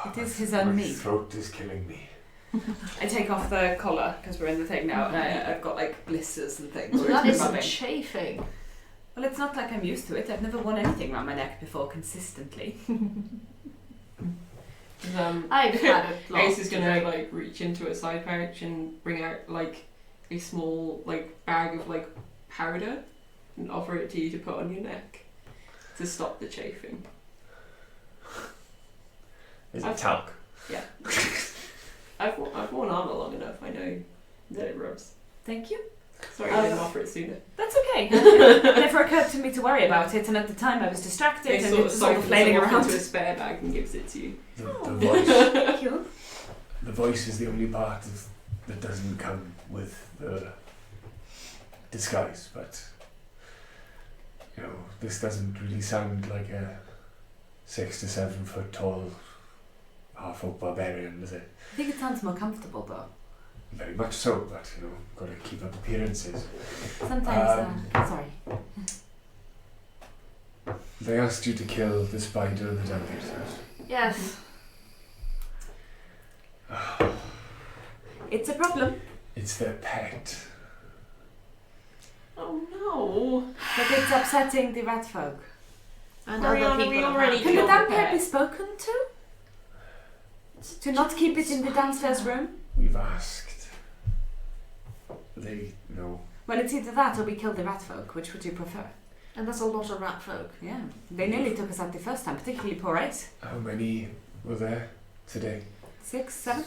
It is his own My meat. throat is killing me. I take off the collar because we're in the thing now, and I've got like blisters and things. where That it's is rubbing. chafing. Well, it's not like I'm used to it. I've never worn anything around my neck before consistently. I've had a lot. Ace is gonna like reach into a side pouch and bring out like a small like bag of like powder and offer it to you to put on your neck to stop the chafing. is it talc? I've worn armor long enough. I know that it rubs. Thank you. Sorry, I didn't offer it sooner. That's okay. It never occurred to me to worry about it, and at the time I was distracted Ace and sort it of was all cycles flailing it off around. into a spare bag and gives it to you. The voice. Thank you. The voice is the only part that doesn't come with the disguise, but this doesn't really sound like a 6 to 7 foot tall half-orc barbarian, does it? I think it sounds more comfortable though. Very much so, but gotta keep up appearances. Sometimes, sorry. They asked you to kill the spider in the Dungeon's house. Yes. It's a problem. It's their pet. Oh no! But it's upsetting the rat folk. And Mariana, other people we have already had- Can the killed the damn pet be pet. spoken to? To not keep it in the downstairs room? We've asked. They know. Well, it's either that or we kill the rat folk. Which would you prefer? And that's a lot of rat folk. Yeah. They nearly took us out the first time, particularly poor Ace. How many were there today? 6, 7?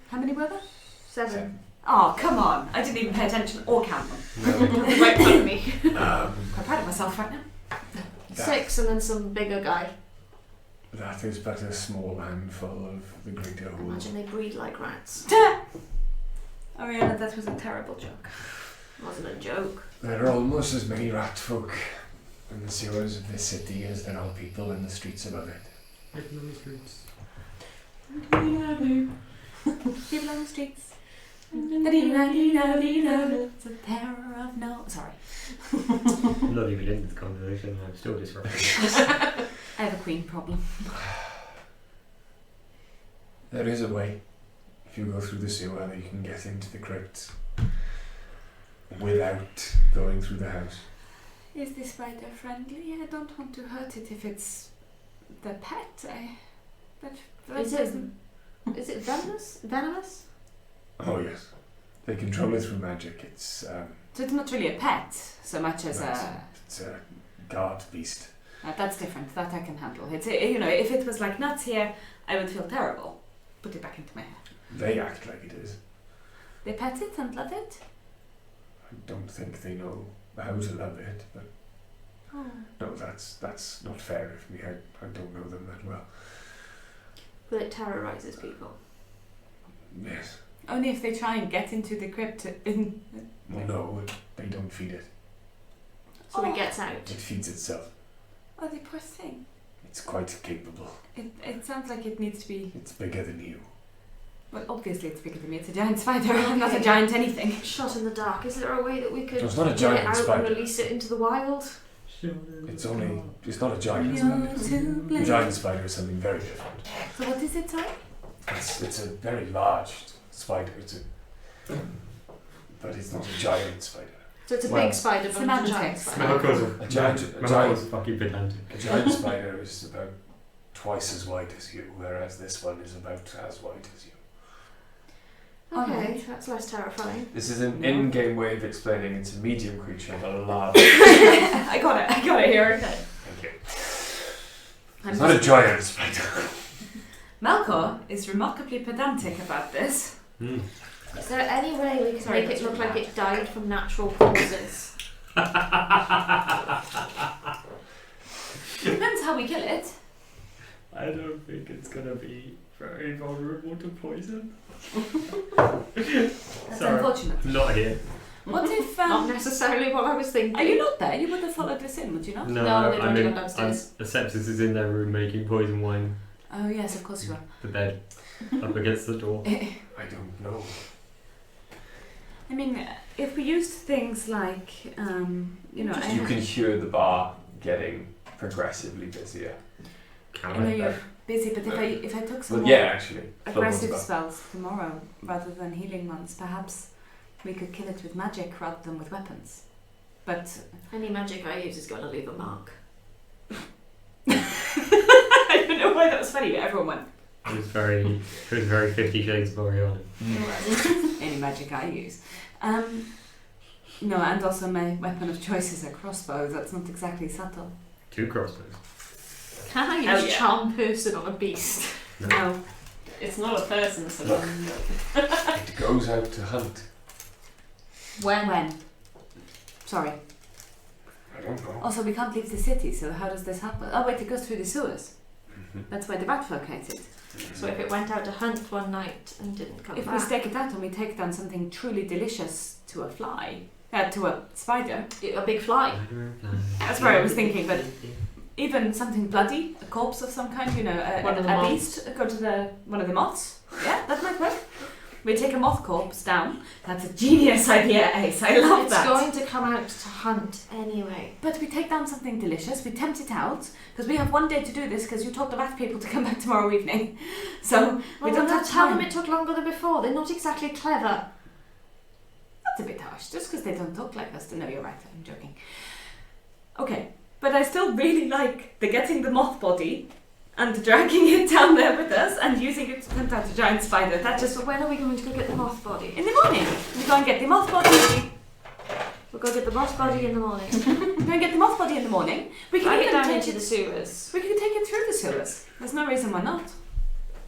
How many were there? 7. Oh, come on. I didn't even pay attention or count them. Right in front of me. I'm proud of myself right now. 6 and then some bigger guy. That is but a small handful of the greater whole. Imagine they breed like rats. Ariana, that was a terrible joke. Wasn't a joke. There are almost as many rat folk in the sewers of this city as there are people in the streets above it. People on the streets. People on the streets. It's the terror of no. Sorry. I'm not even in this conversation. I'm still disrupting. I have a queen problem. There is a way. If you go through the sewer, you can get into the crypt without going through the house. Is this spider friendly? I don't want to hurt it if it's the pet. Is it venomous? Venomous? Oh yes, they control it through magic. It's So it's not really a pet so much as it's a guard beast. that's different. That I can handle. It's if it was like nuts here, I would feel terrible. Put it back into my head. They act like it is. They pet it and love it. I don't think they know how to love it, but Oh. no, that's not fair of me. I don't know them that well. But it terrorizes people. Yes. Only if they try and get into the crypt. Well, no, they don't feed it. So it gets out. It feeds itself. Oh, the poor thing. It's quite capable. It sounds like it needs to be. It's bigger than you. Well, obviously it's bigger than me. It's a giant spider. I'm not a giant anything. Shot in the dark. Is there a way that we could No, it's not a get giant it out spider. and release it into the wild? It's not a giant You're spider. to A blame. giant spider is something very different. So what is it, sorry? It's a very large spider. But it's not a giant spider. So it's a Well, big spider, but not a giant semantics. spider. A giant fucking pedantic. A giant spider is about twice as wide as you, whereas this one is about as wide as you. Okay, that's less terrifying. This is an in-game way of explaining it's a medium creature, not a large. I got it here. Okay. Thank you. It's not a giant spider. Malcor is remarkably pedantic about this. Is there any way we can Sorry, make it that's look really like bad. it died from natural causes? Depends how we kill it. I don't think it's gonna be very vulnerable to poison. That's Sorry. unfortunate. I'm not here. What if... Not necessarily what I was thinking. are you not there? You would have followed us in, would you not? No, they've I'm already in. gone downstairs. Sepsis is in their room making poison wine. Oh, yes, of course you are. The bed up against the door. I don't know. I mean, if we used things like, you know... You can hear the bar getting progressively busier. I know you're busy, but if I took some Well, more yeah, actually. aggressive Flubber's spells tomorrow rather than healing ones, perhaps we could kill it with magic rather than with weapons. But Any magic I use is going to leave a mark. I don't know why that was funny, but everyone went. It was very 50 Shades of Oriana. Any magic I use. No, and also my weapon of choice is a crossbow. That's not exactly subtle. 2 crossbows. Can I Hell use yeah. charm person on a beast? No. It's not a person, so It goes out to hunt. When? Sorry. I don't know. Also, we can't leave the city, so how does this happen? Oh wait, it goes through the sewers. Mhm. That's why the rat folk hate it. So if it went out to hunt one night and didn't come If we back, stake it out and we take down something truly delicious to a fly, to a spider, a big fly. that's where I was thinking, but even something bloody, a corpse of some kind, you know, One of the a moths. beast, go to one of the moths. Yeah, that might work. We take a moth corpse down. That's a genius idea, Ace. I love It's that. going to come out to hunt anyway. But we take down something delicious, we tempt it out, because we have one day to do this, because you told the rat people to come back tomorrow evening. So we don't have tell time. them it took longer than before. They're not exactly clever. That's a bit harsh, just because they don't talk like us. No, you're right, I'm joking. Okay, but I still really like the getting the moth body and dragging it down there with us and using it to hunt out a giant spider. That just... So when are we going to go get the moth body? In the morning, we go and get the moth body. We'll go get the moth body in the morning. We go and get the moth body in the morning. We can Drag it even down take into it... the sewers. We can take it through the sewers. There's no reason why not.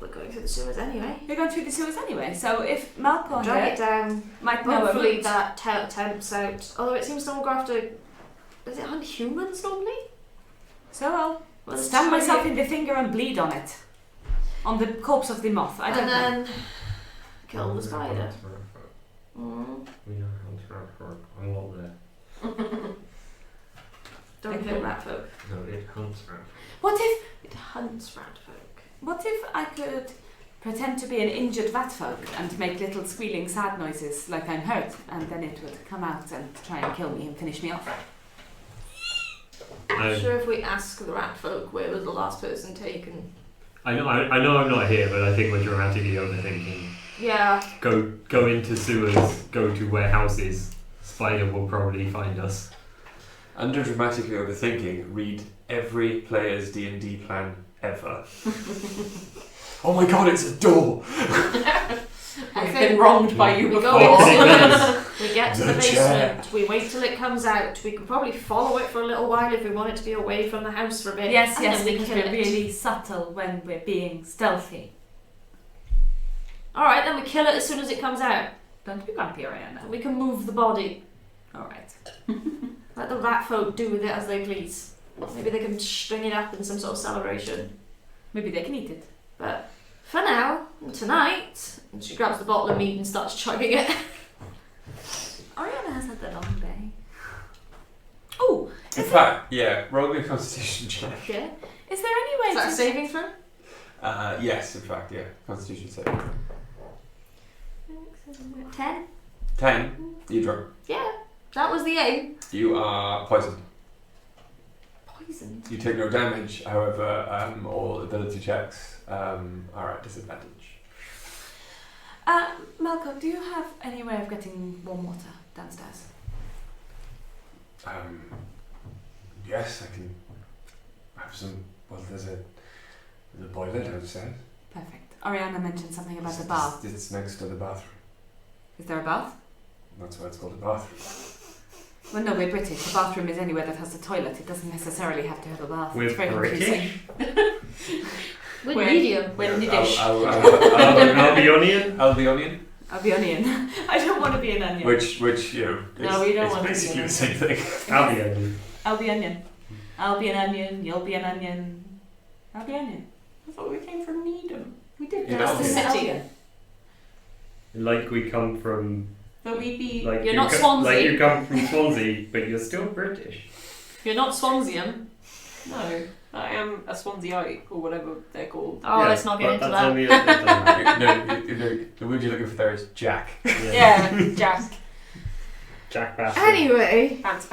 We're going through the sewers anyway. We're going through the sewers anyway, so if Malcolm Drag here it down. might know a Hopefully route... that tempts out. Although it seems to all go after. Does it hunt humans normally? So I'll Well, stab it's myself in the finger and bleed on it. On the corpse of the moth. I don't and know. then kill the spider. We know how to work a lot there. Don't kill rat folk. No, it hunts rat. What if It hunts rat folk. What if I could pretend to be an injured vat folk and make little squealing sad noises like I'm hurt, and then it would come out and try and kill me and finish me off? I'm sure if we ask the rat folk where was the last person taken. I know I'm not here, but I think we're dramatically overthinking. Yeah. Go into sewers, go to warehouses. Spider will probably find us. Under dramatically overthinking, read every player's D&D plan ever. Oh my god, it's a door! I've been wronged by you We before. go Yes. inside, we get to the The chair. basement, we wait till it comes out. We can probably follow it for a little while if we want it to be away from the house for a bit. Yes, and yes, then we because kill we're it. really subtle when we're being stealthy. Alright, then we kill it as soon as it comes out. Don't be grumpy, Ariana. We can move the body. Alright. Let the rat folk do with it as they please. Maybe they can string it up in some sort of celebration. Maybe they can eat it. But for now, tonight, and she grabs the bottle of meat and starts chugging it. Ariana has had a long day. Oh! In fact, yeah, roll me a constitution check. Yeah. Is there any way Is that to... a saving throw? Yes, in fact, yeah. Constitution save. 10? 10. You drunk. Yeah, that was the aim. You are poisoned. Poisoned. You take no damage, however, all ability checks are at disadvantage. Malcolm, do you have any way of getting warm water downstairs? Yes, I can have some. Well, there's a boiler downstairs. Perfect. Ariana mentioned something about the bath. It's next to the bathroom. Is there a bath? That's why it's called a bathroom. Well, no, we're British. The bathroom is anywhere that has a toilet. It doesn't necessarily have to have a bath. We're It's very confusing. British. We're We're- medium. We're Yiddish. I'll be onion. I'll be onion. I'll be onion. I don't want to be an onion. Which you know, No, we don't it's want to be basically an the same thing. I'll be onion. I'll be onion. I'll be an onion, you'll be an onion. I'll be onion. I thought we came from Nidum. We did. Yeah, That's the Albion. city. Like we come from. But we'd be. Like You're you not Swansea. Like you come from Swansea, but you're still British. You're not Swansean. No, I am a Swanseaite or whatever they're called. Oh, Yeah, let's not get but into that's that. only a- that doesn't matter. No, the word you're looking for there is Jack. Yeah, Jack. Jack Bassett. Anyway, Pants.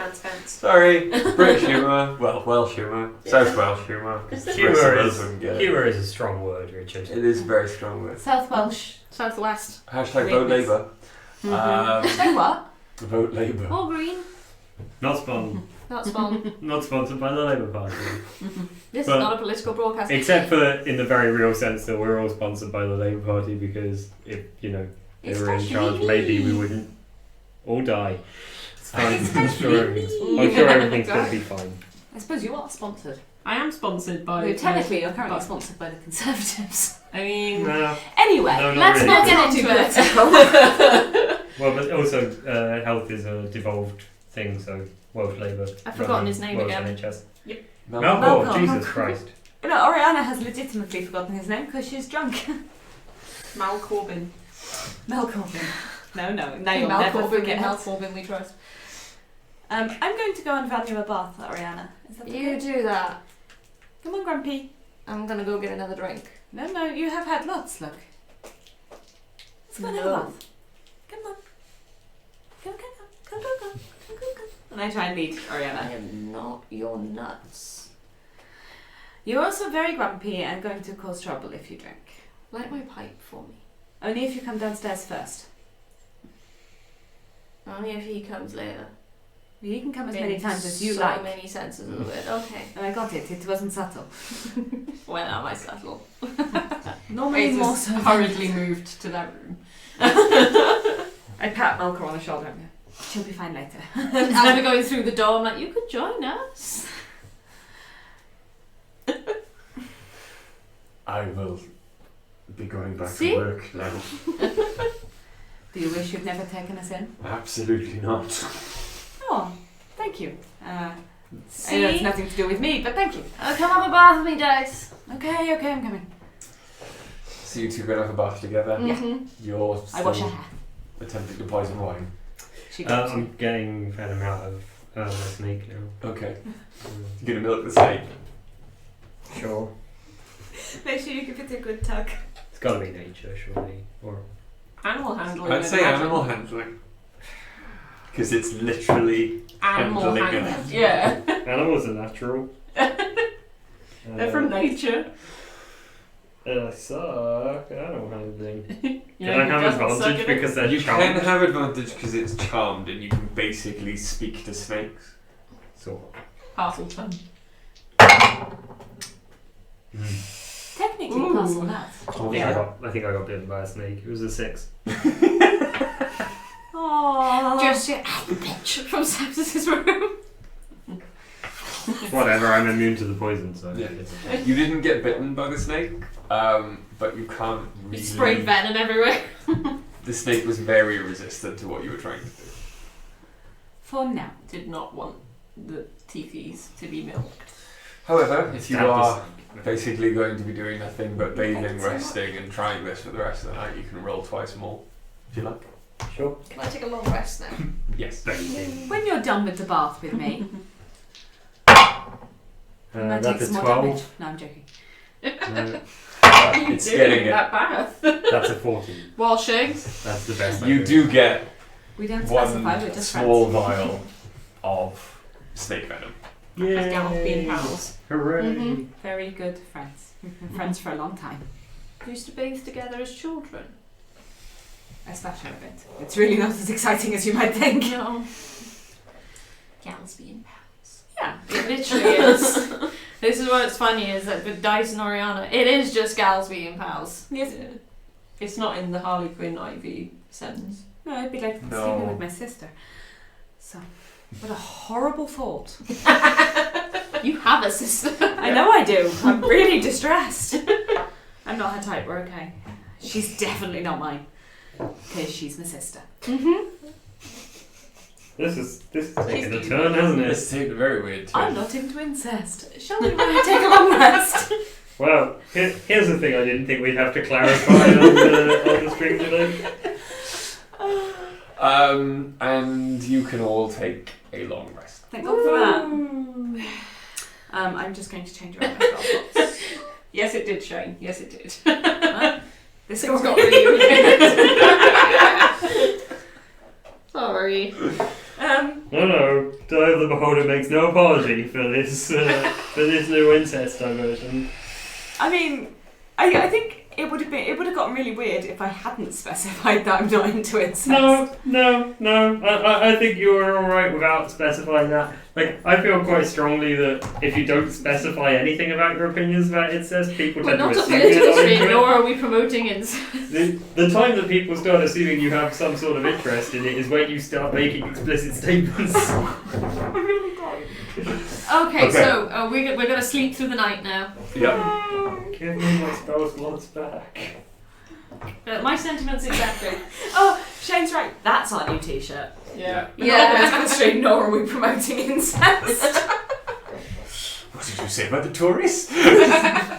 Sorry, British humour. Well, Welsh humour. South Welsh humour. Humour is a strong word, Richard. It is a very strong word. South Welsh. Southwest. Hashtag vote Weakness. Labour. Say what? Vote Labour. Or green. Not sponsored. That's fun. Not sponsored by the Labour Party. This But- is not a political broadcast. Except for in the very real sense that we're all sponsored by the Labour Party, because if they were in Especially charge, me. maybe we wouldn't all die. It's fine. I'm Especially sure everything's, me. I'm sure everything's going to be fine. I suppose you are sponsored. I am sponsored by. Well, technically, you're currently but- sponsored by the Conservatives. I mean, No, Anyway, No, not let's really. not get It's into not political. well, but also health is a devolved thing, so Welsh Labour. I've forgotten his name Welsh again. NHS. Malcolm. Malcolm, Jesus Christ. You know, Oriana has legitimately forgotten his name because she's drunk. Mal Corbin. Mel Corbin. No, now you'll Mel never Corbin, forget. Mel Corbin, we trust. I'm going to go and value a bath, Oriana. Is that You okay? do that. Come on, Grumpy. I'm gonna go get another drink. No, you have had lots, look. Let's go and have a No. bath. Come on. Go. And I try and lead I Oriana. am not your nuts. You're also very grumpy and going to cause trouble if you drink. Light my pipe for me. Only if you come downstairs first. Only if he comes later. You can come as many In times as you so like. many senses of the word. Okay. I got it. It wasn't subtle. When am I subtle? Normally Ace more has so. hurriedly moved to that room. I pat Malcolm on the shoulder and go, she'll be fine later. As we're going through the door, I'm like, you could join us. I will be going back See? to work now. Do you wish you'd never taken us in? Absolutely not. Oh, thank you. I know it's See? nothing to do with me, but thank you. Come have a bath with me, Dice. Okay, I'm coming. So you two go and have a bath together. Mm-hmm. You're I wash her still hair. attempting to poison wine. She goes. I'm getting venom out of a snake now. Okay. You're gonna milk the snake. Sure. Make sure you give it a good tug. It's got to be nature, surely. Or Animal handling. I'd say imagine. animal handling. Because it's literally Animal handling handling. it. Yeah. animals are natural. They're from nature. I suck at animal handling. You Can I have doesn't suck advantage at it. because they're You charmed? can have advantage because it's charmed and you can basically speak to snakes. Sort Parselton. Technically, Ooh. pass on that. of. Yeah. I think I got bitten by a snake. It was a 6. Aww. Just your bitch from Sepsis' room. Whatever, I'm immune to the poison, so Yeah. it's okay. You didn't get bitten by the snake, but you can't really... It sprayed venom everywhere. The snake was very resistant to what you were trying to do. For now. Did not want the teethies to be milked. However, if you Stab the are snake. basically going to be doing nothing but bathing, Thank you so resting and trying this for the rest of the night, you can roll twice more if you like. Sure. Can I take a long rest now? Yes. Bathing. When you're done with the bath with me, you might take That's a some more 12. damage. No, I'm joking. What are you It's doing getting in it. that bath? That's a 14. Washing. That's the best. I You can do get We don't specify, we're one just small friends. vial of snake venom. As gals being Yay. pals. Hooray. Mhm. Very good friends. We've been friends for a long time. Used to bathe together as children. Especially a bit. It's really not as exciting as you might think. No. Gals being pals. Yeah. It literally is. This is what's funny is that with Dice and Oriana, it is just gals being pals. Yes. It's not in the Harley Quinn Ivy sense. No, it'd be like No. sleeping with my sister. So, what a horrible thought. You have a sister. I know I do. I'm really distressed. I'm not her type, we're okay. She's definitely not mine. Because she's my sister. Mm-hmm. This is taking a turn, hasn't it? It's taken a very weird turn. I'm not into incest. Shall we take a long rest? Well, here's the thing I didn't think we'd have to clarify on the stream today. And you can all take a long rest. Thank God for that. I'm just going to change around my spell slots. Yes, it did, Shane. Yes, it did. This Things got got really really Sorry. No, Die of the Beholder makes no apology for this new incest diversion. I mean, I think it would have gotten really weird if I hadn't specified that I'm not into incest. No. I think you were alright without specifying that. Like, I feel quite strongly that if you don't specify anything about your opinions about incest, people We're tend not to a assume political you're not stream, into it. nor are we promoting incest. The time that people start assuming you have some sort of interest in it is when you start making explicit statements. Okay, so we're going to sleep through the night now. Yep. Give me my spell slots back. My sentiments exactly. Oh, Shane's right. That's our new T-shirt. Yeah. We're not a political stream, nor are we promoting incest. What did you say about the Tories?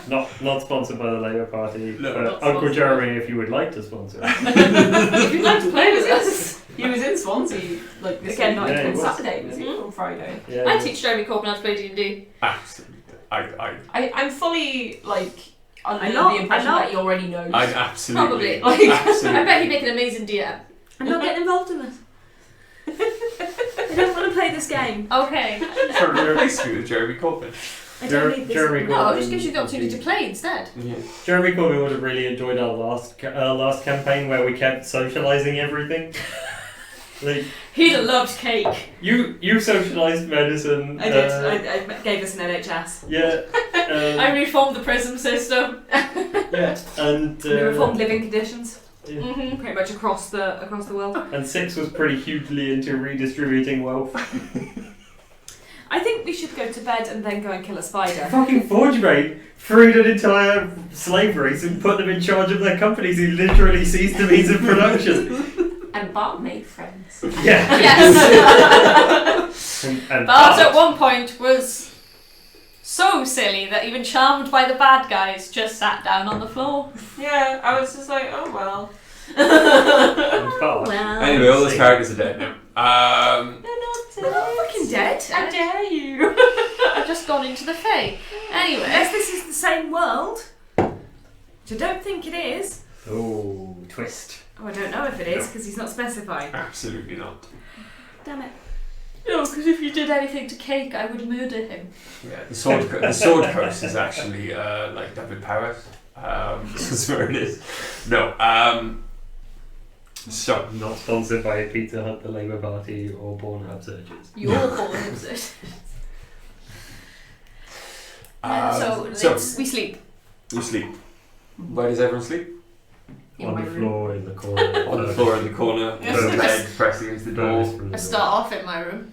Not sponsored by the Labour Party. No, but not Uncle sponsored. Jeremy, if you would like to sponsor. If you'd like to play with us. He was in Swansea, like this Again, not Yeah, on he was. Saturday, was he? Mhm. On Friday. Yeah, I teach Jeremy Corbyn how to play D&D. Absolutely. I'm fully, like, under I'm not- the impression I'm not- that he already knows. I absolutely. Probably. Absolutely. I bet he'd make an amazing DM. I'm not getting involved in this. I don't want to play this game. Okay. Trying to replace me with Jeremy Corbyn. I don't need this. Jeremy No, it just gives you the opportunity to play instead. Yeah. Jeremy Corbyn would have really enjoyed our last campaign where we kept socialising everything. Like, He'd have loved cake. you socialised medicine. I did. I gave us an NHS. Yeah. I reformed the prison system. Yeah. And We reformed living conditions, yeah. Mm-hmm. pretty much across the world. And Six was pretty hugely into redistributing wealth. I think we should go to bed and then go and kill a spider. Fucking Forgebane freed an entire slave race and put them in charge of their companies who literally seized the means of production. And Bart made friends. Yeah. Yes. and Bart at one point was so silly that even charmed by the bad guys just sat down on the floor. Yeah, I was just like, oh well. and Bart. Anyway, all those characters are dead now. We're not fucking dead. How dare you? I've just gone into the Fae. Anyway. Unless this is the same world, which I don't think it is. Oh, twist. Oh, I don't know if it is because he's not specifying. Absolutely not. Damn it. No, because if you did anything to Cake, I would murder him. Yeah, the sword curse is actually like David Powers. That's where it is. No. So Not sponsored by Pizza Hut, the Labour Party, or Pornhub searches. You're calling him so so we sleep. you sleep. Where does everyone sleep? In On my the room. floor in the corner. On the floor in the corner, Yes. the bed pressed against the door. I start off in my room.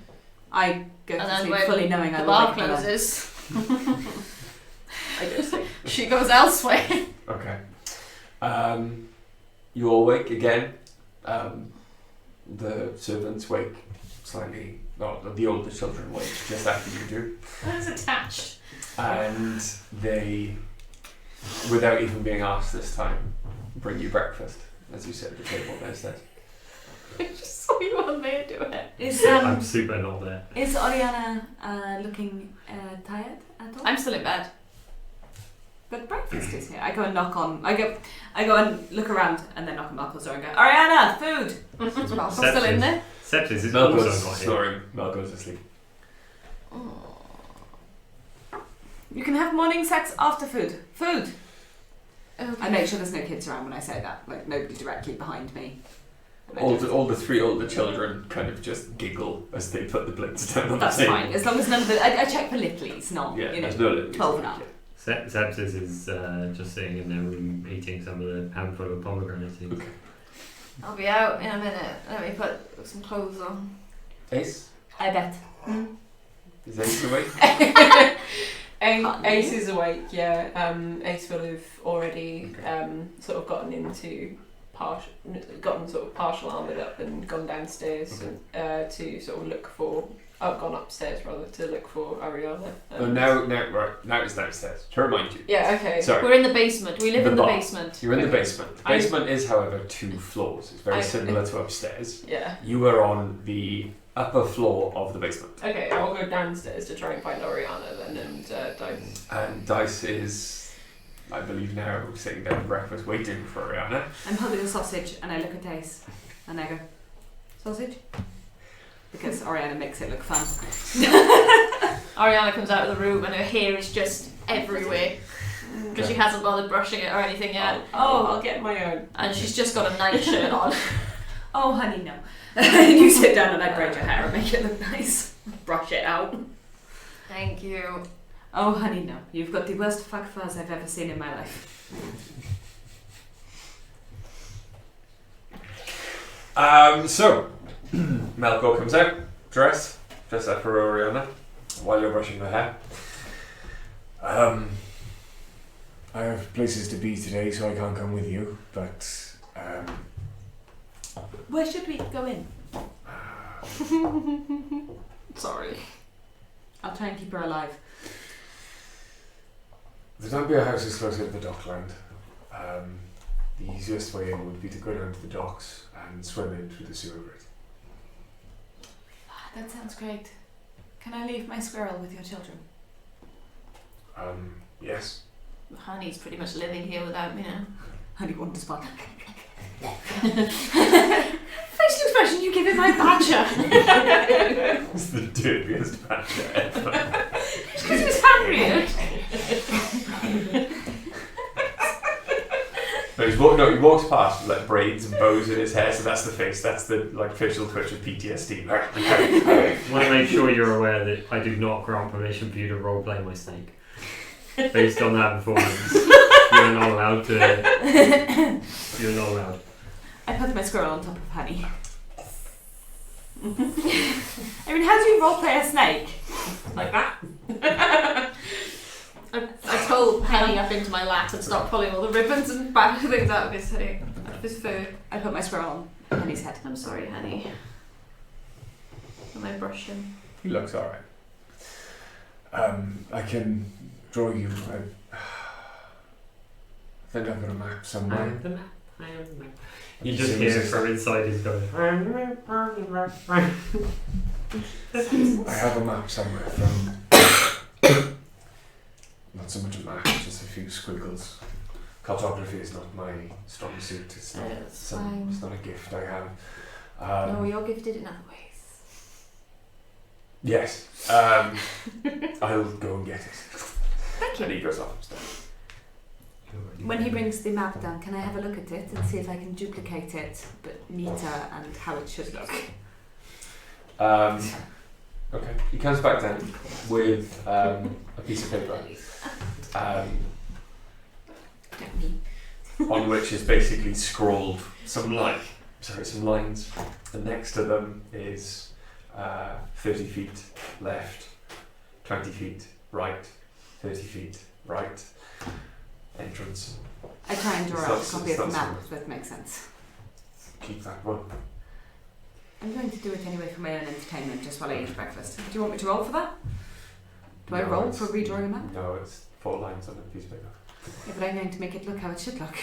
I go And to then sleep when fully knowing I The will bar wake up alone. closes. I go to sleep. She goes elsewhere. Okay. You all wake again. The servants wake slightly. Well, the older children wake just after you do, I was attached. and they, without even being asked this time, bring you breakfast as you sit at the table downstairs. I just saw you on there do it. Is I'm super not there. is Oriana looking tired at all? I'm still in bed. But breakfast is here. I go and knock on. I go and look around and then knock on Malcolm's door and go, Oriana, food. I'm still in there. Sepsis is also Malcolm's not here. snoring. Malcolm's asleep. You can have morning sex after food. Food. Okay. I make sure there's no kids around when I say that. Like nobody directly behind me. And I All just- the three older children kind of just giggle as they put the plates down on That's the table. fine. As long as none of the. I check for littlies, not Yeah, you know. there's no limit. 12 and up. Sepsis is just sitting in their room eating some of the handful of pomegranate seeds. Okay. I'll be out in a minute. Let me put some clothes on. Ace? I bet. Is Ace awake? Ace is awake, yeah. Ace will have already sort of gotten into gotten sort of partial armoured up and gone downstairs to sort of look for. I've gone upstairs rather to look for Ariana. Now it's downstairs. To remind you. Yeah. Okay. Sorry. We're in the basement. We live in the bar. basement. You're in the Okay. basement. The basement is, however, 2 floors. It's very similar to upstairs. Yeah. You are on the upper floor of the basement. Okay, I'll go downstairs to try and find Oriana then, and Dice. And Dice is, I believe, now sitting down for breakfast waiting for Ariana. I'm holding a sausage and I look at Dice and I go, sausage? Because Oriana makes it look fun. Ariana comes out of the room and her hair is just everywhere because she hasn't bothered brushing it or anything yet. I'll get my own. And she's just got a nightshirt on. Oh, honey, no. You sit down and I braid your hair and make it look nice. Brush it out. Thank you. Oh, honey, no. You've got the worst fuck fuzz I've ever seen in my life. So, Melkor comes out, dressed up for Oriana, while you're brushing her hair. I have places to be today, so I can't come with you, but Where should we go in? Sorry. I'll try and keep her alive. the Dampier house is closer to the dockland. The easiest way in would be to go down to the docks and swim in through the sewer grate. That sounds great. Can I leave my squirrel with your children? Yes. Honey's pretty much living here without me now. Honey wanders by. Facial expression you give in my badger. It's the dirtiest badger ever. Because he was hungry. No, he walks past with like braids and bows in his hair, so that's the face. That's the like facial twitch of PTSD. I want to make sure you're aware that I do not grant permission for you to roleplay my snake. Based on that performance, you're not allowed to. You're not allowed. I put my squirrel on top of Honey. I mean, how do you roleplay a snake? Like that? I told Honey up into my lap and start pulling all the ribbons and bad things out of his hair, out of his fur. I put my squirrel on Honey's head. I'm sorry, Honey. Am I brushing? He looks alright. I can draw you. I think I've got a map I somewhere. am the map. I am the map. You just hear from inside his going. I have a map somewhere from. Not so much a map, just a few squiggles. Cartography is not my strong suit. It's not. It's fine. It's not a gift I have. No, you're gifted in other ways. Yes. I'll go and get it. Thank And you. he goes off upstairs. When he brings the map down, can I have a look at it and see if I can duplicate it, but neater and how it should look? Okay. He comes back down with a piece of paper Don't me. on which is basically scrawled some lines. And next to them is 30 feet left, 20 feet right, 30 feet right, entrance. I try and draw It's out not- a copy it's of the not map so- that makes sense. Keep that one. I'm going to do it anyway for my own entertainment, just while I eat breakfast. Do you want me to roll for that? Do I No, roll it's- for redrawing a map? No, it's 4 lines on a piece of paper. Yeah, but I'm going to make it look how it should look.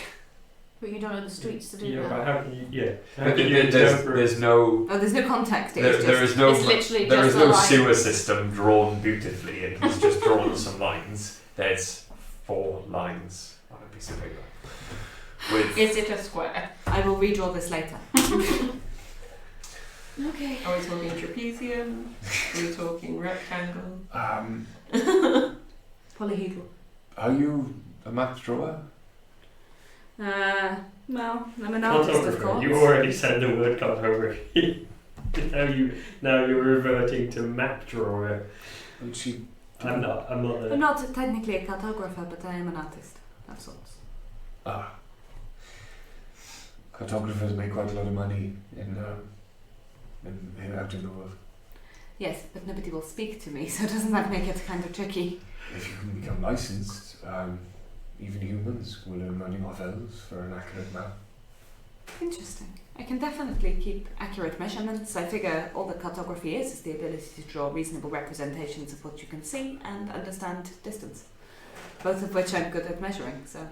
But you don't know the streets to do Yeah, that. but how can you? Yeah. How But can you there's interpret? no Oh, there's no context. there, It's there just is no it's literally there just is a no line. sewer system drawn beautifully, and he's just drawn some lines. There's 4 lines on a piece of paper. With Is it a square? I will redraw this later. Okay. Are we talking trapezium? Are we talking rectangle? Polyhedral. Are you a map drawer? Well, I'm an artist, of Cartographer. course. You already said the word cartography. now you're reverting to map drawer. Would she? I'm not. I'm not technically a cartographer, but I am an artist of sorts. Cartographers make quite a lot of money in out in the world. Yes, but nobody will speak to me, so doesn't that make it kind of tricky? If you can become licensed, even humans will earn money off elves for an accurate map. Interesting. I can definitely keep accurate measurements. I figure all that cartography is the ability to draw reasonable representations of what you can see and understand distance. Both of which I'm good at measuring, so...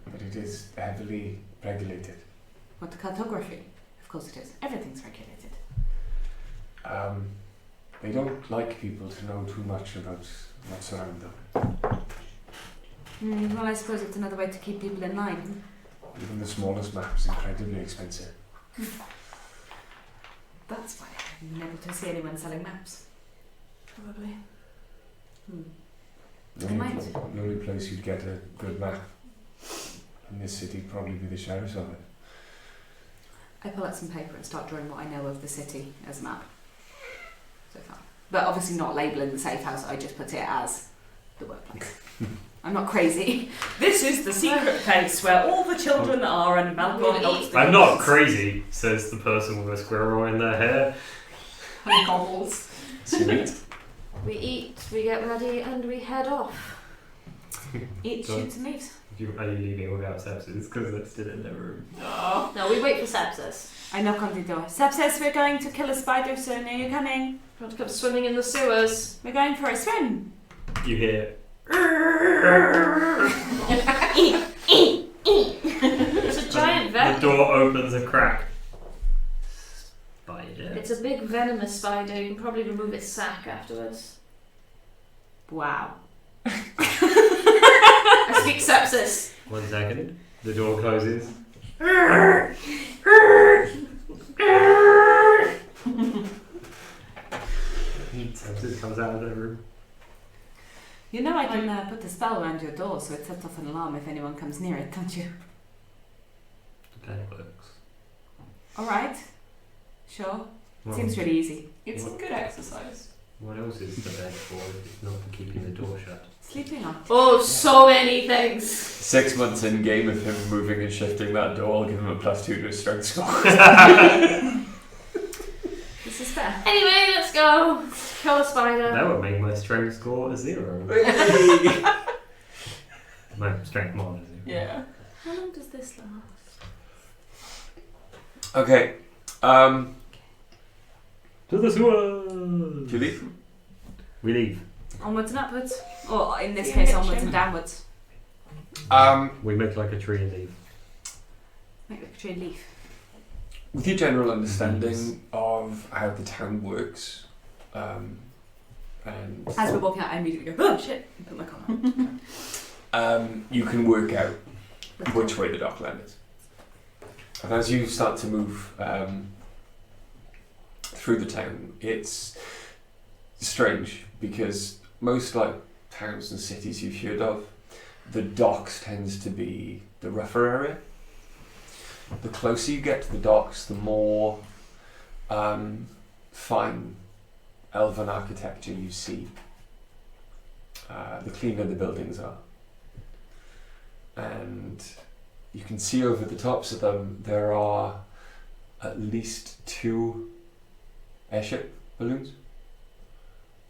But it is heavily regulated. What, the cartography? Of course it is. Everything's regulated. They don't like people to know too much about what's around them. Well, I suppose it's another way to keep people in line. Even the smallest map is incredibly expensive. That's why I've been able to see anyone selling maps. Probably. The only place you'd get a good map in this city would probably be the sheriff's office. I pull out some paper and start drawing what I know of the city as a map. So far. But obviously not labelling the safe house, I just put it as the workplace. I'm not crazy. This is the secret place where all the children are and Malcolm helps the I'm not kids. crazy, says the person with a squirrel in their hair. And gobbles. Sweet. We eat, we get ready, and we head off. Eat, shoots and leaves. Are you leaving without sepsis? Because that's still in their room. Oh. No, we wait for sepsis. I knock on the door. Seb says we're going to kill a spider soon. Are you coming? Want to come swimming in the sewers? We're going for a swim. You hear... It's a giant The venom. door opens a crack. Spider. It's a big venomous spider. You can probably remove its sac afterwards. Wow. I speak sepsis. 1 second. The door closes. Sepsis comes out of the room. You know I can put a spell around your door so it sets off an alarm if anyone comes near it, don't you? That works. Alright. Sure. Well, Seems really easy. It's some good exercise. what else is the bed for if it's not for keeping the door shut? Sleeping on. Oh, so many things. 6 months in game of him moving and shifting that door, I'll give him a +2 to his strength score. This is fair. Anyway, let's go. Kill a spider. That would make my strength score a 0. My strength mod is 0. Yeah. How long does this last? Okay. To the sewers! Do you leave? We leave. Onwards and upwards. Or in this See you case, in onwards Mitcham. and downwards. We make like a tree and leave. Make the tree leaf. With your general understanding of how the town works, and As we're walking out, I immediately go, oh shit, and put my collar on. you can work out which way the dockland is. And as you start to move through the town, it's strange because most like towns and cities you've heard of, the docks tends to be the rougher area. The closer you get to the docks, the more fine elven architecture you see. The cleaner the buildings are. And you can see over the tops of them there are at least 2 airship balloons.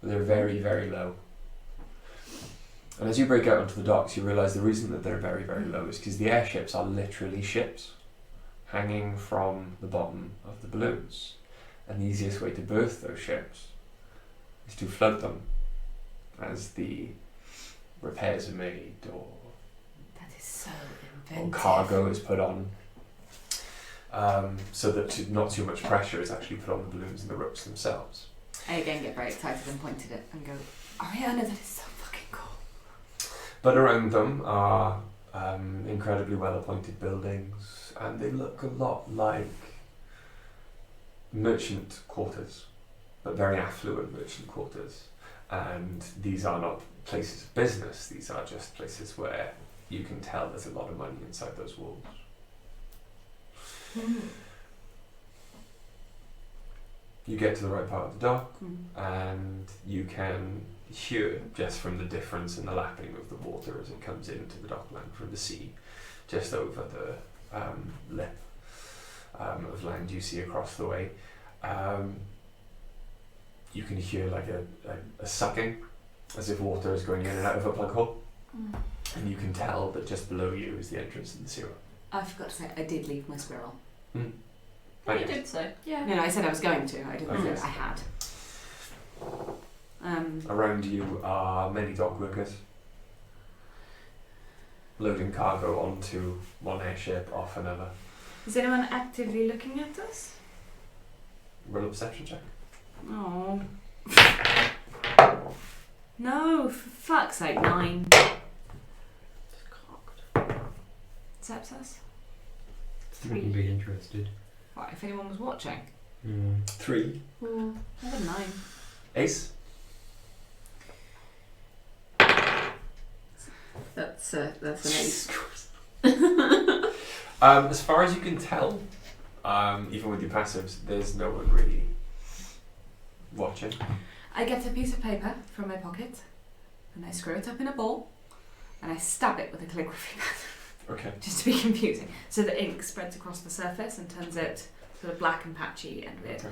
They're very, very low. And as you break out onto the docks, you realise the reason that they're very, very low is because the airships are literally ships hanging from the bottom of the balloons. And the easiest way to berth those ships is to float them as the repairs are made or That is so inventive. cargo is put on. So that not too much pressure is actually put on the balloons and the ropes themselves. I again get very excited and point at it and go, Ariana, that is so fucking cool. But around them are incredibly well-appointed buildings, and they look a lot like merchant quarters, but very affluent merchant quarters. And these are not places of business, these are just places where you can tell there's a lot of money inside those walls. You get to the right part of the dock, and you can hear, just from the difference in the lapping of the water as it comes into the dockland from the sea, just over the lip of land you see across the way, you can hear like a sucking, as if water is going in and out of a plug hole, and you can tell that just below you is the entrance to the sewer. I forgot to say, I did leave my squirrel. Oh, you did say. Yeah. No, I said I was going to. I didn't Okay. say I had. Around you are many dock workers loading cargo onto one airship off another. Is anyone actively looking at us? Roll a perception check. Oh. No, for fuck's sake, 9. Sepsis? Wouldn't be interested. What, if anyone was watching? 3. I had a 9. Ace. That's an 8. As far as you can tell, even with your passives, there's no one really watching. I get a piece of paper from my pocket and I screw it up in a ball and I stab it with a calligraphy pad. Okay. Just to be confusing. So the ink spreads across the surface and turns it sort of black and patchy and weird. Okay.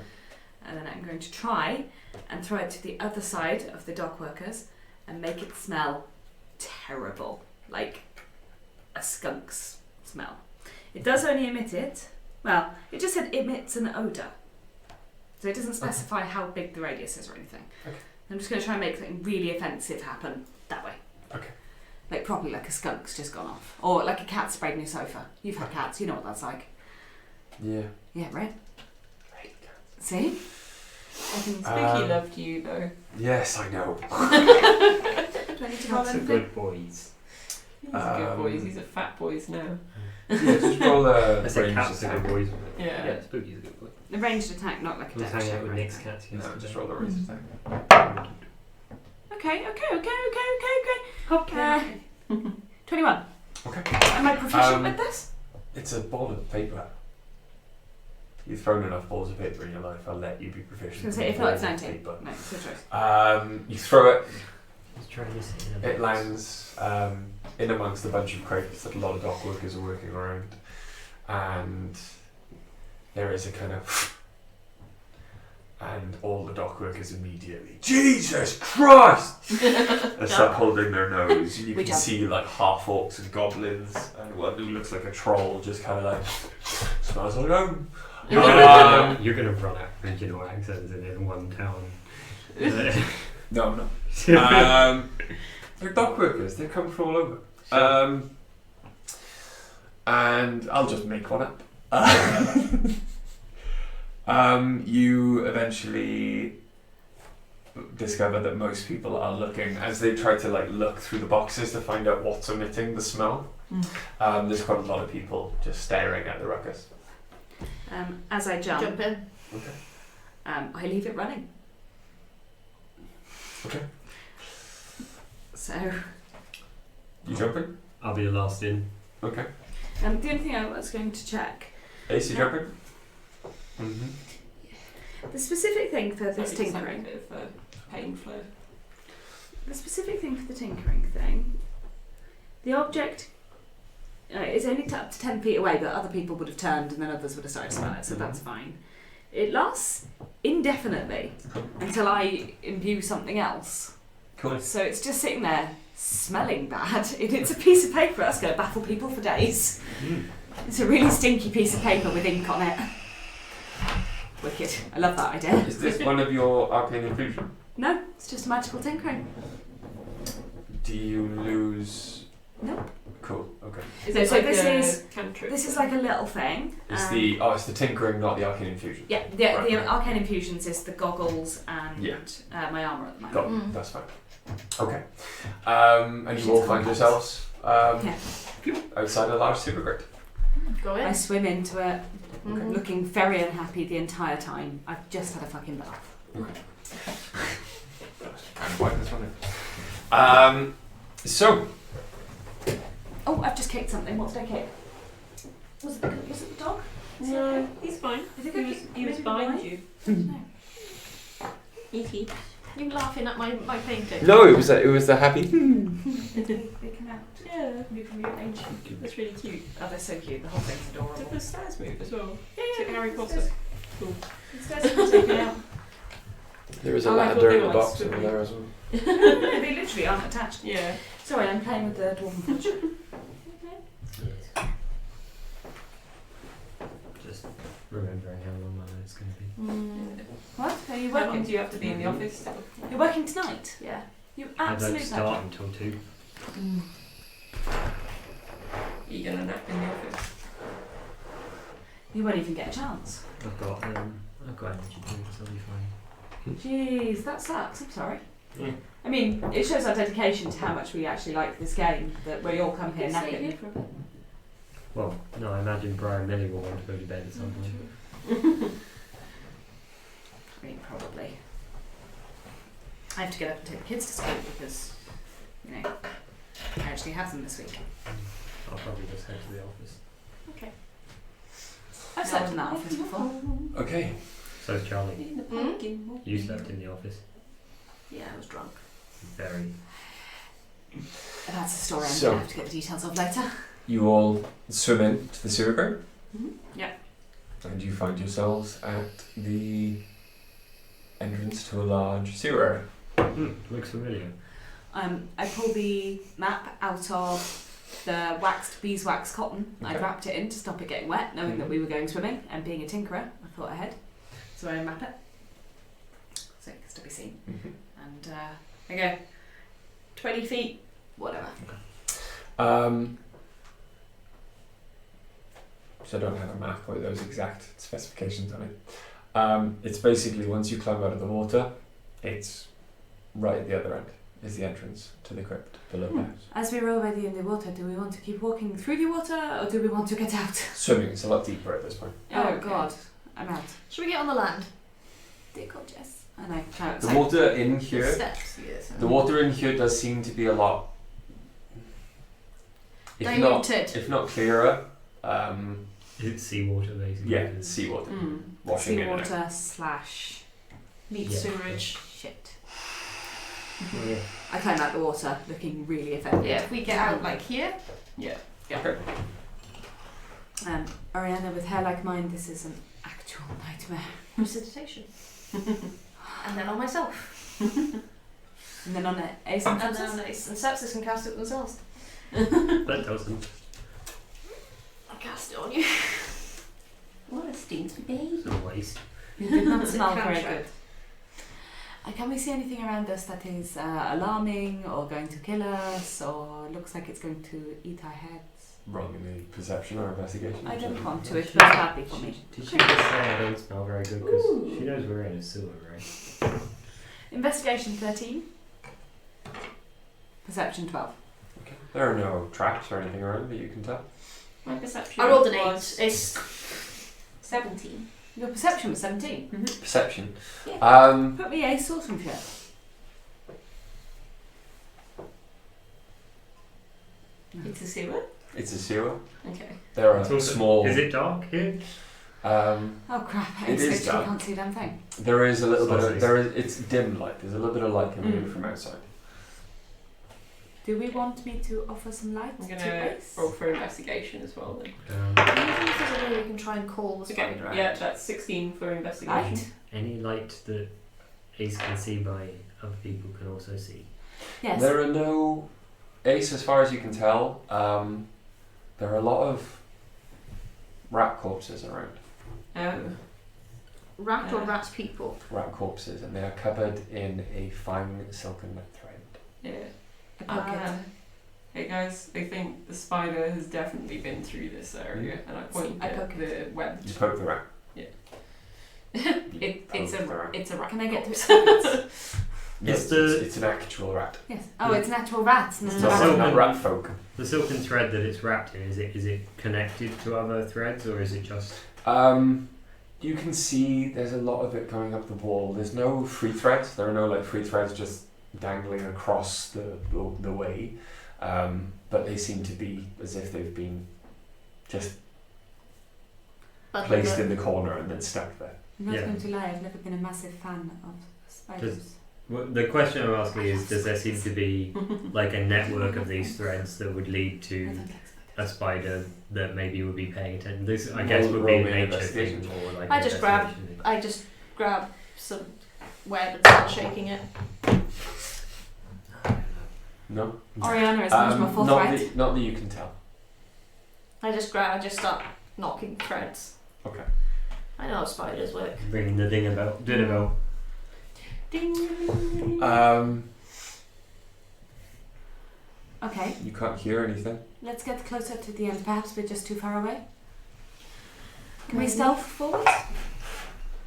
And then I'm going to try and throw it to the other side of the dock workers and make it smell terrible. Like a skunk's smell. It does only emit it. Well, it just said emits an odour. So it doesn't specify how big the radius is or anything. Okay. I'm just going to try and make something really offensive happen that way. Okay. Like properly like a skunk's just gone off. Or like a cat sprayed in your sofa. You've had cats, you know what that's like. Yeah. Yeah, right? I hate cats. See? Spooky loved you though. Yes, I know. Do I need to roll Cats are anything? good boys. He's a good boys. He's a fat boys now. Yeah, just roll a I said range cats are attack. good boys. Yeah. Yeah, Spooky's a good boy. A ranged attack, not like a I was dex hanging check out with or Nick's anything. cats No, yesterday. just roll a range attack. Okay. 21. Okay. Am I proficient with this? It's a ball of paper. You've thrown enough balls of paper in your life, I'll let you be proficient. I was going to say, if in not, it's balls of 19. paper. No, it's your choice. You throw it, He's trying to sit in a it box. lands in amongst a bunch of crates that a lot of dock workers are working around. And there is a kind of... And all the dock workers immediately, Jesus Christ! They start holding their nose. You We can jump. see like half orcs and goblins, and one who looks like a troll just kind of like smells like home. You're gonna run out regional accents in one town. No. They're dock workers. They come from all over. And I'll just make one up. You eventually discover that most people are looking as they try to like look through the boxes to find out what's emitting the smell. There's quite a lot of people just staring at the ruckus. As I jump, in. Okay. I leave it running. Okay. So, You jumping? I'll be the last in. Okay. the only thing I was going to check, Ace, you Yeah. jumping? Mm-hmm. the specific thing for this Sorry, just having a tinkering, bit of pain flow. the specific thing for the tinkering thing, the object is only up to 10 feet away, but other people would have turned and then others would have started to smell it, so that's fine. It lasts indefinitely until I imbue something else. Cool. So it's just sitting there smelling bad. It's a piece of paper that's going to baffle people for days. It's a really stinky piece of paper with ink on it. Wicked. I love that idea. Is this one of your arcane infusion? No, it's just magical tinkering. Do you lose? Nope. Cool. Okay. Is No, it so like this a is- cantrip? This is like a little thing. It's it's the tinkering, not the arcane infusion. Yeah, Right. the arcane infusions is the goggles and Yeah. my armour at the moment. Got it. Mm. That's fine. Okay. And you all find yourselves outside a large supergrid. Go I in. swim into it, Mhm. looking very unhappy the entire time. I've just had a fucking bath. Kind of white this one. So Oh, I've just kicked something. What did I kick? Was it the dog? Is he No, okay? he's fine. I think He I was, kicked he was maybe behind the you. No. E.T. You laughing at my painting? no, it was the happy. They come out. Yeah, Move from your ancient. that's really cute. Oh, they're so cute. The whole thing's Did adorable. the stairs move as well? Yeah, Took Harry the Potter. stairs- Cool. the stairs can be taken out. There is a ladder in the box over over there as well. No, they literally aren't attached. Yeah. Sorry, I'm playing with the dwarven fudge. Just remembering how long my night's going to be. What? Are you How long working? do you have to be in the office? You're working tonight? Yeah. You I absolute don't start legend. until 2. Are you going to nap in the office? You won't even get a chance. I've got energy drinks, I'll be fine. Jeez, that sucks. I'm sorry. Yeah. I mean, it shows our dedication to how much we actually like this game, that we all come here Stay napping. here for a bit. Well, no, I imagine Brian Millie will want to go to bed at some point. I mean, probably. I have to get up and take the kids to school because, you know, I actually have them this week. I'll probably just head to the office. Okay. I've slept in that office before. Okay. So is Charlie. In the pumpkin. You slept in the office. Yeah, I was drunk. Very. That's a story I'm So- going to have to get the details of later. You all swim into the sewer ground. Yeah. And you find yourselves at the entrance to a large sewer area. Looks familiar. I pulled the map out of the waxed beeswax cotton. I'd Okay. wrapped it in to stop it getting wet, knowing that we were going swimming, and being a tinkerer, I thought ahead. So I map it. So it gets to be seen. And I go, 20 feet, whatever. So I don't have a map with those exact specifications on it. It's basically once you climb out of the water, it's right at the other end is the entrance to the crypt below that. As we're already in the water, do we want to keep walking through the water or do we want to get out? Swimming is a lot deeper at this point. Oh Okay. God, I'm out. Should we get on the land? Dear God, yes. And I try The water in The here, steps. Yes. the water in here does seem to be a lot, Diluted. if not clearer. It's seawater, basically. Yeah, it's seawater washing in and out. Seawater / Meat Yeah. sewerage. shit. Yeah. I climb out the water looking really offended. Yeah, if we get out like here. Okay. Ariana, with hair like mine, this is an actual nightmare. Precipitation. And then on myself. And then on it, Ace and And Sepsis? then Ace and Sepsis can cast it themselves. That doesn't. I'll cast it on you. What a stinky baby. It's a waste. It did not It's a smell very camshaft. good. Can we see anything around us that is alarming or going to kill us or looks like it's going to eat our heads? Roll me perception or investigation. I don't whichever. want to, it was happy for me. Did she just say I don't smell very good? Because she knows we're in a sewer, right? Investigation 13. Perception 12. Okay. There are no traps or anything around that you can tell. My perception I rolled an 8. was It's 17. Your perception was 17. Perception. Yeah. Put me Ace or some shit. It's a sewer? It's a sewer. Okay. There are It's also- small. Is it dark here? Oh crap, It Ace is literally dark. can't see a damn thing. There is a little bit of Sausage. there is. It's dim light. There's a little bit of light coming in from outside. Do we want me to offer some light I'm to going to Ace? roll for investigation as well then. I don't think there's a way we can try and call the Okay, spider out. yeah, that's 16 for investigation. Light? Any light that Ace can see by other people can also see. Yes. There are no Ace, as far as you can tell. There are a lot of rat corpses around. Oh. Rat or Yeah. rat people? Rat corpses, and they are covered in a fine silken thread. Yeah. I poke it. Hey guys, I think the spider has definitely been through this area, and I point I at poke the web. You poke the rat. It's Poke the rat. a rat. Can I get to corpse. it? Yes, the- it's an actual rat. Yes. Oh, it's natural rats. It's Mr. not, So- not rat folk. The silken thread that it's wrapped in, is it connected to other threads or is it just... You can see there's a lot of it going up the wall. There's no free threads. There are no like free threads just dangling across the way, but they seem to be as if they've been just But placed in the corner and then stuck there. I'm not Yeah. going to lie, I've never been a massive fan of spiders. Well, the question I'm asking is, does there seem to be like a network of these threads that would lead I to don't like a spiders. spider that maybe would be paying attention? This, I guess, would be Roll a me an nature thing investigation. or like I an just grab- investigation I just grab some web and start shaking it. No. Oriana is much more forthright. Not that you can tell. I just start knocking threads. Okay. I know how spiders work. Ring the dinner bell. Ding. Okay, You can't hear anything. let's get closer to the end. Perhaps we're just too far away. Can we Maybe. stealth forward?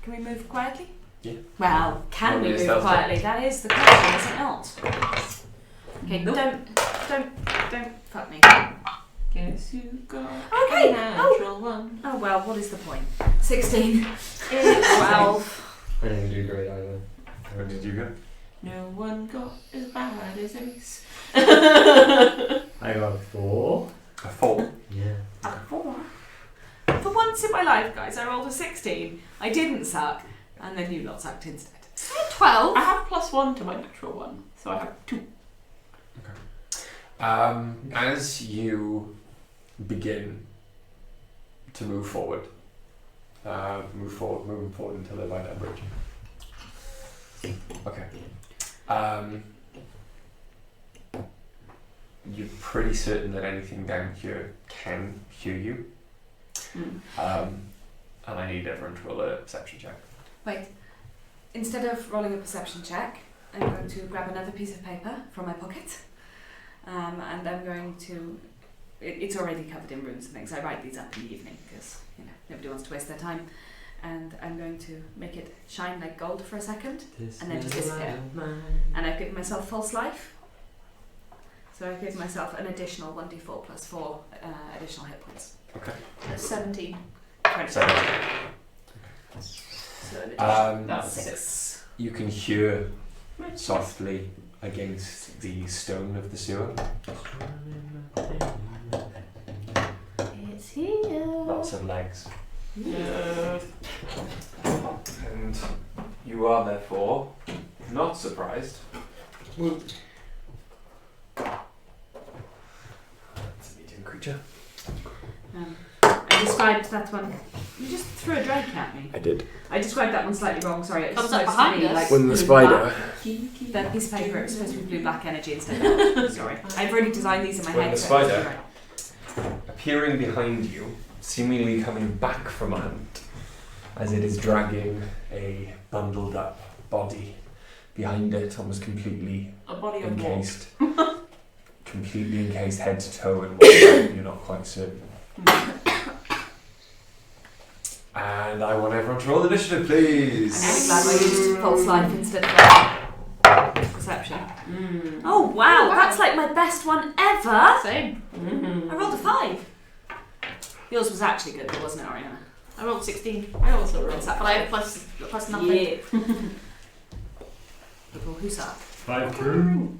Can we move quietly? Yeah. Well, can Want we me to move stealth quietly? That is the question, is it not? Okay, Nope. don't fuck me. Guess you got Okay, a natural one. Oh well, what is the point? 16. 12. I didn't do great either. Where did you go? No one got as bad as Ace. I got 4. A 4. Yeah. A 4. For once in my life, guys, I rolled a 16. I didn't suck, and then you lot sucked instead. 12. I have +1 to my natural one, so I have 2. As you begin to move forward moving forward until the Viaduct Bridge. Okay. You're pretty certain that anything down here can hear you. And I need everyone to roll a perception check. Wait. Instead of rolling a perception check, I'm going to grab another piece of paper from my pocket. And I'm going to... It's already covered in runes and things. I write these up in the evening because, nobody wants to waste their time. And I'm going to make it shine like gold for a second. And then just disappear. And I've given myself false life. So I've given myself an additional 1d4 plus 4 additional hit points. Okay. That's 17. 27. So an addition. That's 6. You can hear softly against the stone of the sewer. It's here. Lots of legs. Yeah. And you are therefore not surprised. It's a medium creature. I described that one. You just threw a drake at me. I did. I described that one slightly wrong. Sorry, it was Comes up supposed behind to be us. like When the blue spider. black. That piece of paper, it was supposed to be blue black energy instead of sorry. I've already designed these in my When head. the so it's spider- right. Appearing behind you, seemingly coming back from a hunt, as it is dragging a bundled up body behind it, almost completely A body of water. encased. Completely encased head to toe in water, you're not quite certain. And I want everyone to roll initiative, I'm please. really glad I used false life instead of perception. Oh wow, that's like my best one ever! Same. I rolled a 5. Yours was actually good, though, wasn't it, Ariana? I rolled 16. I also rolled But I have plus nothing. Yeah. People, who's up? 5 crew.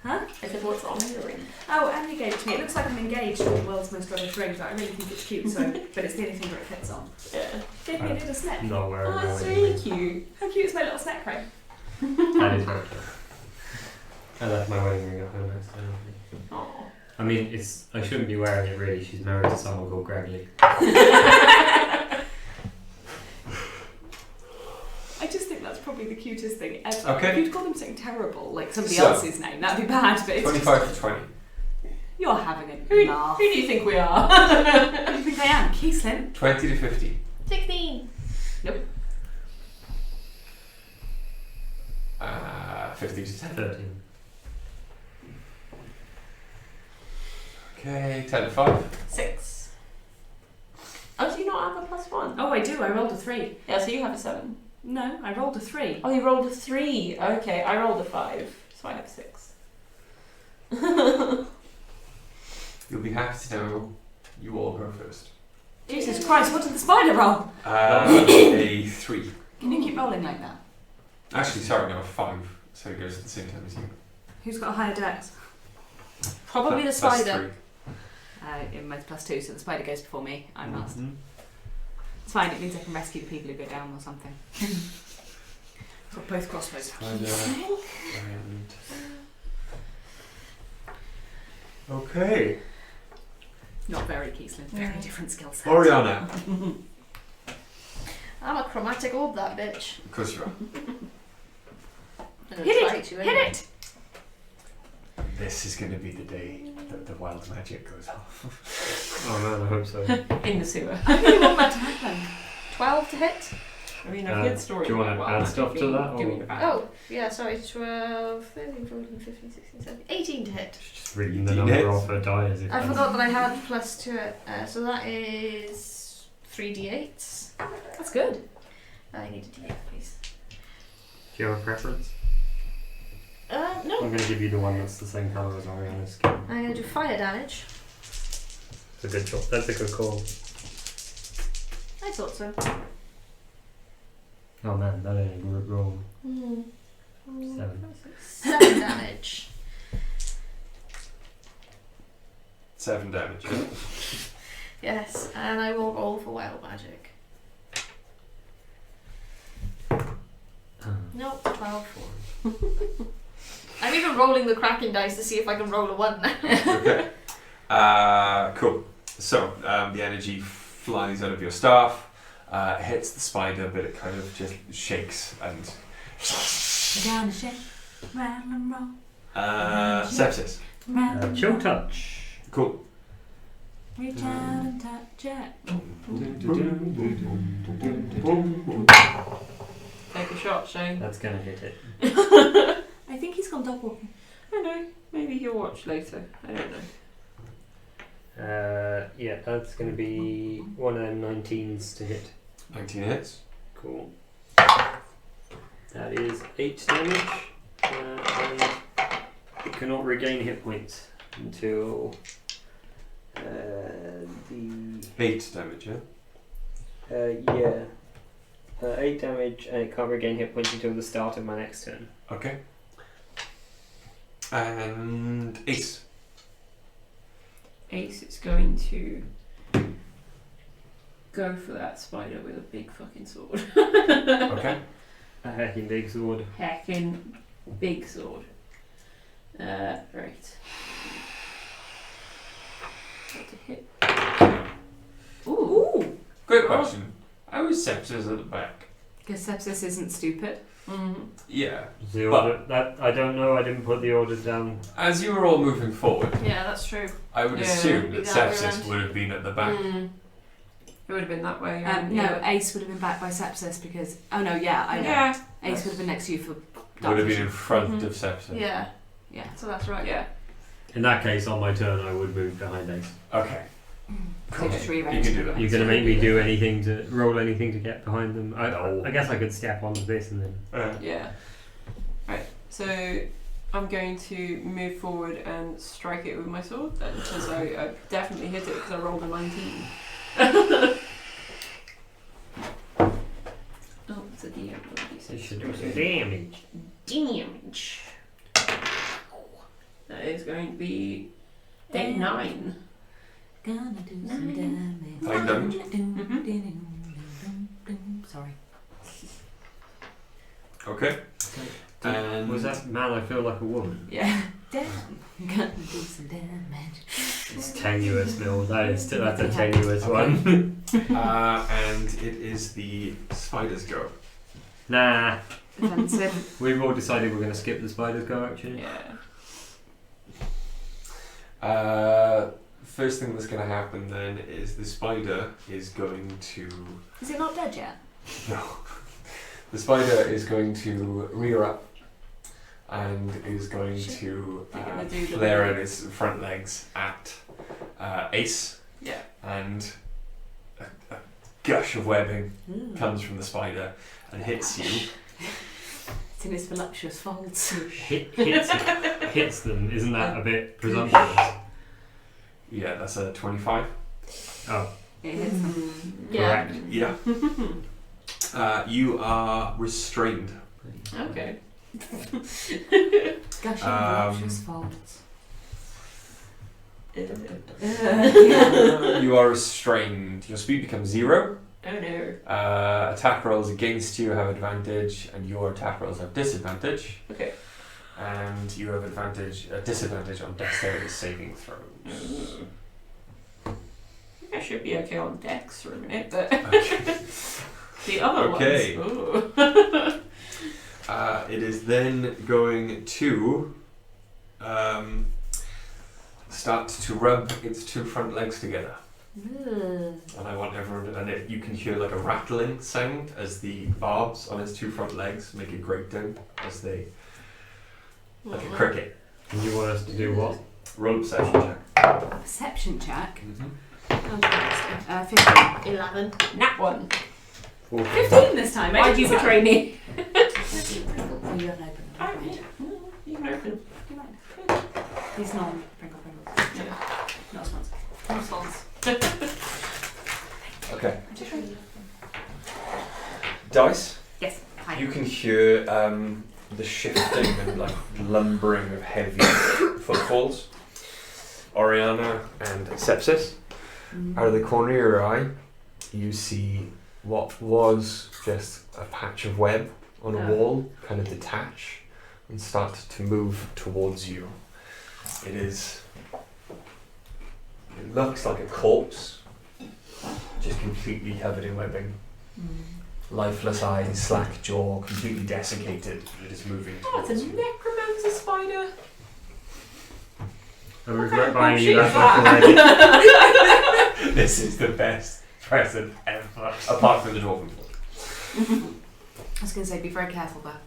Huh? I said, what's on the ring? Oh, Annie gave it to me. It looks like I'm engaged in the world's most rubbish ring, but I really think it's cute, so but it's the only thing that it fits on. Yeah. Gave me a little snack. Not wearing Oh, my that's wedding really ring. cute. How cute is my little snack ring? That is very cute. I left my wedding ring at home accidentally. Oh. I mean, I shouldn't be wearing it really. She's married to someone called Gregory. I just think that's probably the cutest thing ever. Okay. If you'd call them something terrible, like somebody So- else's name, that'd be bad, but it's 25 just, to 20. you're having a Who laugh. do you think we are? Who do you think I am? Keeslin? 20 to 50. 16. 50 to 10. 13. Okay, 10 to 5. 6. Oh, do you not have a +1? Oh, I do. I rolled a 3. Yeah, so you have a 7. No, I rolled a 3. Oh, you rolled a 3. Okay, I rolled a 5, so I have 6. You'll be happy to know you all go first. Jesus Christ, what did the spider roll? A 3. Can you keep rolling like that? Actually, sorry, no, a 5. So it goes at the same time as you. Who's got a higher dex? Probably the That's spider. 3. Mine's +2, so the spider goes before me. I'm last. Mhm. It's fine, it means I can rescue the people who go down or something. Got both crossbows. Spider and... Okay. Not very Keeslin, very different skill set. Oriana. I'm a chromatic orb, that bitch. Of course you are. I'm gonna Hit try it! to, Hit anyway. it! This is going to be the day that the wild magic goes off. Oh man, I hope so. In the sewer. I really want that to happen. 12 to hit. I mean, a good story. do you want to add stuff to that, or- Oh, yeah, sorry, 12, 13, 14, 15, 16, 17, 18 to hit. Just reading the 18 number hits. off her die as if I that's- forgot that I had plus 2 it. So that is 3d8s. That's good. I need a d8, please. Do you have a preference? No. I'm going to give you the one that's the same colour as Ariana's skin. I'm going to do fire damage. It's a good job. That's a good call. I thought so. Oh man, that ain't a good roll. 7 damage. 7 damage. Yeah? Yes, and I will roll for wild magic. Nope, 12. I'm even rolling the cracking dice to see if I can roll a 1 now. Okay. Cool. So the energy flies out of your staff, hits the spider, but it kind of just shakes and. Down the ship, rattle and roll. Sepsis. Chill touch. Cool. Reach out and touch it. Take a shot, Shane. That's going to hit it. I think he's gone dog walking. I know. Maybe he'll watch later. I don't know. Yeah, that's going to be one of them 19s to hit. 19 hits. Cool. That is 8 damage. And it cannot regain hit points until the 8 damage, yeah? 8 damage, and it can't regain hit points until the start of my next turn. Okay. And Ace. Ace is going to go for that spider with a big fucking sword. Okay. A hecking big sword. Heckin' big sword. Right. Got to hit. Ooh. Great question. How is Sepsis at the back? Because sepsis isn't stupid. Mm-hmm. Yeah. The order, that I don't know. I didn't put the orders down. As you were all moving forward, Yeah, that's true. I would Yeah, assume that exactly Sepsis right. would have been at the back. It would have been that way. No, Ace would have been backed by sepsis because. Oh no, yeah, I know. Yeah. Ace would have been next to you for. Would have been in front Mhm. of Sepsis. Yeah, Yeah. so that's right. Yeah. In that case, on my turn, I would move behind Ace. Okay. So just rearrange. You can do that. You're going to make me do anything to roll anything to get behind them. I guess I could step onto this and then. Yeah. Right. So I'm going to move forward and strike it with my sword then, because I definitely hit it because I rolled a 19. Oh, it's a DM. It should do some damage. Damage. That is going to be a 9. Gonna do some damage. 9 damage. Sorry. Okay. And Was that man? I feel like a woman. Yeah. Damn. Gonna do some damage. It's tenuous, Bill. That's a tenuous one. and it is the spider's go. Nah. Defensive. We've all decided we're going to skip the spider's go action. Yeah. First thing that's going to happen then is the spider is going to. Is it not dead yet? No. The spider is going to rear up and is going to You're gonna do the flare little- out its front legs at Ace, Yeah. and a gush of webbing comes from the spider and hits you. It's in its voluptuous folds. Hits them. Isn't that a bit presumptuous? Yeah, that's a 25. Oh, It hits them. Yeah. correct. Yeah. You are restrained. Okay. Gushing voluptuous folds. You are restrained. Your speed becomes 0. Oh no. Attack rolls against you have advantage, and your attack rolls have disadvantage. Okay. And you have disadvantage on dexterity saving throws. I think I should be okay on dex for a minute, but Okay. the other Okay. ones. Ooh. It is then going to start to rub its 2 front legs together. And I want everyone to, you can hear like a rattling sound as the barbs on his 2 front legs make a breakdown as they, like a cricket. And you want us to do what? Roll a perception check. Perception check. Mm-hmm. 15. 11. Nat 1. 15 this time. Why'd you betray me? Oh, you haven't opened them. Oh, Right. yeah. You can open them. You might. These non-Pringle Pringles. Yeah. Not sponsors. No spawns. Okay. I'm just really Dice. Yes. Hi. You can hear the shifting and like lumbering of heavy footfalls. Oriana and Sepsis. Out of the corner of your eye, you see what was just a patch of web on a wall kind of detach and start to move towards you. It looks like a corpse, just completely covered in webbing. Lifeless eyes, slack jaw, completely desiccated. It is moving Oh, towards it's a you. necromancer spider. I What regret kind of buying you bullshit is that already. This is the best present ever, apart from the dwarven book. I was going to say, be very careful there.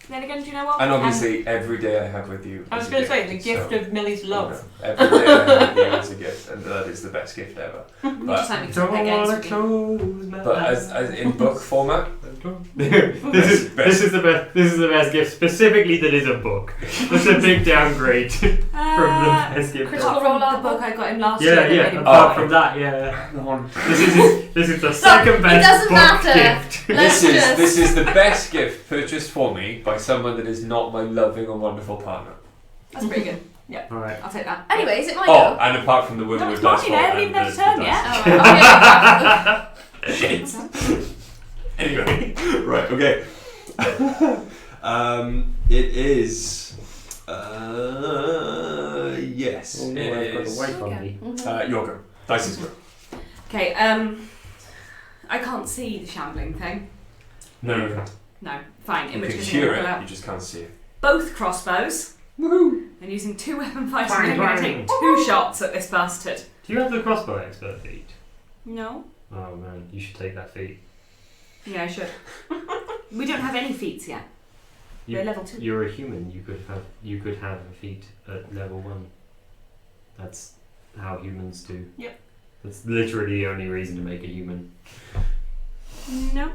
Then again, do you know what? And obviously, every day I have with you. I was is a going to say, the gift so, of Millie's love. Every day I have with you is a gift, and that is the best gift ever. You just like me to Don't play games wanna with you. close my But eyes. as in book format, this is the best gift, specifically that is a book. That's a big downgrade from the best gift. Critical ever. Role the book I got him last year. Yeah, that made yeah. him Apart cry. from that, yeah. hang on. This is the second best doesn't book matter. gift. This is the best gift purchased for me by someone that is not my loving and wonderful partner. That's pretty good. All right. I'll take that. Anyway, is it my Oh, go? and apart from the No, Winwood it's dice mine. I haven't roll even and had a the turn dice. yet. Okay. Shit. Anyway, right, okay. It is. Yes. Oh no, it I've got is. the wife on me. Your go. Dice is go. Okay, I can't see the shambling thing. No. No, fine. In You which can case hear I'm gonna pull it, out you just can't see it. both crossbows. Woohoo! And using 2 weapon fighting, Bang, I'm going to bang. take 2 shots at this bastard. Do you have the crossbow expert feat? No. Oh man, you should take that feat. Yeah, I should. We don't have any feats yet. They're level 2. You're a human. You could have a feat at level 1. That's how humans do. Yep. That's literally the only reason to make a human. No,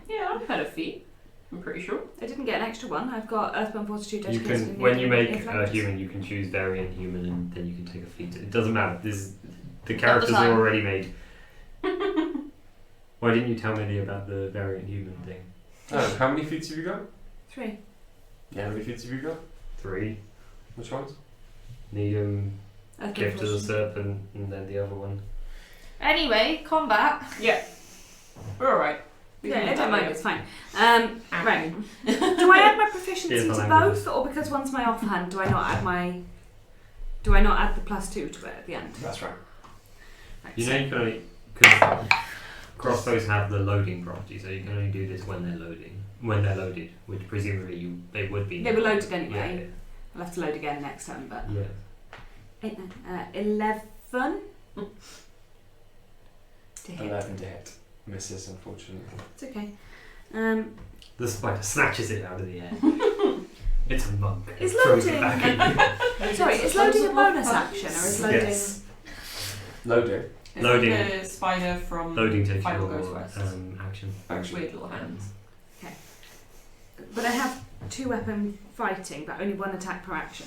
Yeah, I've had a feat. I'm pretty sure. I didn't get an extra one. I've got Earthbound Fortitude. You Educated can, in when you make a Athletics. human, you can choose variant human, and then you can take a feat. It doesn't matter. The the characters are time. already made. Why didn't you tell me about the variant human thing? Oh, how many feats have you got? 3. Yeah, how many feats have you got? 3. Which ones? Nidum, Earthbound Gift of the Fortitude. Serpent, and then the other one. Anyway, combat. Yeah. We're alright. Yeah, I don't mind. It's fine. Right. Right. Do I add my proficiency Here's to the language. both, or because one's my offhand, do I not add the +2 to it at the end? That's right. Right, You so- know you can only, because crossbows have the loading property, so you can only do this when they're loaded, which presumably they would be. They were loaded Yeah, anyway. I'll have to load again next time, but yeah. 11 to hit. 11 to hit. Misses, unfortunately. It's okay. The spider snatches it out of the air. It's a monk. It Is throws it loading- back at you. Sorry, is loading a bonus action, or is loading? Yes. Loading. It's Loading. like a spider from Loading takes Final your Goes West. action. Weird little hands. But I have 2 weapon fighting, but only 1 attack per action.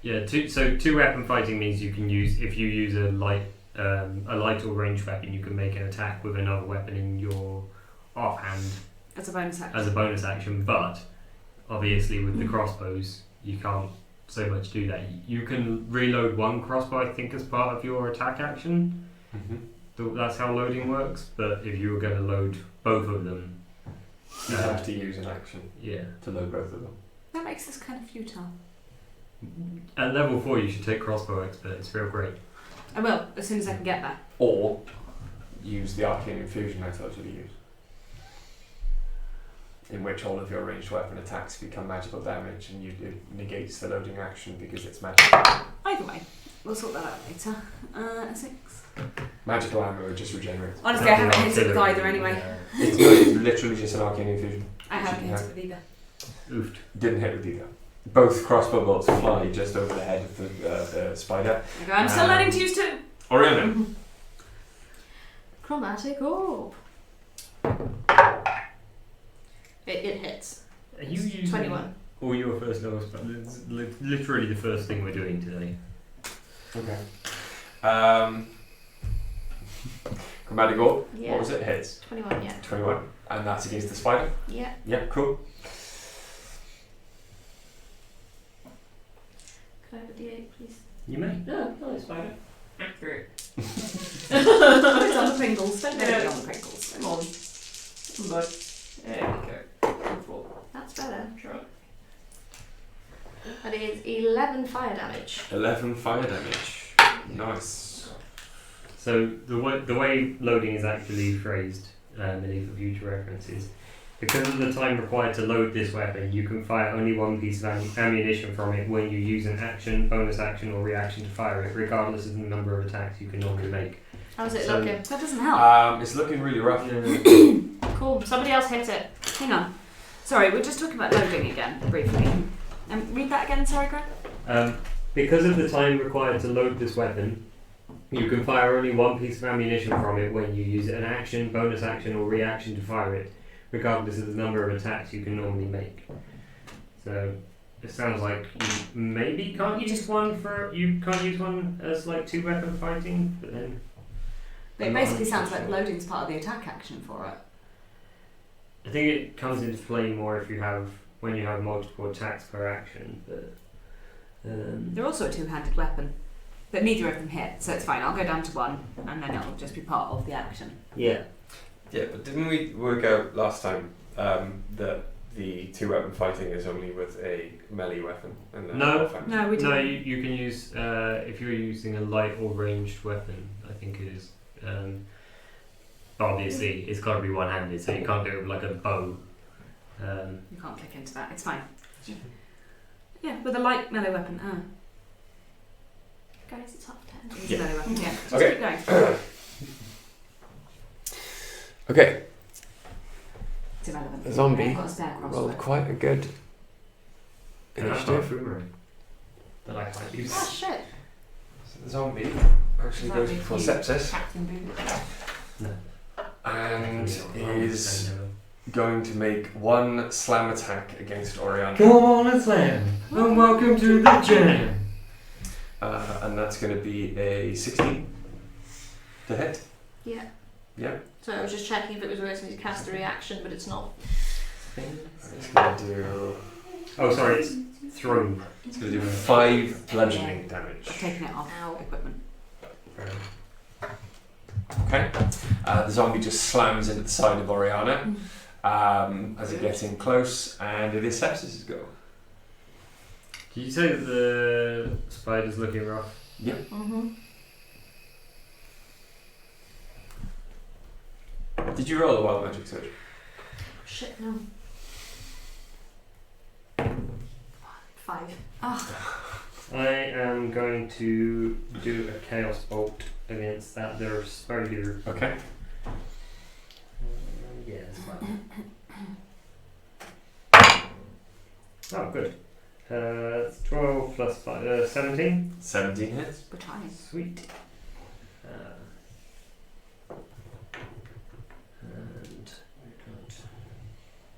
Yeah, two weapon fighting means you can use, if you use a light or ranged weapon, you can make an attack with another weapon in your offhand As a bonus action. as a bonus action, but obviously with the crossbows you can't so much do that. You can reload 1 crossbow, I think, as part of your attack action. That's how loading works, but if you were going to load both of them, You have to use an action yeah. to load both of them. That makes this kind of futile. At level 4 you should take crossbow expert, it's real great. I will, as soon as I can get there. Or use the arcane infusion I told you to use. In which all of your ranged weapon attacks become magical damage and it negates the loading action because it's magic. Either way, We'll sort that out later. A 6. Magical ammo just regenerates. Honestly, I haven't hit it with either anyway. It's literally just an arcane infusion. I haven't hit it with either. Oofed. Didn't hit with either. Both crossbow bolts fly just over the head of the spider. Okay, I'm still learning to use 2. Oriana. Chromatic orb. It hits. Are you using 21. all your first level spells? It's literally the first thing we're doing today. Okay. Chromatic orb. Yeah. What was it? Hits. 21, yeah. 21. And that's against the spider. Yeah. Yeah, cool. Could I have a D8, please? You may. No, nice spider. Accurate. It's on the Pringles. Don't let it be on the Pringles. Come on. Look. There we go. Beautiful. That's better. Sure. That is 11 fire damage. 11 fire damage. Nice. So the way loading is actually phrased, Millie, for future references, because of the time required to load this weapon, you can fire only one piece of ammunition from it when you use an action, bonus action, or reaction to fire it, regardless of the number of attacks you can normally make. How's it So- looking? That doesn't help. It's looking really rough. Cool. Somebody else hit it. Hang on. Sorry, we're just talking about loading again, briefly. Read that again, sorry, Greg. Because of the time required to load this weapon, you can fire only one piece of ammunition from it when you use an action, bonus action, or reaction to fire it, regardless of the number of attacks you can normally make. So it sounds like you maybe can't use one as like 2-weapon fighting, but then It basically sounds like loading's part of the attack action for it. I think it comes into play more when you have multiple attacks per action. But They're also a 2-handed weapon, but neither of them hit, so it's fine. I'll go down to 1, and then it'll just be part of the action. yeah. Yeah, but didn't we work out last time that the 2-weapon fighting is only with a melee weapon? And No. offense? No, we didn't. No, you can use if you're using a light or ranged weapon. I think it is. Obviously, it's got to be one-handed, so you can't do it with like a bow. You can't click into that, it's fine. Yeah, with a light melee weapon. Guys, it's half 10. It's Yeah. a melee weapon, yeah. Just Okay. keep going. Okay, It's irrelevant. The zombie I've got a spare crossbow. rolled quite a good And I've got a initiative. boomerang that I can't use. Oh shit. So the zombie actually Does that goes make for you sepsis Captain Boob. and is going to make one slam attack against Oriana. Come on and slam, and welcome to the jam. And that's going to be a 16 to hit. Yeah. Yeah. So I was just checking if it was worth me to cast a reaction, but it's not. It's going to do. Oh, sorry, it's thrown. It's going to do 5 bludgeoning damage. I've taken it off Ow. equipment. Okay. The zombie just slams into the side of Oriana as it gets in close, and it is sepsis' go. Did you say that the spider's looking rough? Yep. Mm-hmm. Did you roll a wild magic surge? Shit, no. 5. I am going to do a chaos bolt against that. They're spider. Okay. Yeah, it's fine. Oh, good. It's 12 plus 5, 17. 17 hits. We're trying. Sweet. And we've got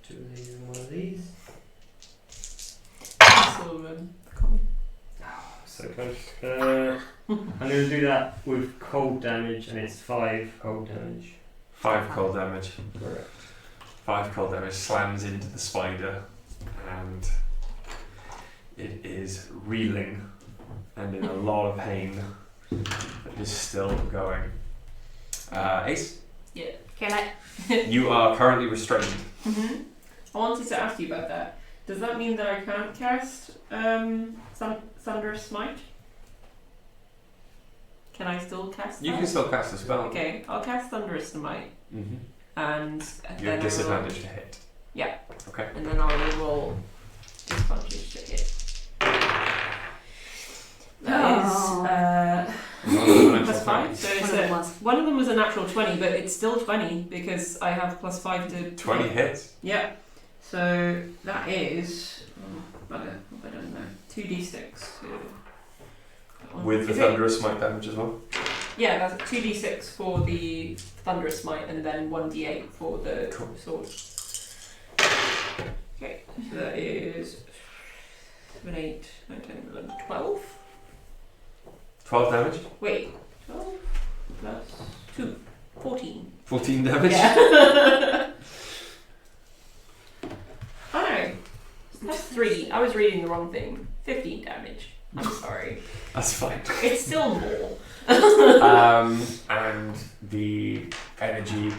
2 of these and 1 of these. So close. I'm going to do that with cold damage, and it's 5 cold damage. 5 cold damage. Correct. 5 cold damage slams into the spider, and it is reeling and in a lot of pain. It is still going. Ace, Yeah. Okay, you are currently restrained. Mm-hmm. I wanted to ask you about that. Does that mean that I can't cast Thunder Smite? Can I still cast that? You can still cast a spell. Okay, I'll cast Thunder Smite, Mm-hmm. and You then have disadvantage to hit. Yeah. Okay. And then I'll roll disadvantage to hit. That is plus 5. So it's One of them was. one of them was a natural 20, but it's still 20 because I have plus 5 to 20 hits. Yeah. So that is. I don't know. 2d6. With the thunderous smite damage as well. Yeah, that's 2d6 for the thunderous smite, and then 1d8 for the sword. Okay, so that is 7, 8, 9, 10, 11, 12. 12 damage. Wait, 12 plus 2, 14. 14 damage. Yeah. Oh no, that's 3. I was reading the wrong thing. 15 damage. I'm sorry. That's fine. It's still more. And the energy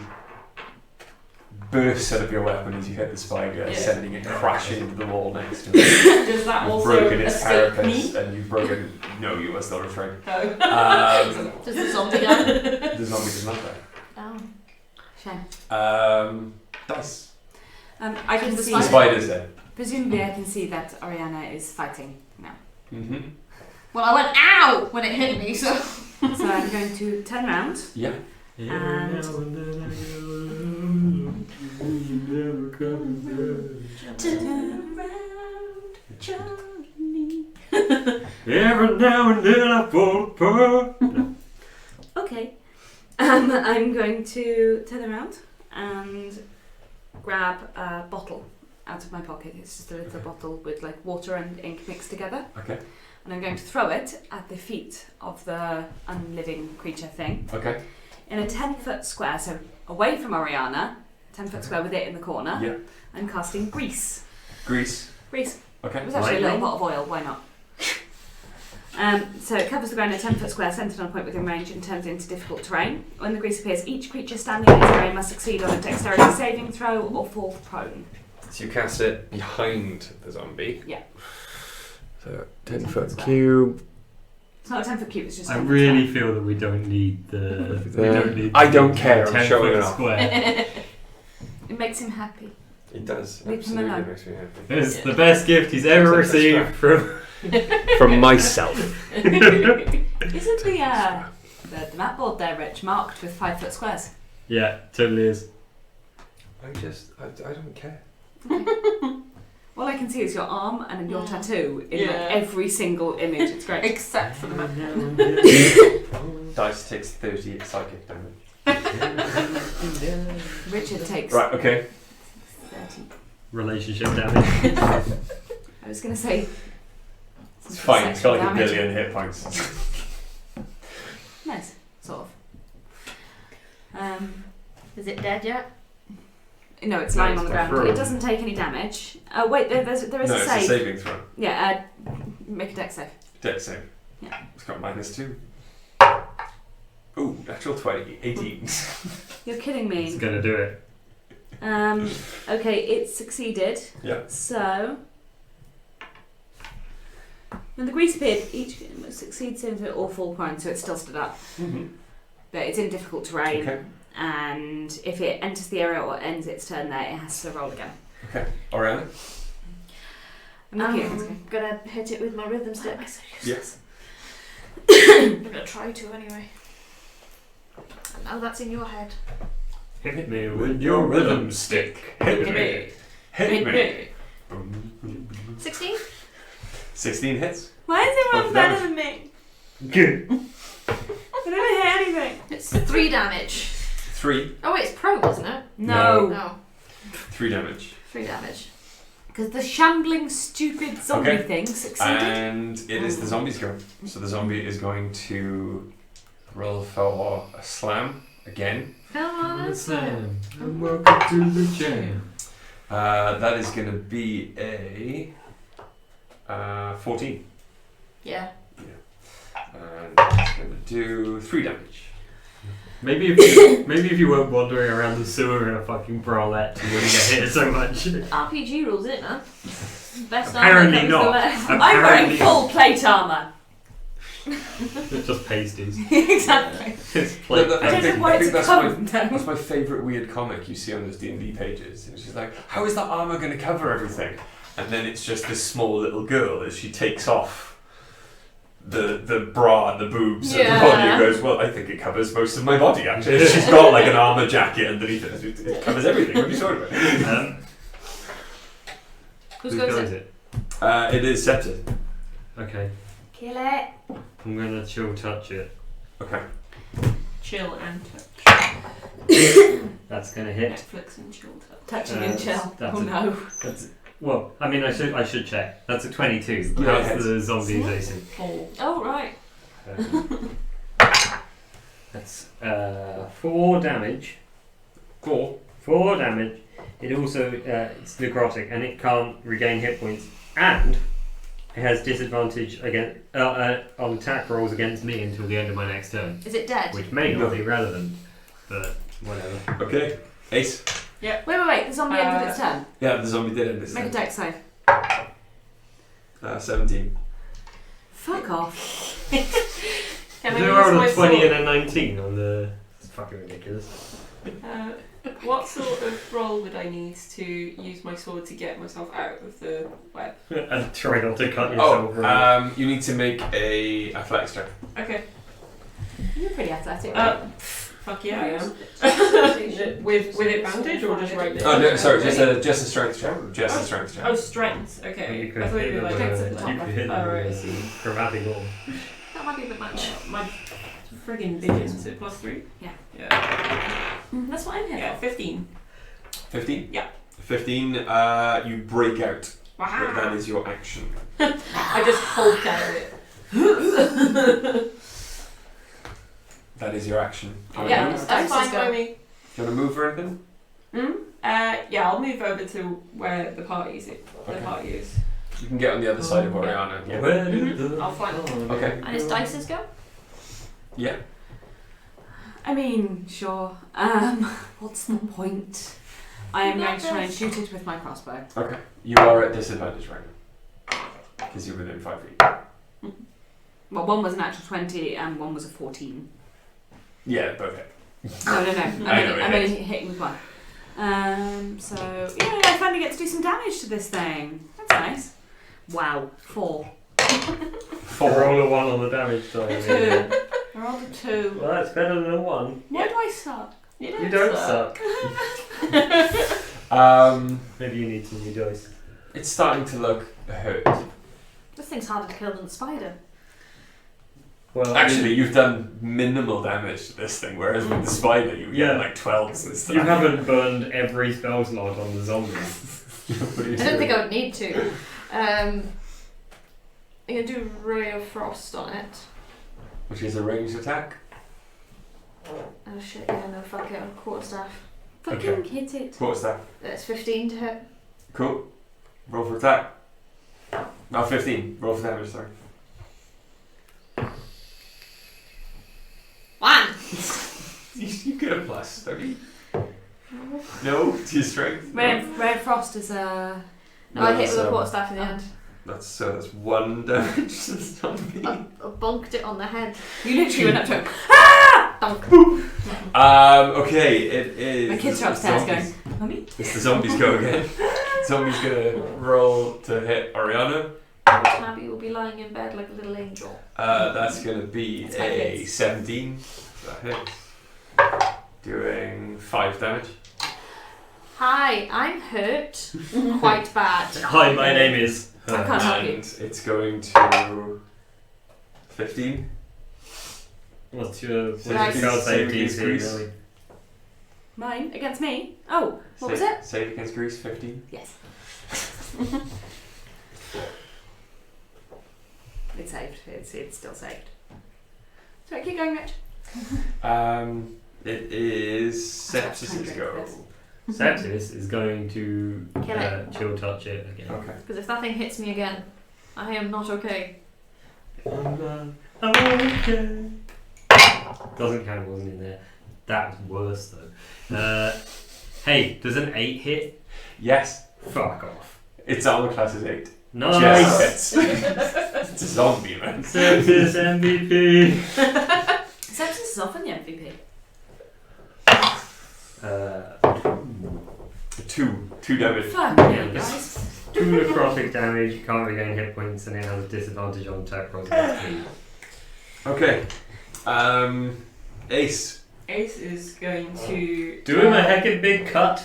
bursts out of your weapon as you hit the spider, Yeah. sending it crashing into the wall next to it. Does that You've also broken its escape parapets, me? and you've broken. No, you are still restrained. Oh. Does the zombie die? The zombie does not die. Oh. Shame. Dice. I can The see. The spider's dead. Presumably, I can see that Oriana is fighting now. Mm-hmm. Well, I went ow when it hit me, so. So I'm going to turn around. Yeah. And turn around, Johnny. Every now and then I fall apart. Okay. I'm going to turn around and grab a bottle out of my pocket. It's just a little bottle with like water and ink mixed together. Okay. And I'm going to throw it at the feet of the unliving creature thing Okay. in a 10-foot square, so away from Oriana, 10-foot square with it in the corner. Yeah. I'm casting grease. Grease. Grease. Okay. It was actually a little Lightning? pot of oil, why not? So it covers the ground in a 10-foot square centred on a point within range and turns into difficult terrain. When the grease appears, each creature standing in its terrain must succeed on a dexterity saving throw or fall prone. So you cast it behind the zombie. Yeah. So 10 10-foot square. cube. It's not a 10-foot cube, it's just I 10 foot really square. feel that we don't need the. I don't care, I'm 10 showing foot it off. square. It makes him happy. It does. Leave him Absolutely alone. makes me happy. It's the best gift he's ever It's like received from. From myself. Isn't the map board there, Rich, marked with 5-foot squares? Yeah, totally is. I don't care. All I can see is your arm and your tattoo in like Yeah. every single image. It's great. Except for the map. Dice takes 30 psychic damage. Richard takes Right. Okay. 30. Relationship damage. I was going to say... It's fine. It's got like a damage. billion hit points. Nice, sort of. Is it dead yet? No, it's No, lying it's on the got ground. through. It doesn't take any damage. Wait, there is No, a it's a save. saving throw. Yeah, make a dex save. Dex save. Yeah. It's got -2. Ooh, natural 20. 18. You're kidding me. It's gonna do it. Okay, it succeeded. Yeah. So, when the grease appeared, each succeeds into all fall prone, so it still stood up. Mm-hmm. But it's in difficult terrain, Okay. and if it enters the area or ends its turn there, it has to roll again. Okay. Oriana? I'm looking at I'm gonna hit it with my rhythm stick. Yes. I'm gonna try to anyway. And now that's in your head. Hit me with your rhythm stick. Hit me. Hit me. 16? 16 hits. Why is Both everyone better damage. than me? Good. I never hear anything. It's 3 damage. 3. Oh wait, it's prone, isn't it? No. No. 3 damage. 3 damage. Because the shambling, stupid zombie Okay. thing succeeded. And it is the zombie's go. So the zombie is going to roll for a slam again. Come on, Slam. And welcome to the jam. That is going to be a 14. Yeah. And it's going to do 3 damage. Maybe if you weren't wandering around the sewer in a fucking bralette, you wouldn't get hit so much. RPG rules, isn't it, man? Best Apparently armor comes not. the best. I'm wearing Apparently- full plate armour. It's just pasties. Exactly. It's plate No, I don't paste. know why I think it's a that's my- code. That's my favourite weird comic you see on those D&D pages. And she's like, how is that armour going to cover everything? And then it's just this small little girl as she takes off the bra and the boobs and Yeah. the body and goes, well, I think it covers most of my body actually. She's got like an armour jacket underneath it. It covers everything. What are you talking about? Who's Whose going go to is it? It is Sepsis. Okay. kill it? I'm gonna chill touch it. Okay. Chill and touch. That's gonna hit. Netflix and chill touch. Touching and chill. That's Oh a- no. That's well. I mean, I should check. That's a 22. Yeah, How's it the zombie's AC? 4. Oh, right. That's 4 damage. 4. 4 damage. It also it's necrotic and it can't regain hit points, and it has disadvantage against on attack rolls against me until the end of my next turn, Is it dead? which may not be relevant, but whatever. Okay. Ace. Wait. The zombie ended its turn. Yeah, the zombie did end this. Make a dex save. 17. Fuck off. Can I There use are my a 20 sword? and a 19 on the. It's fucking ridiculous. What sort of roll would I need to use my sword to get myself out of the web? And try not to cut yourself. You need to make a athletics check. Okay. You're pretty athletic. Fuck yeah, I am. with advantage or just right now? Oh no, sorry, just a strength check. Just a strength check. Oh, strength. Okay. You I could thought hit you were them like with at the top, you could hit Oh, them right, I with see. chromatic orb. That might be a bit much. My friggin' vision, is it +3? Yeah. Yeah. That's what I'm here Yeah, 15. 15? Yeah. 15, you break out. Wow. That is your action. I just hulk out of it. That is your action. Do you Yeah, wanna move? that's fine Go. by me. Do you want to move or anything? Yeah, I'll move over to where the party is. Okay. You can get on the other side of Oriana. Yeah. Where did Mhm. the I'll flank. Okay. And his dices go? Yeah. I mean, sure. What's the point? I am going to try and shoot it with my crossbow. Okay. You are at disadvantage right now. Because you're within 5 feet. Well, one was an actual 20 and one was a 14. Yeah, both hit. No. I know, I'm it only hitting with one. So, yeah, I finally get to do some damage to this thing. That's nice. Wow. 4. 4. Roll a 1 on the damage die. 2. I rolled a 2. Well, that's better than a 1. Why do I suck? You don't suck. Maybe you need some new dice. It's starting to look hurt. This thing's harder to kill than the spider. Well, Actually, you've done minimal damage to this thing, whereas with the spider, you Yeah. get like 12s and stuff. you haven't burned every spell slot on the zombie. What are you I don't think doing? I would need to. I'm going to do Ray of Frost on it. Which is a ranged attack. Oh shit, yeah, no, fuck it, quarterstaff. Fucking Okay. hit it. Quarterstaff. That's 15 to hit. Cool. Roll for attack. No, 15. Roll for damage, sorry. 1! You get a plus, don't you? No, to your strength. Ray of Frost is a... No, I hit that's, with a quarterstaff in the end. That's 1 damage to the zombie. I bonked it on the head. You literally went up to him. Dunk. Okay, it is. My kids are upstairs zombies. going, Mummy? It's the zombies go again. Zombies gonna roll to hit Oriana. Tabby will be lying in bed like a little angel. That's gonna be That's how it a hits. 17. That hits. Doing 5 damage. Hi, I'm hurt. Quite bad. Hi, my name is. I can't help you. And it's going to 15. What's your Nice. spell save Against DC? Greece. Really? Mine? Against me? Oh, what was it? Save against Greece, 15. Yes. It's saved. It's still saved. So keep going, Rich. It is That's Sepsis' what go. Sepsis is going to Kill it. chill touch it again. Okay. Because if that thing hits me again, I am not okay. I'm okay. Doesn't count, wasn't in there. That's worse though. Hey, does an 8 hit? Yes, Fuck off. its armor class is 8. Nice. Yes, it's a zombie, man. Sepsis MVP. Sepsis is often the MVP. 2 damage. Fuck Yeah, me, guys. 2 necrotic damage, you can't regain hit points, and it has a disadvantage on attack rolls against me. Okay. Ace. Ace is going to Do him a heckin' big cut.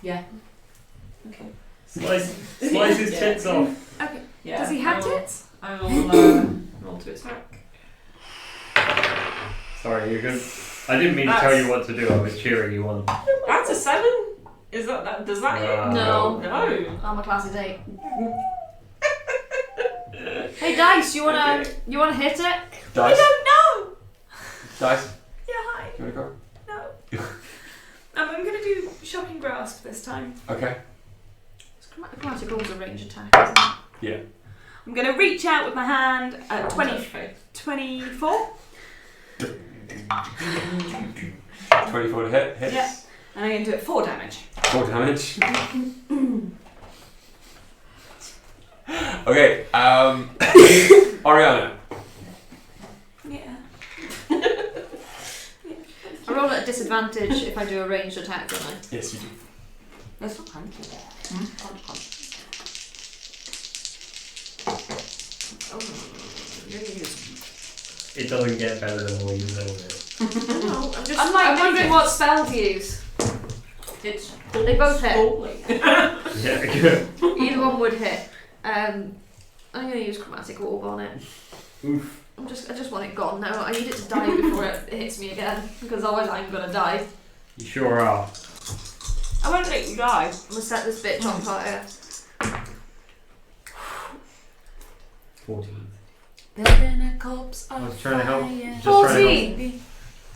Yeah. Okay. Slice his Yeah. tits off. Okay. Yeah. Does he have I will- tits? I will roll to attack. Sorry, you're good. I didn't mean to tell you what to do, I was cheering you on. That's a 7. Is that does that hit? No. No. Armor class is 8. Hey Dice, you wanna hit it? Dice. No! Dice. Yeah, hi. You wanna go? No. I'm gonna do shocking grasp this time. Okay. Chromatic rolls a range attack, isn't it? Yeah. I'm gonna reach out with my hand at 24. 24, 24 to hit. Hits. Yeah. and I'm gonna do it 4 damage. 4 damage. Okay. Oriana. Yeah. I roll at a disadvantage if I do a ranged attack, don't I? Yes, you do. That's not fun. It doesn't get better the more you know it. No, I'm wondering what spell to use. It's They both hit. falling. Yeah, good. Either one would hit. I'm gonna use chromatic orb on it. Oof. I just want it gone now. I need it to die before it hits me again, because otherwise I'm gonna die. You sure are. I won't let you die. I'm gonna set this bitch on fire. 14. Building a corpse I on was trying to help. fire. Just trying to help. 14!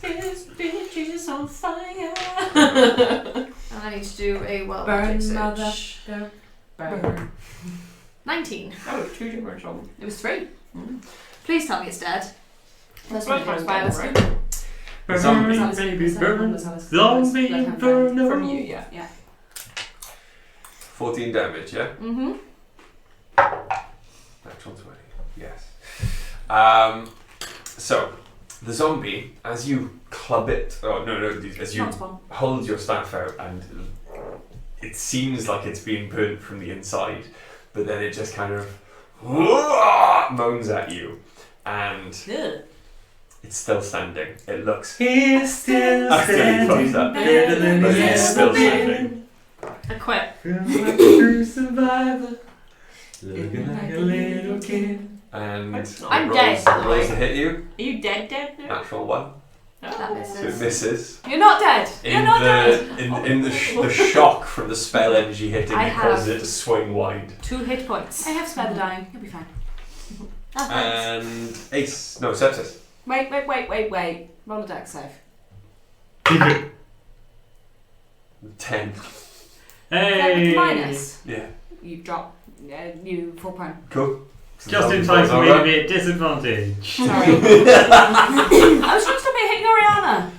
This bitch is on fire. And I need to do a wild magic Burn, search. mother. Burn. 19. That was 2 damage on. It was 3. Please tell me it's dead. That's Blood what it was hound by dead, us. right? Burn, baby, burn. Zombie inferno. From you, yeah. Yeah. 14 damage, yeah? Mm-hmm. Natural 20. Yes. So, the zombie, as you club it, as you Not spawn. hold your staff out, and it seems like it's being burnt from the inside, but then it just kind of moans at you, and Ugh. it's still standing. It looks He's still after you close that, better than but he's it's ever still been. standing. I quit. Like a true survivor, looking like a little kid. And I'm it dead, by the rolls way. to hit you. Are you dead now? Natural 1. That So it misses. misses. You're not dead. You're not dead. In the shock from the spell energy hitting, I it causes have- it to swing wide. 2 hit points. I have spare the dying. You'll be fine. That hurts. And Ace, no, Sepsis. Wait. Roll a dex save. 10. Hey! Minus. Yeah. You drop. You fall prone. Cool. Just in time for me to be at disadvantage. Sorry. I was trying to stop it hitting Oriana.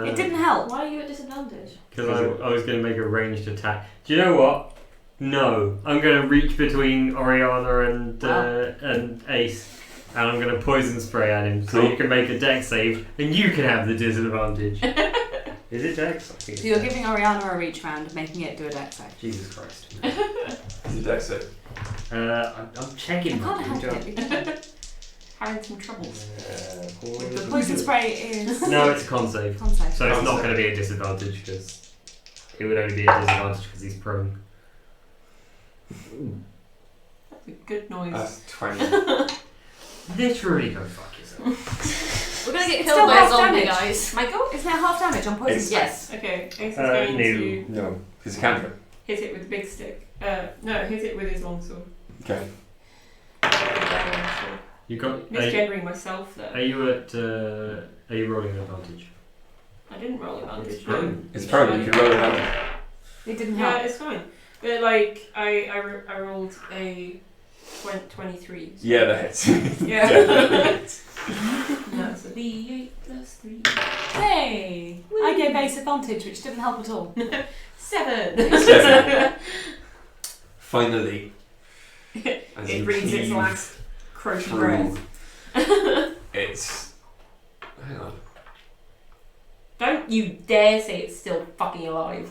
It didn't help. Why are you at disadvantage? Because I was going to make a ranged attack. Do you know what? No. I'm going to reach between Oriana and Ace, and I'm going to poison spray at him, so Cool. you can make a dex save, and you can have the disadvantage. Is it dex? I think So it's you're dex. giving Oriana a reach round, making it do a dex save. Jesus Christ. It's a dex save. I'm checking I my can't help job. it. Having some troubles. The poison spray is. No, it's a con save. Con save. So it's Con not save. going to be a disadvantage, because it would only be a disadvantage because he's prone. That's a good noise. That's 20. Literally go fuck yourself. We're gonna get It's killed still by half zombie damage. guys. Michael? Isn't it half damage on poison It's- spray? Yes. Okay, Ace is No. going to No, it's a cantrip. hit it with the big stick. No, hit it with his longsword. Okay. You got. Misgendering myself there. Are you at? Are you rolling an advantage? I didn't roll advantage. It's prone. It's prone, you can roll it out. It didn't Yeah, help. it's fine. But like, I rolled a 23. so- Yeah, that hits. Yeah. Definitely. No, so D8 plus 3. Hey! I gave Ace advantage, which didn't help at all. 7! 7. Finally, as It you breathes its cleave last croaky through, breath. it's... Hang on. Don't you dare say it's still fucking alive.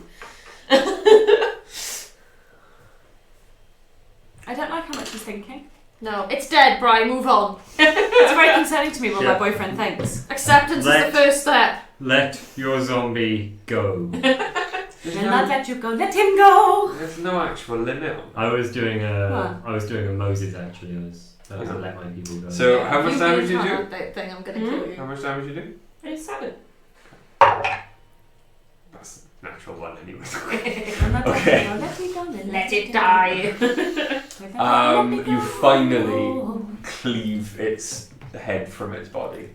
thinking. No, it's dead, Bri. Move on. It's very concerning to me what Yeah. my boyfriend thinks. Acceptance is the first step. Let your zombie go. There's Will not let you go. Let him go. there's no actual limit on I was doing What? a Moses actually. I was let my people go. So Yeah. how much damage you do? can't that thing, I'm gonna kill you. How much damage you do? It's 7. That's a natural one anyway. Will not Okay. let you go. Let Let it it go. die. Let me You go. finally cleave its head from its body,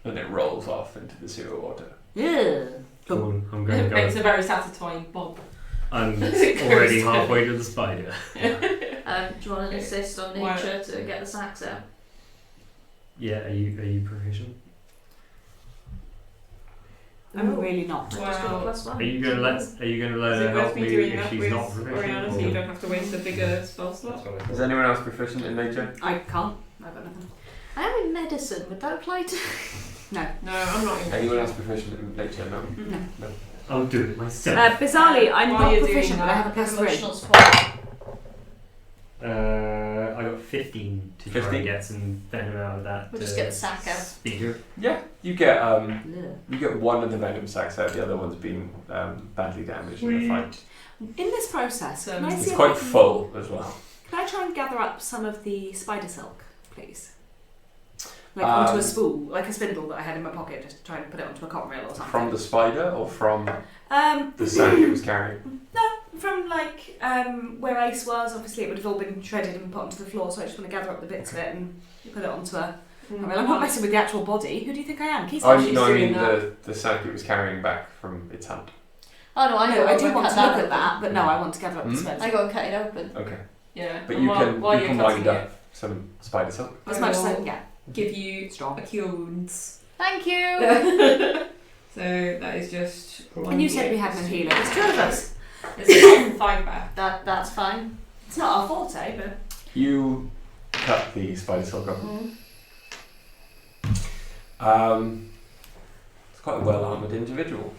and it rolls off into the sewer water. Yeah. Cool. I'm going It to makes go. a very satisfying bob. I'm It goes already to- halfway to the spider. Do you want to insist on Why- nature to get the sacks out? Yeah. Are you proficient? I'm really not. I just got a Wow. +1. Are you gonna let Is her it help worth me me doing if that she's with not proficient? Oriana so you don't have to waste a bigger spell slot? Is anyone else proficient in nature? I can't. I've got nothing. I am in medicine. Would that apply to? No. No, I'm not in. Anyone else proficient in nature? No. No. I'll do it myself. Bizarrely, I'm Why are not you doing proficient, but I that? have a +3. Emotional support. I got 15 to try 15? and get some venom out of that. We'll just get the sack out. Speeder. Yeah, you get Ugh. you get one of the venom sacs out. The other one's been badly damaged in the fight. In this process, can I see It's if I quite can, full as well. Can I try and gather up some of the spider silk, please? Like onto a spool, like a spindle that I had in my pocket, just try and put it onto a cotton reel or something. From the spider or from Um, the sack it was carrying? from like where Ace was, obviously it would have all been shredded and put onto the floor, so I just want to gather up the bits of it and put it onto a... I mean, I'm not messing with the actual body. Who do you think I am? Keith? Oh, she's no, I doing mean that. the sack it was carrying back from its hand. Oh no, I No, go I over do and want cut to look that at that, but no, I want to gather up the Hmm? spindle. I go and cut it open. Okay, Yeah. but and you while can you're wind cutting up some spider silk. As much as I can get. Give you Strong. a cure wounds. Thank you. So that is just. And you said we had no healer. There's 2 of us. It's 5 back. That's fine. It's not our forte, but... You cut the spider silk off. Mm. It's quite a well armoured individual.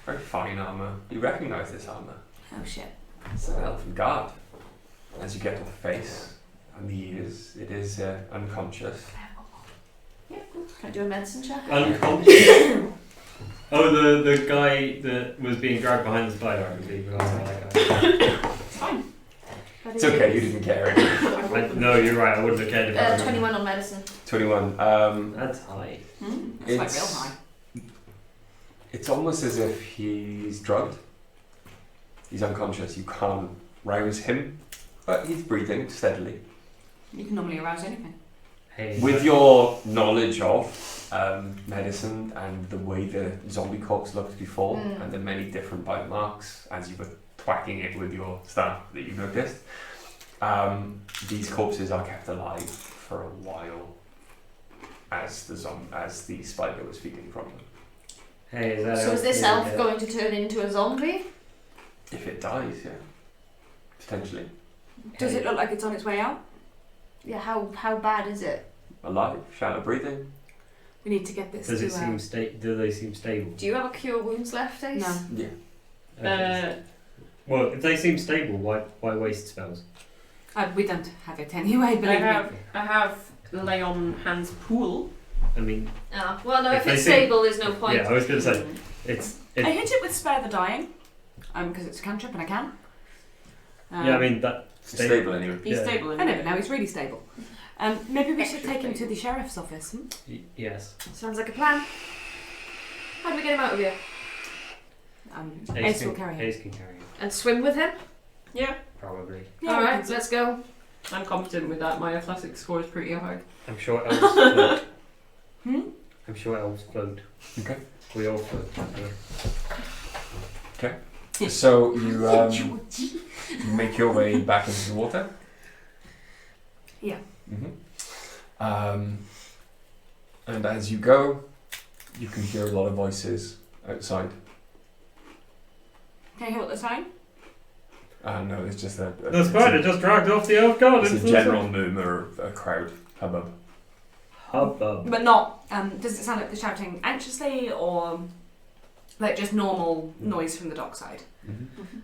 Very fine armour. You recognise this armour. Oh shit. It's an elfin guard. As you get to the face and the ears, it is unconscious. Can I do a medicine check? Unconscious. Oh, the guy that was being dragged behind the spider, I believe. It's fine. It's okay, you didn't care anyway. No, you're right. I wouldn't have cared about it. 21 on medicine. 21. That's high. That's like real high. It's almost as if he's drugged. He's unconscious. You can't rouse him, but he's breathing steadily. You can normally arouse anything. Hey, With your knowledge of medicine and the way the zombie corpse looked before, Mm. and the many different bite marks as you were thwacking it with your staff that you noticed, these corpses are kept alive for a while as the spider was feeding from them. Hey, is that So is this elf elf going to turn into a zombie? If it dies, yeah, potentially Does it look like it's on its way out? Yeah, how bad is it? alive, shallow breathing. We need to get this Does to... it seem do they seem stable? Do you have a cure wounds left, Ace? No. Yeah. Okay. Well, if they seem stable, why waste spells? We don't have it anyway, I believe me. have lay on hands pool. I mean, Ah, well, no, If if they it's seem- stable, there's no point. yeah, I was going to say it's. I hit it with Spare the Dying, because it's a cantrip and I can. Yeah, I mean that It's stable anyway. He's Yeah. stable. I never know, he's really stable. Maybe we should take him to the sheriff's office. Yes. Sounds like a plan. How do we get him out of here? Ace will carry him. Ace can carry him, And swim with him? Yeah, probably. Yeah, All we right, can- let's go. I'm confident with that. My athletics score is pretty high. I'm sure elves float. Hmm? I'm sure elves float. Okay. We all float. So you make your way back into the water. Yeah. And as you go, you can hear a lot of voices outside. Can I hear what they're saying? No, it's just a The spider just dragged off the elf guard. it's a general murmur, a crowd hubbub. Hubbub. But not, does it sound like they're shouting anxiously or like just normal noise from the dockside?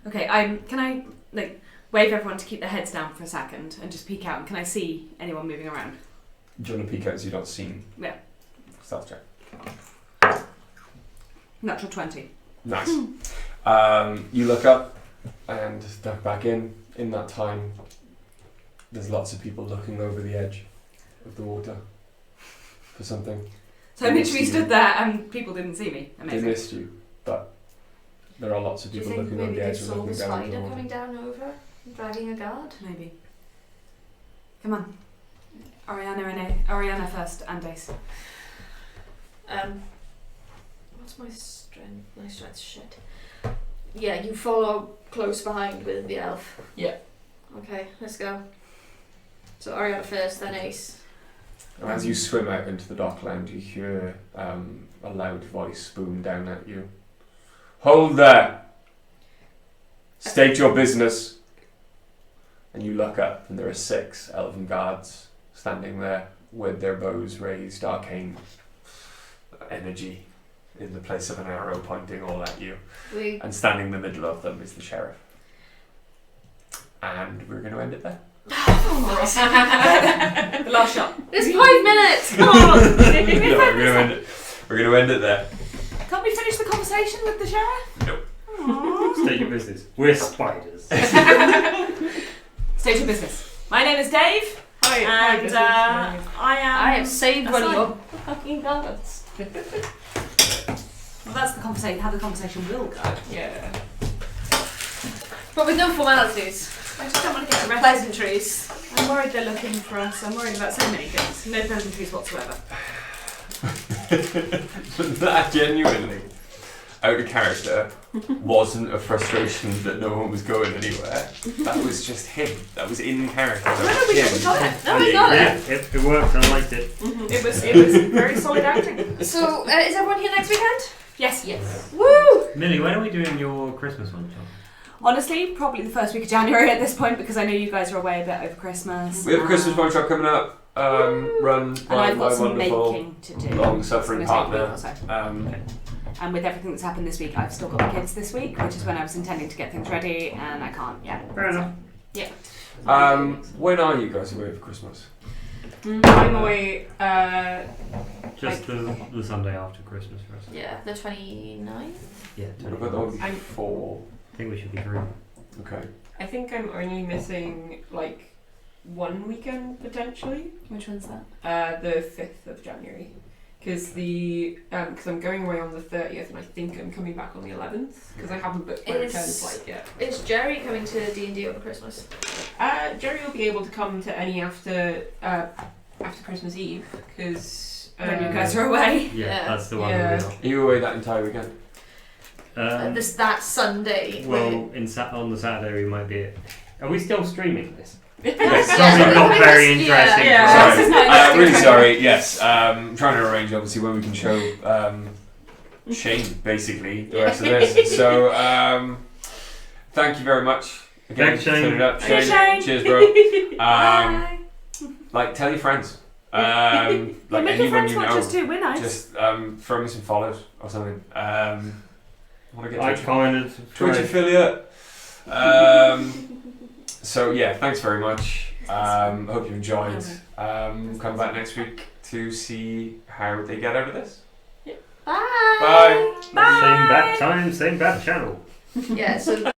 Okay, can I, like, wave everyone to keep their heads down for a second and just peek out. And can I see anyone moving around? Do you want to peek out so you're not seen? Yeah. Stealth check. Natural 20. Nice. You look up and duck back in. In that time, there's lots of people looking over the edge of the water for something. So I literally stood there and people didn't see me. They Amazing. missed you, but there are lots of Do you people think looking over maybe the they edge and saw the looking down into the spider water. coming down over, driving a guard? Maybe. Come on. Ariana first and Ace. What's my strength? My strength's shit. Yeah, you follow close behind with the elf. Yeah. Okay, let's go. So Ariana first, then Ace. And as you swim out into the dockland, you hear a loud voice boom down at you. Hold there! State your business! And you look up, and there are 6 elven guards standing there with their bows raised, arcane energy in the place of an arrow pointing all at you. And standing in the middle of them is the sheriff. And we're going to end it there. The last shot. It's 5 minutes! Come on! We're going to end it there. Can't we finish the conversation with the sheriff? Nope. State your business. We're spiders. State your business. My name is Dave. Hi, And business. I am. I have saved one of That's your fucking guards. Well, that's the conversation. How the conversation will go. Yeah. But with no formalities. I just don't want to get arrested. Pleasantries. I'm worried they're looking for us. I'm worried about so many things. No pleasantries whatsoever. That genuinely, out of character, wasn't a frustration that no one was going anywhere. That was just him. That was in character. That was we him. got it. No, we got Yeah, it. it worked. I liked it. It was very solid acting. So, is everyone here next weekend? Yes. Yes. Woo! Millie, when are we doing your Christmas one, John? Honestly, probably the first week of January at this point because I know you guys are away a bit over Christmas. We have a Christmas one shot coming up. Run And by I've my got some wonderful, baking to do. long-suffering It's gonna take a partner. week or so. Um, And with everything that's happened this week, I've still got the kids this week, which is when I was intending to get things ready, and I can't yet. Fair enough. when are you guys away for Christmas? I'm away. Just the Sunday after Christmas for us. Yeah, the 29th? Yeah, What about the one I'm- before? I think we should be through. Okay. I think I'm only missing like one weekend potentially. Which one's that? The 5th of January. Because I'm going away on the 30th and I think I'm coming back on the 11th because I haven't booked my return flight yet. Is Jerry coming to D&D over Christmas? Jerry will be able to come to any after Christmas Eve because When you guys are away. Yeah, Yeah. that's the one. Yeah. we're Are you away that entire weekend? on. That Sunday. Well, on the Saturday we might be. Are we still streaming this? Yes. Something not very interesting. Yeah. for us. This is not Sorry. interesting. Really sorry. Yes. Trying to arrange obviously when we can show Shane basically the rest of this. So thank you very much. Again, Thanks, Shane. Turn it up. Thanks, Shane. Cheers, bro. Bye. Like tell your friends. Yeah, Like make your anyone friends you not know. just two. We're nice. Just throw me some follows or something. Want to get I Twitch, kind of Twitch tried. affiliate. So yeah, thanks very much. Hope you enjoyed. Come back next week to see how they get out of this. Bye! Bye. Same bad time, same bad channel. Yeah, so